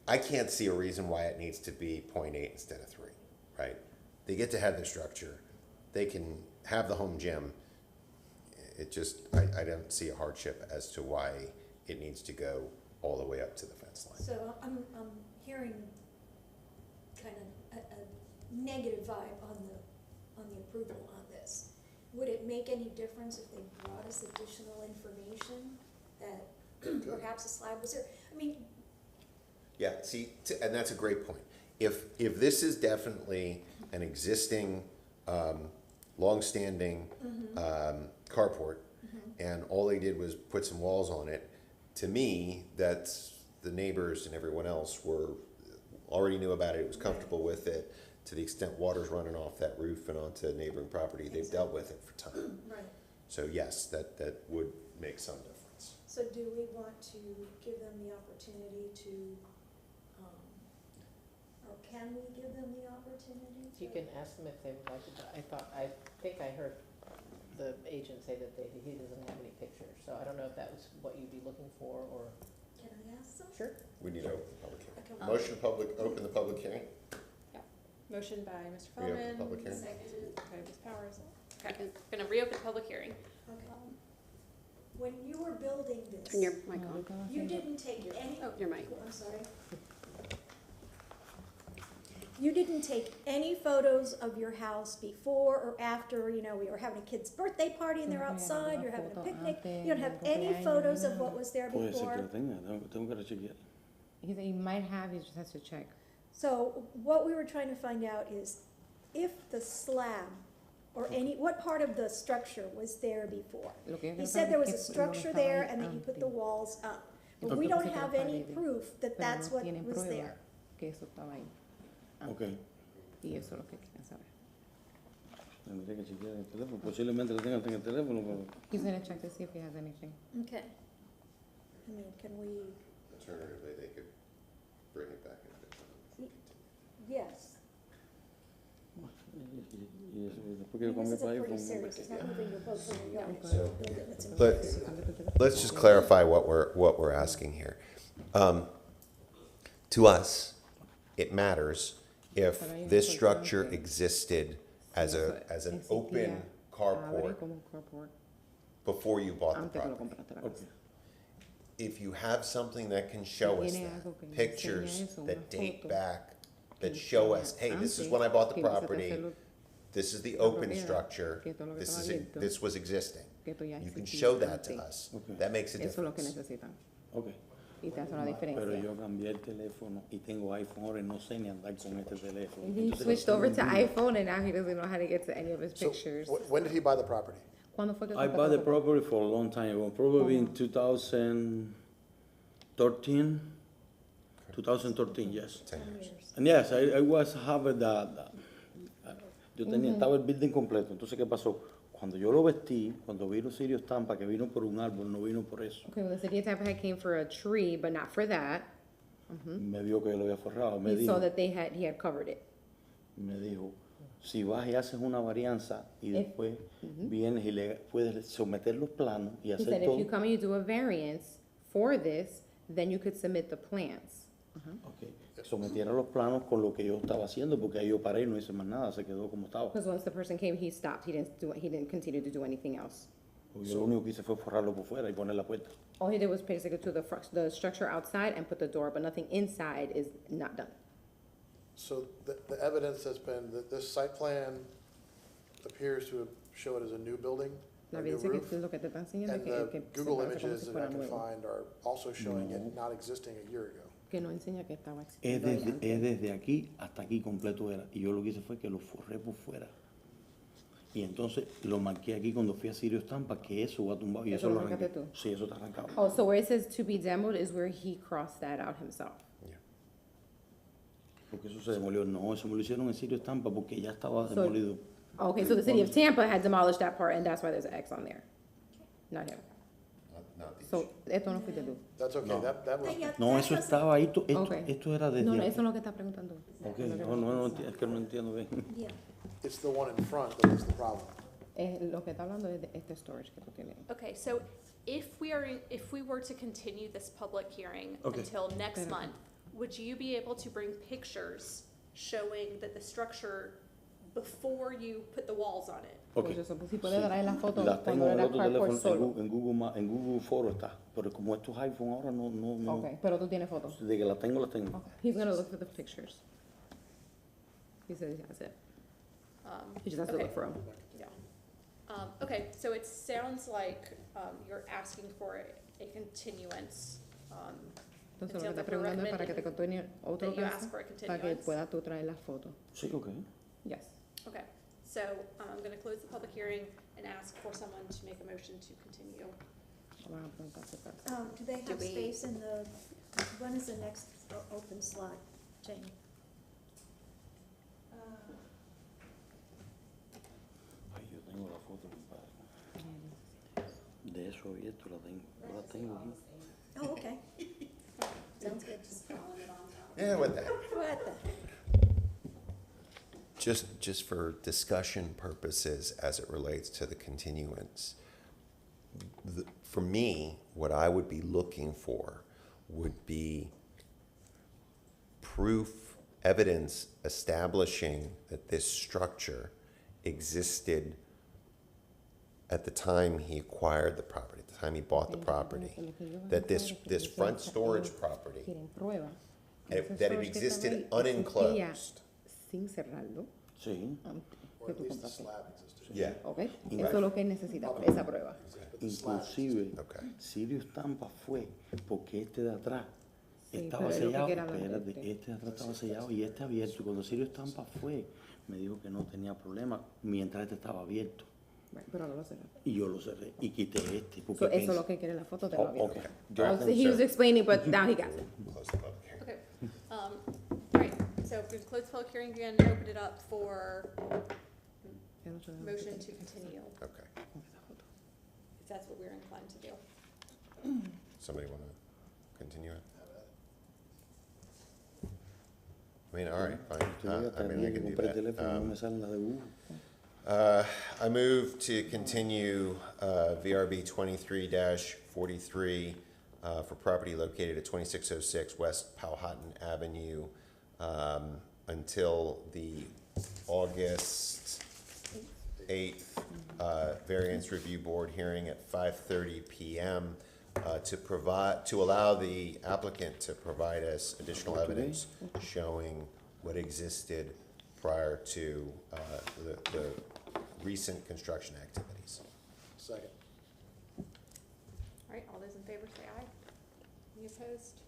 I can't see a reason why it needs to be 0.8 instead of 3, right? They get to have the structure, they can have the home gym. It just, I don't see a hardship as to why it needs to go all the way up to the fence line. So I'm hearing kind of a negative vibe on the approval on this. Would it make any difference if they brought us additional information that perhaps a slab was there? I mean, Yeah, see, and that's a great point. If this is definitely an existing, long-standing carport, and all they did was put some walls on it, to me, that's, the neighbors and everyone else already knew about it, was comfortable with it. To the extent water's running off that roof and onto neighboring property, they've dealt with it for time. right. So yes, that would make some difference. So do we want to give them the opportunity to, or can we give them the opportunity to? You can ask them if they would like to, I think I heard the agent say that he doesn't have any pictures, so I don't know if that was what you'd be looking for, or. Can I ask them? Sure. We need to open the public hearing. Okay. Motion open the public hearing? Motion by Mr. Reopen Feldman. public hearing. Seconded by Ms. Powers. Okay, gonna reopen the public hearing. Okay. When you were building this. Turn your mic on. You didn't take any. Oh, your mic. I'm sorry. You didn't take any photos of your house before or after, you know, we were having a kid's birthday party and they're outside, you're having a picnic. You don't have any photos of what was there Puede ser que before. lo tenga, tengo que chequear. He said he might have, he just has to check. So what we were trying to find out is if the slab or what part of the structure was there before. He said there was a structure there and that you put the walls up. But we don't have any proof that that's what was there. Que eso estaba ahí. Ok. Y eso es lo que quieren saber. Tendría que chequear en el teléfono. Posiblemente lo tengan en el teléfono, pero... He's gonna check to see if he has anything. Okay. I mean, can we, Alternatively, they could bring it back in. yes, porque yo con mi This is a país pretty fue serious, it's not moving your boat from your yard. So, It's in- let's just clarify what we're asking here. To us, it matters if this structure existed as an open carport before you bought the property. If you have something that can show us that, pictures that date back, that show us, hey, this is when I bought the property, this is the open structure, this was existing. You can show that to us. That makes a difference. Ok. Pero yo cambié el teléfono y tengo iPhone ahora y no sé ni andar con este teléfono. He Entonces, switched no over tengo to ni- iPhone and now he doesn't know how to get to any of his So, pictures. when did he buy the property? ¿Cuándo fue que I bought the property for a long time ago, probably in 2013. 2013, yes. 10 years. And yes, I was having yo tenía, estaba el building completo. Entonces, ¿qué pasó? Cuando yo lo vestí, cuando vino Sirio Stampa, que vino por un árbol, no vino por eso. Okay, well, the city of Tampa came for a tree, but not for that. Me vio que lo había forrado. Me He saw dijo, that he had covered it. me dijo, si vas y haces una varianza y después vienes y le puedes someter los planos y He hacer said if todo. you come and you do a variance for this, then you could submit the plans. Okay. Sometiera los planos con lo que yo estaba haciendo, porque ahí yo paré y no hice más nada, se quedó como estaba. Because once the person came, he stopped. He didn't continue to do anything else. Porque yo lo único que hice fue forrarlo por fuera y poner la puerta. All he did was basically to the structure outside and put the door, but nothing inside is not done. So the evidence that's been, that this site plan appears to show it as a new building, La a new evidencia que roof. tú lo que te está enseñando And es que the se Google parece como images si that I fuera can nuevo. find are also showing it not existing a year ago. Que no enseña que estaba Es existiendo ahí desde, antes. es desde aquí hasta aquí completo era. Y yo lo que hice fue que lo forré por fuera. Y entonces lo marqué aquí cuando fui a Sirio Estampa, que eso va tumbado. Y ¿Eso eso lo lo arranqué. arrancaste tú? Sí, eso está arrancado. Oh, so where it says to be demoed is where he crossed that out himself. Porque eso se demolió. No, eso me lo hicieron en Sirio Estampa porque ya estaba So- demolido. Okay, so the city of Tampa had demolished that part, and that's why there's an X on there. Not him. So, esto no fuiste tú. That's okay, No. that was, No, eso estaba ahí. Esto, Okay. esto era desde No, no, aquí. eso es lo que está preguntando. Ok, no, es que no entiendo bien. Yeah. it's the one in front that is the problem. Lo que está hablando es de este storage que tú tienes. Okay, so if we were to continue this public hearing Okay. until next Pero- month, would you be able to bring pictures showing that the structure before you put the walls on it? Ok. Pues eso, pues, si puede dar ahí las fotos Las tengo cuando en el era otro carport teléfono, solo. en Google Photos está. Pero como estos iPhone ahora no. Okay, pero tú tienes fotos. De que las tengo, las tengo. Okay. He's gonna look for the pictures. He says he has it. He just has to Okay. look for them. Yeah. Okay, so it sounds like, you're asking for a continuance. Entonces It lo que sounds está like we're preguntando es para que te recommending continúe otro that you caso, ask for a para que continuance. puedas tú traer las fotos. Sí, ok. Yes. Okay, so I'm gonna close the public hearing and ask for someone to make a motion to continue. Vamos a preguntar si está- Do they have space in the, when is the next open slot, Jane? Ay, yo tengo la foto, compadre. De eso abierto la tengo. Yo la tengo aquí. Oh, okay. Sounds good. Yeah, what the heck? What the? Just for discussion purposes as it relates to the continuance, for me, what I would be looking for would be proof, evidence establishing that this structure existed at the time he acquired the property, at the time he bought the property, that this front storage property, Quieren prueba. that it existed unenclosed. Sin cerrarlo. Sí. Que tú compraste. Yeah. Okay. Right. Eso es lo que él necesita, esa prueba. Inclusive, Okay. Sirio Estampa fue porque este de atrás Sí, estaba pero es lo que sellado. quiere hablar de Espérate, este. este de atrás estaba sellado y este abierto. Y cuando Sirio Estampa fue, me dijo que no tenía problema mientras este estaba abierto. Right, pero no lo cerró. Y yo lo cerré y quité este. Porque So, eso pensé- es lo que quiere la foto de lo Oh, abierto. okay. Yo la Oh, so tengo he was cerrada. explaining, but now he got it. Close the public hearing. Okay, all right, so we've closed the public hearing again, open it up for motion to continue, Okay. if that's what we're inclined to do. Somebody want to continue it? I mean, all right, fine. Estoy I mean, I atendiendo, can do compré el teléfono, no that. me salen las de Google. I move to continue VRB 23-43 for property located at 2606 West Powhatan Avenue until the August 8th variance review board hearing at 5:30 p.m. To allow the applicant to provide us additional evidence showing what existed prior to the recent construction activities. Second. All right, all those in favor say aye. Any opposed?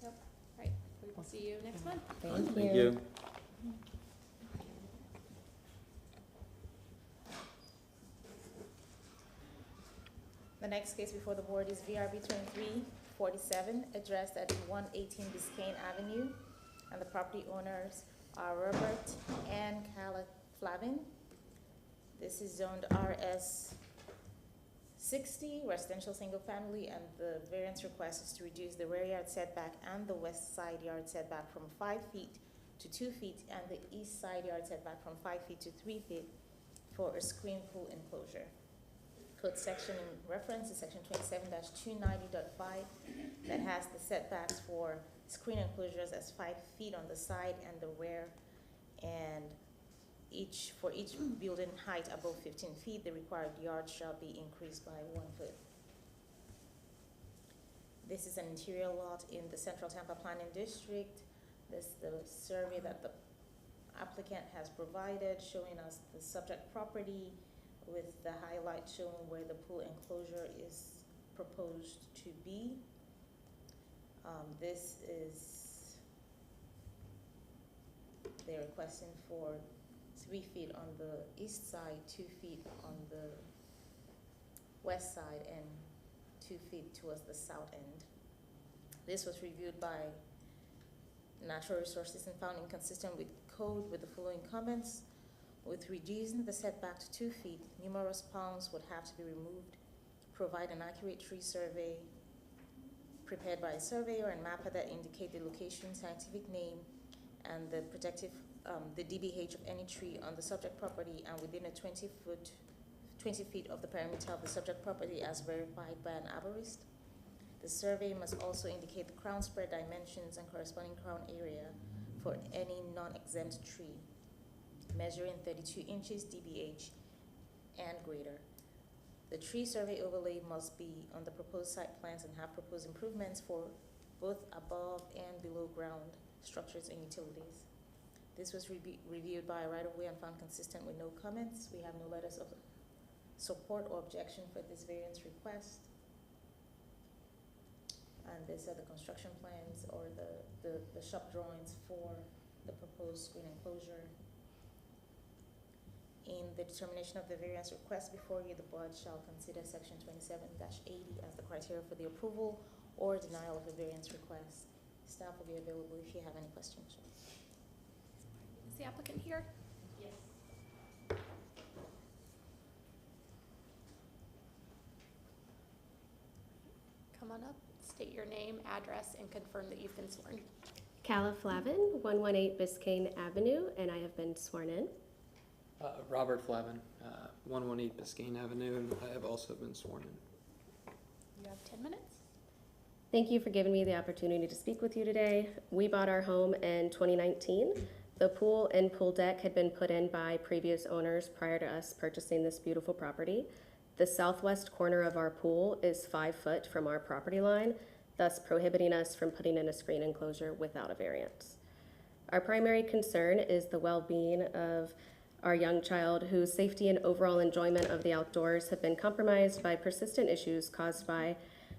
Nope. All right, we will see you next month. Thank you. The next case before the board is VRB 2347, addressed at 118 Biscayne Avenue, and the property owners are Robert and Cala Flavin. This is zoned RS 60, residential single family, and the variance request is to reduce the rear yard setback and the west side yard setback from 5 feet to 2 feet, and the east side yard setback from 5 feet to 3 feet for a screen pool enclosure. Code section in reference is section 27-290.5 that has the setbacks for screen enclosures as 5 feet on the side and the rear, and for each building height above 15 feet, the required yard shall be increased by 1 foot. This is an interior lot in the Central Tampa Planning District. This is the survey that the applicant has provided, showing us the subject property with the highlight showing where the pool enclosure is proposed to be. This is, they're requesting for 3 feet on the east side, 2 feet on the west side, and 2 feet towards the south end. This was reviewed by Natural Resources and found inconsistent with code with the following comments. With reducing the setback to 2 feet, numerous palms would have to be removed. Provide an accurate tree survey prepared by a surveyor and mapper that indicate the location, scientific name, and the protective, the DBH of any tree on the subject property and within a 20 feet of the perimeter of the subject property as verified by an arborist. The survey must also indicate the crown spread dimensions and corresponding crown area for any non-exempt tree, measuring 32 inches DBH and greater. The tree survey overlay must be on the proposed site plans and have proposed improvements for both above and below ground structures and utilities. This was reviewed by right-of-way and found consistent with no comments. We have no letters of support or objection for this variance request. And these are the construction plans or the shop drawings for the proposed screen enclosure. In the determination of the variance request before you, the board shall consider section 27-80 as the criteria for the approval or denial of the variance request. Staff will be available if you have any questions. Is the applicant here? Yes. Come on up, state your name, address, and confirm that you've been sworn. Cala Flavin, 118 Biscayne Avenue, and I have been sworn in. Robert Flavin, 118 Biscayne Avenue, and I have also been sworn in. You have 10 minutes. Thank you for giving me the opportunity to speak with you today. We bought our home in 2019. The pool and pool deck had been put in by previous owners prior to us purchasing this beautiful property. The southwest corner of our pool is 5 foot from our property line, thus prohibiting us from putting in a screen enclosure without a variance. Our primary concern is the well-being of our young child, whose safety and overall enjoyment of the outdoors have been compromised by persistent issues caused by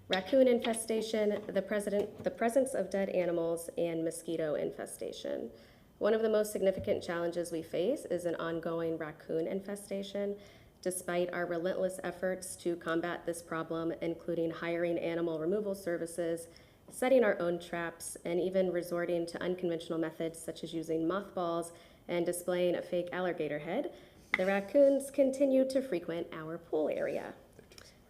raccoon infestation, the presence of dead animals, and mosquito infestation. One of the most significant challenges we face is an ongoing raccoon infestation. Despite our relentless efforts to combat this problem, including hiring animal removal services, setting our own traps, and even resorting to unconventional methods such as using mothballs and displaying a fake alligator head, the raccoons continue to frequent our pool area.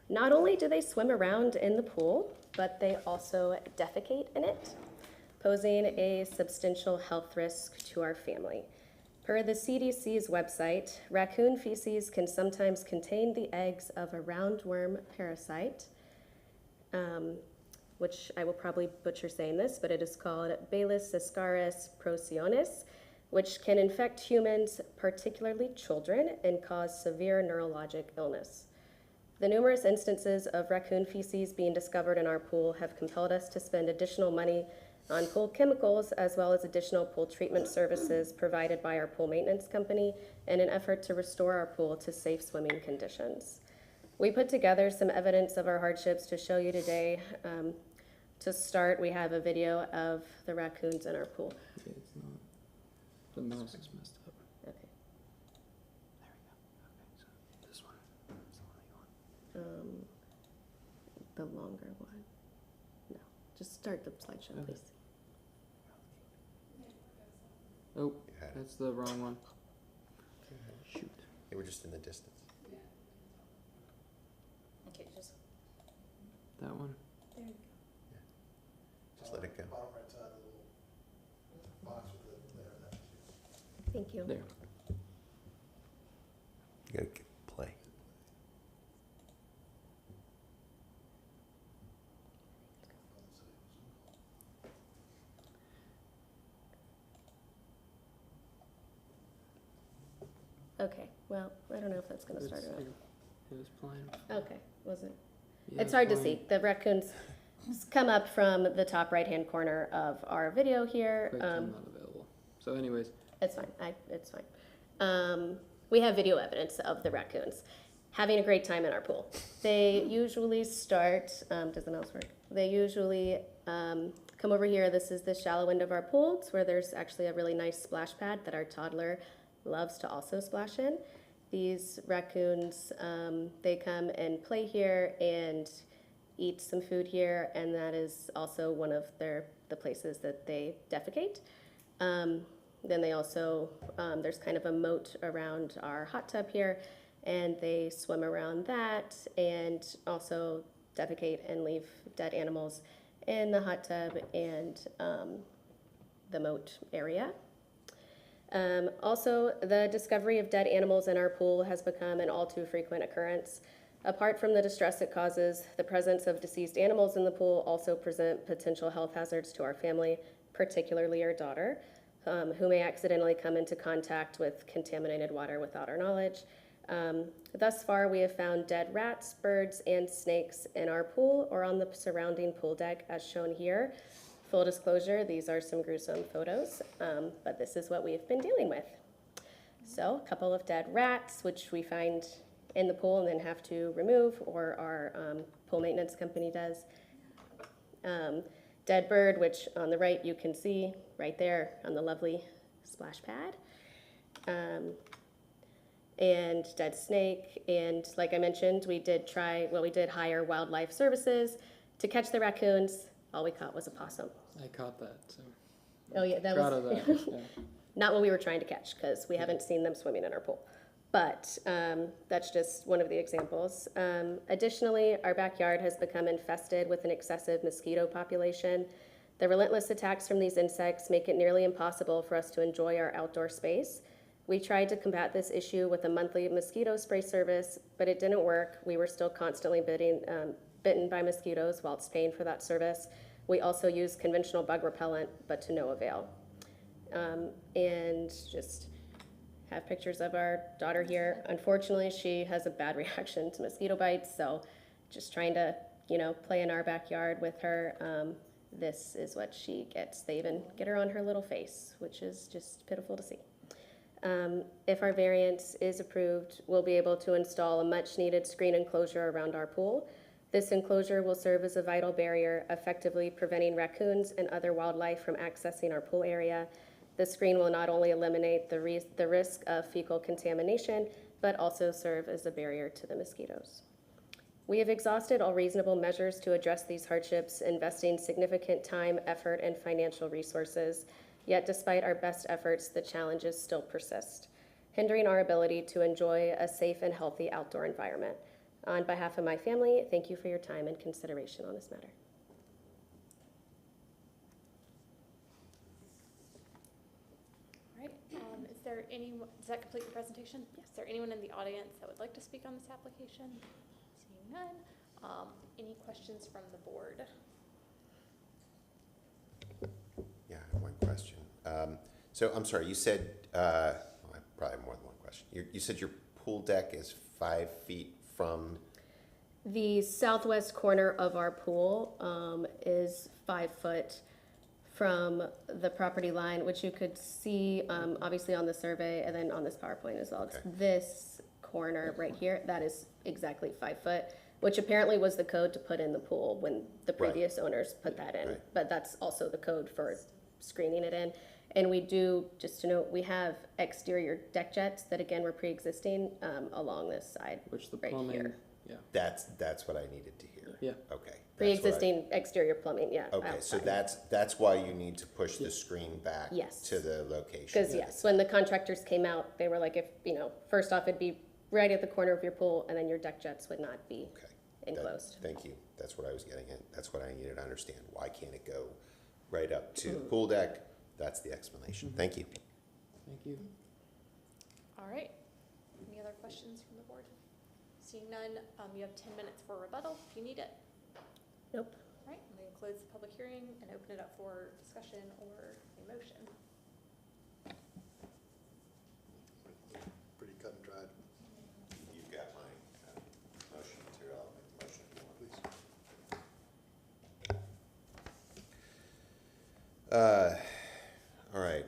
Not only do they swim around in the pool, but they also defecate in it, posing a substantial health risk to our family. Per the CDC's website, raccoon feces can sometimes contain the eggs of a roundworm parasite, which I will probably butcher saying this, but it is called Balis ascaris procyonis, which can infect humans, particularly children, and cause severe neurologic illness. The numerous instances of raccoon feces being discovered in our pool have compelled us to spend additional money on pool chemicals, as well as additional pool treatment services provided by our pool maintenance company in an effort to restore our pool to safe swimming conditions. We put together some evidence of our hardships to show you today. To start, we have a video of the raccoons in our pool. Yeah, it's not. The mouse is messed up. Okay. This one. That's the one you want. The longer one. No, just start the slideshow, Okay. please. Oh, that's the wrong one. Shoot. They were just in the distance. Okay, just. That one. There you Just let it go. Bottom right side, the little box with the, there, that. Thank you. There. You gotta play. Okay, well, I don't know if that's gonna start it up. It was playing. Okay, was it? Yeah, It's hard to playing. see. The raccoons come up from the top right-hand corner of our video here. Quick time not available. So anyways, It's fine, it's fine. We have video evidence of the raccoons having a great time in our pool. They usually start, does the mouse work? They usually come over here. This is the shallow end of our pool. It's where there's actually a really nice splash pad that our toddler loves to also splash in. These raccoons, they come and play here and eat some food here, and that is also one of the places that they defecate. Then they also, there's kind of a moat around our hot tub here, and they swim around that and also defecate and leave dead animals in the hot tub and the moat area. Also, the discovery of dead animals in our pool has become an all too frequent occurrence. Apart from the distress it causes, the presence of deceased animals in the pool also present potential health hazards to our family, particularly our daughter, who may accidentally come into contact with contaminated water without our knowledge. Thus far, we have found dead rats, birds, and snakes in our pool or on the surrounding pool deck, as shown here. Full disclosure, these are some gruesome photos, but this is what we have been dealing with. So, a couple of dead rats, which we find in the pool and then have to remove, or our pool maintenance company does. Dead bird, which on the right you can see right there on the lovely splash pad. And dead snake, and like I mentioned, we did hire wildlife services to catch the raccoons. All we caught was a possum. I caught that. So Oh yeah, that proud was of that. Yeah. not what we were trying to catch, because we haven't seen them swimming in our pool. But that's just one of the examples. Additionally, our backyard has become infested with an excessive mosquito population. The relentless attacks from these insects make it nearly impossible for us to enjoy our outdoor space. We tried to combat this issue with a monthly mosquito spray service, but it didn't work. We were still constantly bitten by mosquitoes whilst paying for that service. We also used conventional bug repellent, but to no avail. And just have pictures of our daughter here. Unfortunately, she has a bad reaction to mosquito bites, so just trying to, play in our backyard with her. This is what she gets. They even get her on her little face, which is just pitiful to see. If our variance is approved, we'll be able to install a much-needed screen enclosure around our pool. This enclosure will serve as a vital barrier, effectively preventing raccoons and other wildlife from accessing our pool area. The screen will not only eliminate the risk of fecal contamination, but also serve as a barrier to the mosquitoes. We have exhausted all reasonable measures to address these hardships, investing significant time, effort, and financial resources. Yet despite our best efforts, the challenges still persist, hindering our ability to enjoy a safe and healthy outdoor environment. On behalf of my family, thank you for your time and consideration on this matter. All right, is there does that complete your presentation? Yes. Is there anyone in the audience that would like to speak on this application? Seeing none. Any questions from the board? Yeah, I have one question. So I'm sorry, you said, well, probably more than one question. You said your pool deck is 5 feet from, The southwest corner of our pool is 5 foot from the property line, which you could see obviously on the survey and then on this PowerPoint as well. It's Okay. this corner right here, that is exactly 5 foot, which apparently was the code to put in the pool when the previous owners put that in. Right. But that's also the code for screening it in. And we do, just to note, we have exterior deck jets that again were pre-existing along this side Which the right plumbing, here. yeah. that's what I needed to hear. Yeah. Okay. that's what I- Pre-existing exterior plumbing, yeah. Okay, so outside. that's why you need to push the screen back Yes. to the location. Because yes, when the contractors came out, they were like, if, first off, it'd be right at the corner of your pool, and then your deck jets would not be Okay. enclosed. Thank you. That's what I was getting at. That's what I needed to understand. Why can't it go right up to the pool deck? That's the explanation. Thank you. Thank you. All right. Any other questions from the board? Seeing none, you have 10 minutes for rebuttal if you need it. Nope. All right, I'm going to close the public hearing and open it up for discussion or a motion. Pretty cut and dried. You've got my motion material. I'll make the motion if you want, please. All right.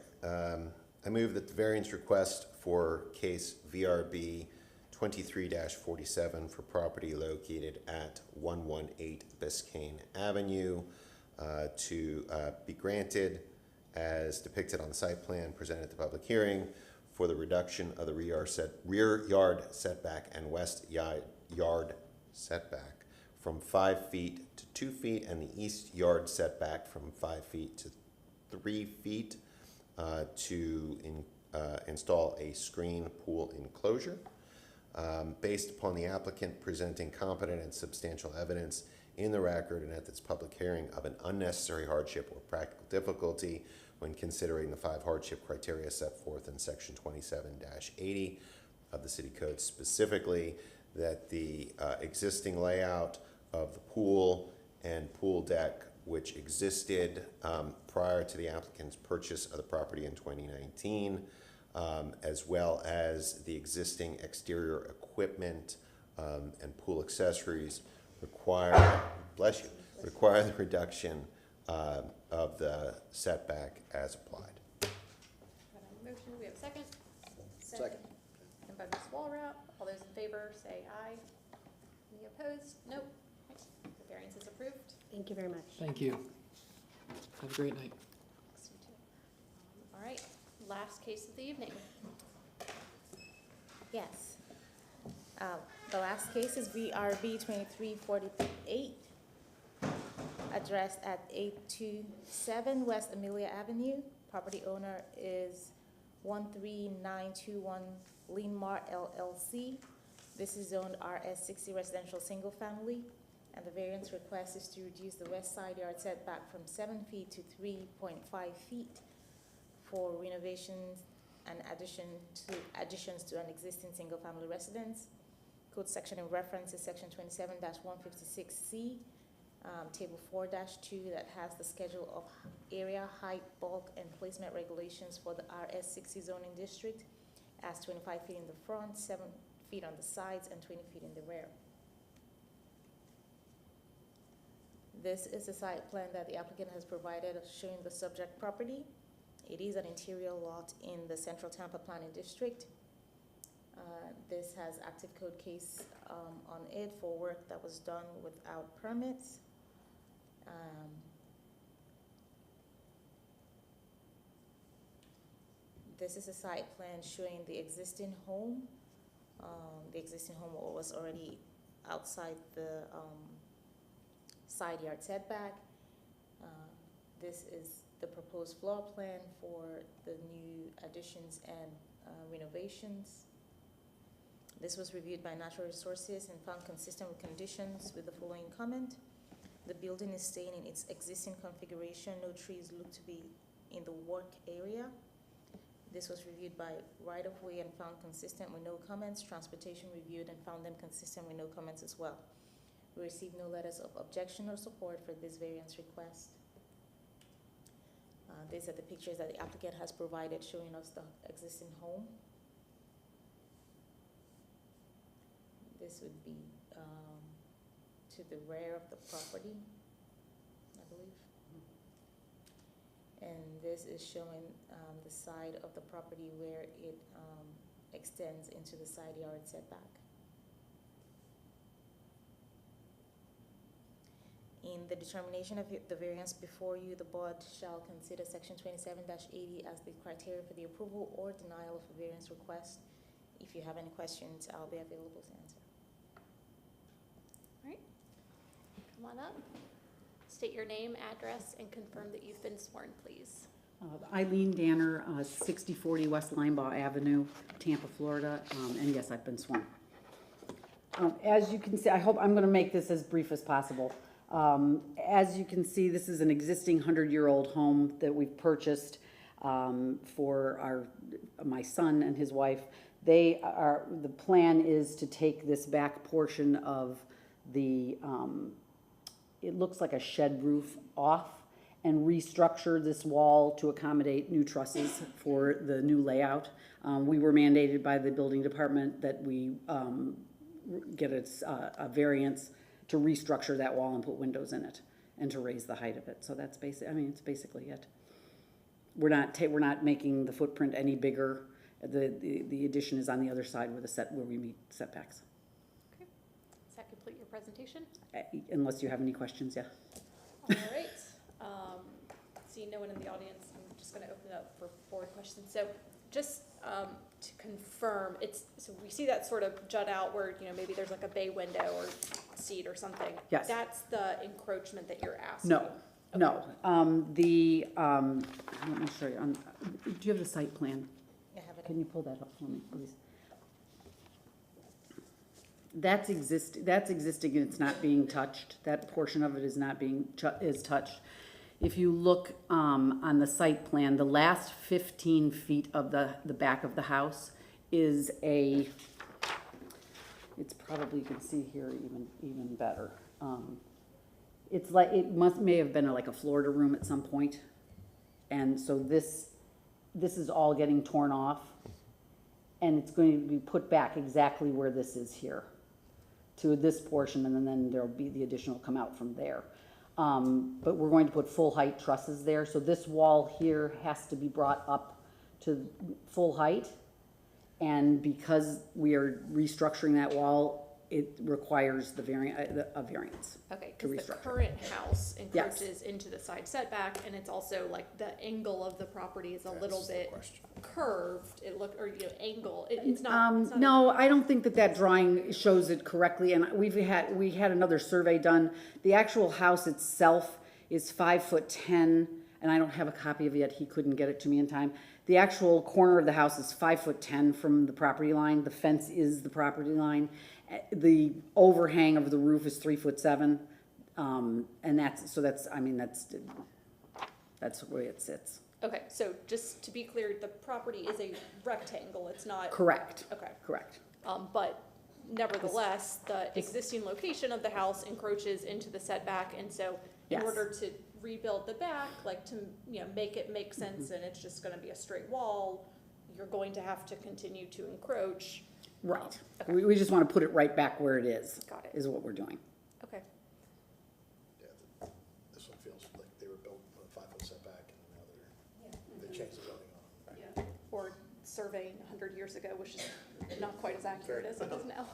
I move that the variance request for case VRB 23-47 for property located at 118 Biscayne Avenue to be granted as depicted on the site plan presented at the public hearing for the reduction of the rear yard setback and west yard setback from 5 feet to 2 feet and the east yard setback from 5 feet to 3 feet to install a screen pool enclosure. Based upon the applicant presenting competent and substantial evidence in the record and at this public hearing of an unnecessary hardship or practical difficulty when considering the 5 hardship criteria set forth in section 27-80 of the city code, specifically that the existing layout of the pool and pool deck which existed prior to the applicant's purchase of the property in 2019, as well as the existing exterior equipment and pool accessories require the reduction of the setback as applied. Got a motion, we have a second? Second. And by Ms. Walrath, all those in favor say aye. Any opposed? Nope. Okay, the variance is approved. Thank you very much. Thank you. Have a great night. Thanks, you too. All right, last case of the evening. Yes. The last case is VRB 2348, addressed at 827 West Amelia Avenue. Property owner is 13921 Leanmar LLC. This is zoned RS60 residential single family, and the variance request is to reduce the west side yard setback from 7 feet to 3.5 feet for renovations and additions to an existing single family residence. Code section in reference is section 27-156C, table 4-2 that has the schedule of area, height, bulk, and placement regulations for the RS60 zoning district as 25 feet in the front, 7 feet on the sides, and 20 feet in the rear. This is a site plan that the applicant has provided showing the subject property. It is an interior lot in the Central Tampa Planning District. This has active code case on it for work that was done without permits. This is a site plan showing the existing home. The existing home was already outside the side yard setback. This is the proposed floor plan for the new additions and renovations. This was reviewed by Natural Resources and found consistent with conditions with the following comment. The building is staying in its existing configuration. No trees look to be in the work area. This was reviewed by right-of-way and found consistent with no comments. Transportation reviewed and found them consistent with no comments as well. We received no letters of objection or support for this variance request. These are the pictures that the applicant has provided showing us the existing home. This would be to the rear of the property, I believe. And this is showing the side of the property where it extends into the side yard setback. In the determination of the variance before you, the board shall consider section 27-80 as the criteria for the approval or denial of a variance request. If you have any questions, I'll be available to answer. All right, come on up. State your name, address, and confirm that you've been sworn, please. Eileen Danner, 6040 West Linebaugh Avenue, Tampa, Florida, and yes, I've been sworn. As you can see, I hope I'm going to make this as brief as possible. As you can see, this is an existing 100-year-old home that we've purchased for my son and his wife. The plan is to take this back portion of the, it looks like a shed roof off, and restructure this wall to accommodate new trusses for the new layout. We were mandated by the building department that we get a variance to restructure that wall and put windows in it and to raise the height of it. So that's it's basically it. We're not making the footprint any bigger. The addition is on the other side where we meet setbacks. Okay, does that complete your presentation? Unless you have any questions, yeah. All right. Seeing no one in the audience, I'm just going to open it up for board questions. So just to confirm, so we see that sort of jut out where, maybe there's like a bay window or seat or something. Yes. That's the encroachment that you're asking? No, no. Let me show you. Do you have the site plan? I have it. Can you pull that up for me, please? That's existing and it's not being touched. That portion of it is not being touched. If you look on the site plan, the last 15 feet of the back of the house is it's probably, you can see here even better. It's like, may have been like a Florida room at some point. And so this is all getting torn off, and it's going to be put back exactly where this is here to this portion, and then there'll be the additional come out from there. But we're going to put full height trusses there. So this wall here has to be brought up to full height. And because we are restructuring that wall, it requires a variance. Okay, because the current house encroaches into the side setback, and it's also like the angle of the property is a little bit curved. It's not. No, I don't think that drawing shows it correctly. And we had another survey done. The actual house itself is 5'10", and I don't have a copy of it yet. He couldn't get it to me in time. The actual corner of the house is 5'10" from the property line. The fence is the property line. The overhang of the roof is 3'7", and that's the way it sits. Okay, so just to be clear, the property is a rectangle. It's not. Correct. Okay. Correct. But nevertheless, the existing location of the house encroaches into the setback, and so in order to rebuild the back, to make it make sense, and it's just going to be a straight wall, you're going to have to continue to encroach. Right. Okay. We just want to put it right back where it is. Got it. Is what we're doing. Okay. Yeah, this one feels like they were built with a 5-foot setback, and now they changed the zoning on them. Yeah. Or surveying 100 years ago, which is not quite as accurate as it is now.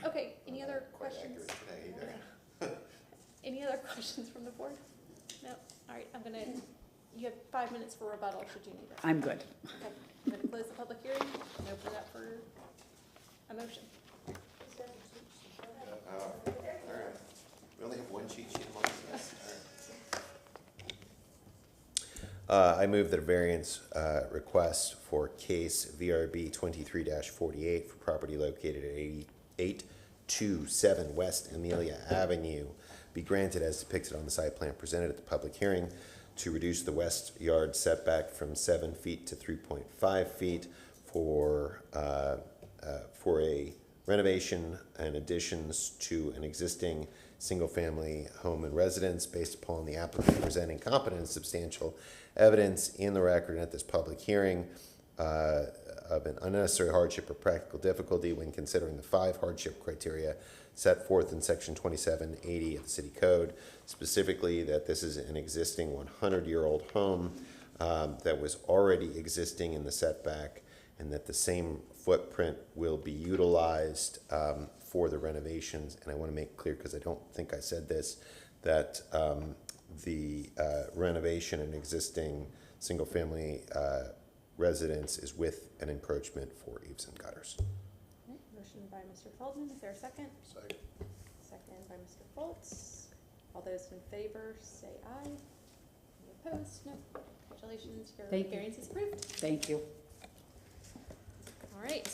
Okay, any other questions? Any other questions from the board? No? All right, you have 5 minutes for rebuttal should you need it. I'm good. Okay, I'm going to close the public hearing and open it up for a motion. All right. We only have one cheat sheet amongst us. I move that a variance request for case VRB 23-48 for property located at 827 West Amelia Avenue be granted as depicted on the site plan presented at the public hearing. to reduce the west yard setback from 7 feet to 3.5 feet for a renovation and additions to an existing single-family home and residence based upon the applicant presenting competent and substantial evidence in the record and at this public hearing of an unnecessary hardship or practical difficulty when considering the 5 hardship criteria set forth in section 2780 of the city code, specifically that this is an existing 100-year-old home that was already existing in the setback, and that the same footprint will be utilized for the renovations. And I want to make clear, because I don't think I said this, that the renovation and existing single-family residence is with an encroachment for eaves and gutters. Okay, motion by Mr. Feldman, is there a second? Second. Second by Mr. Foltz. All those in favor, say aye. Any opposed? No. Congratulations, your Thank you. variance is approved. Thank you. All right,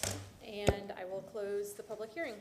and I will close the public hearing.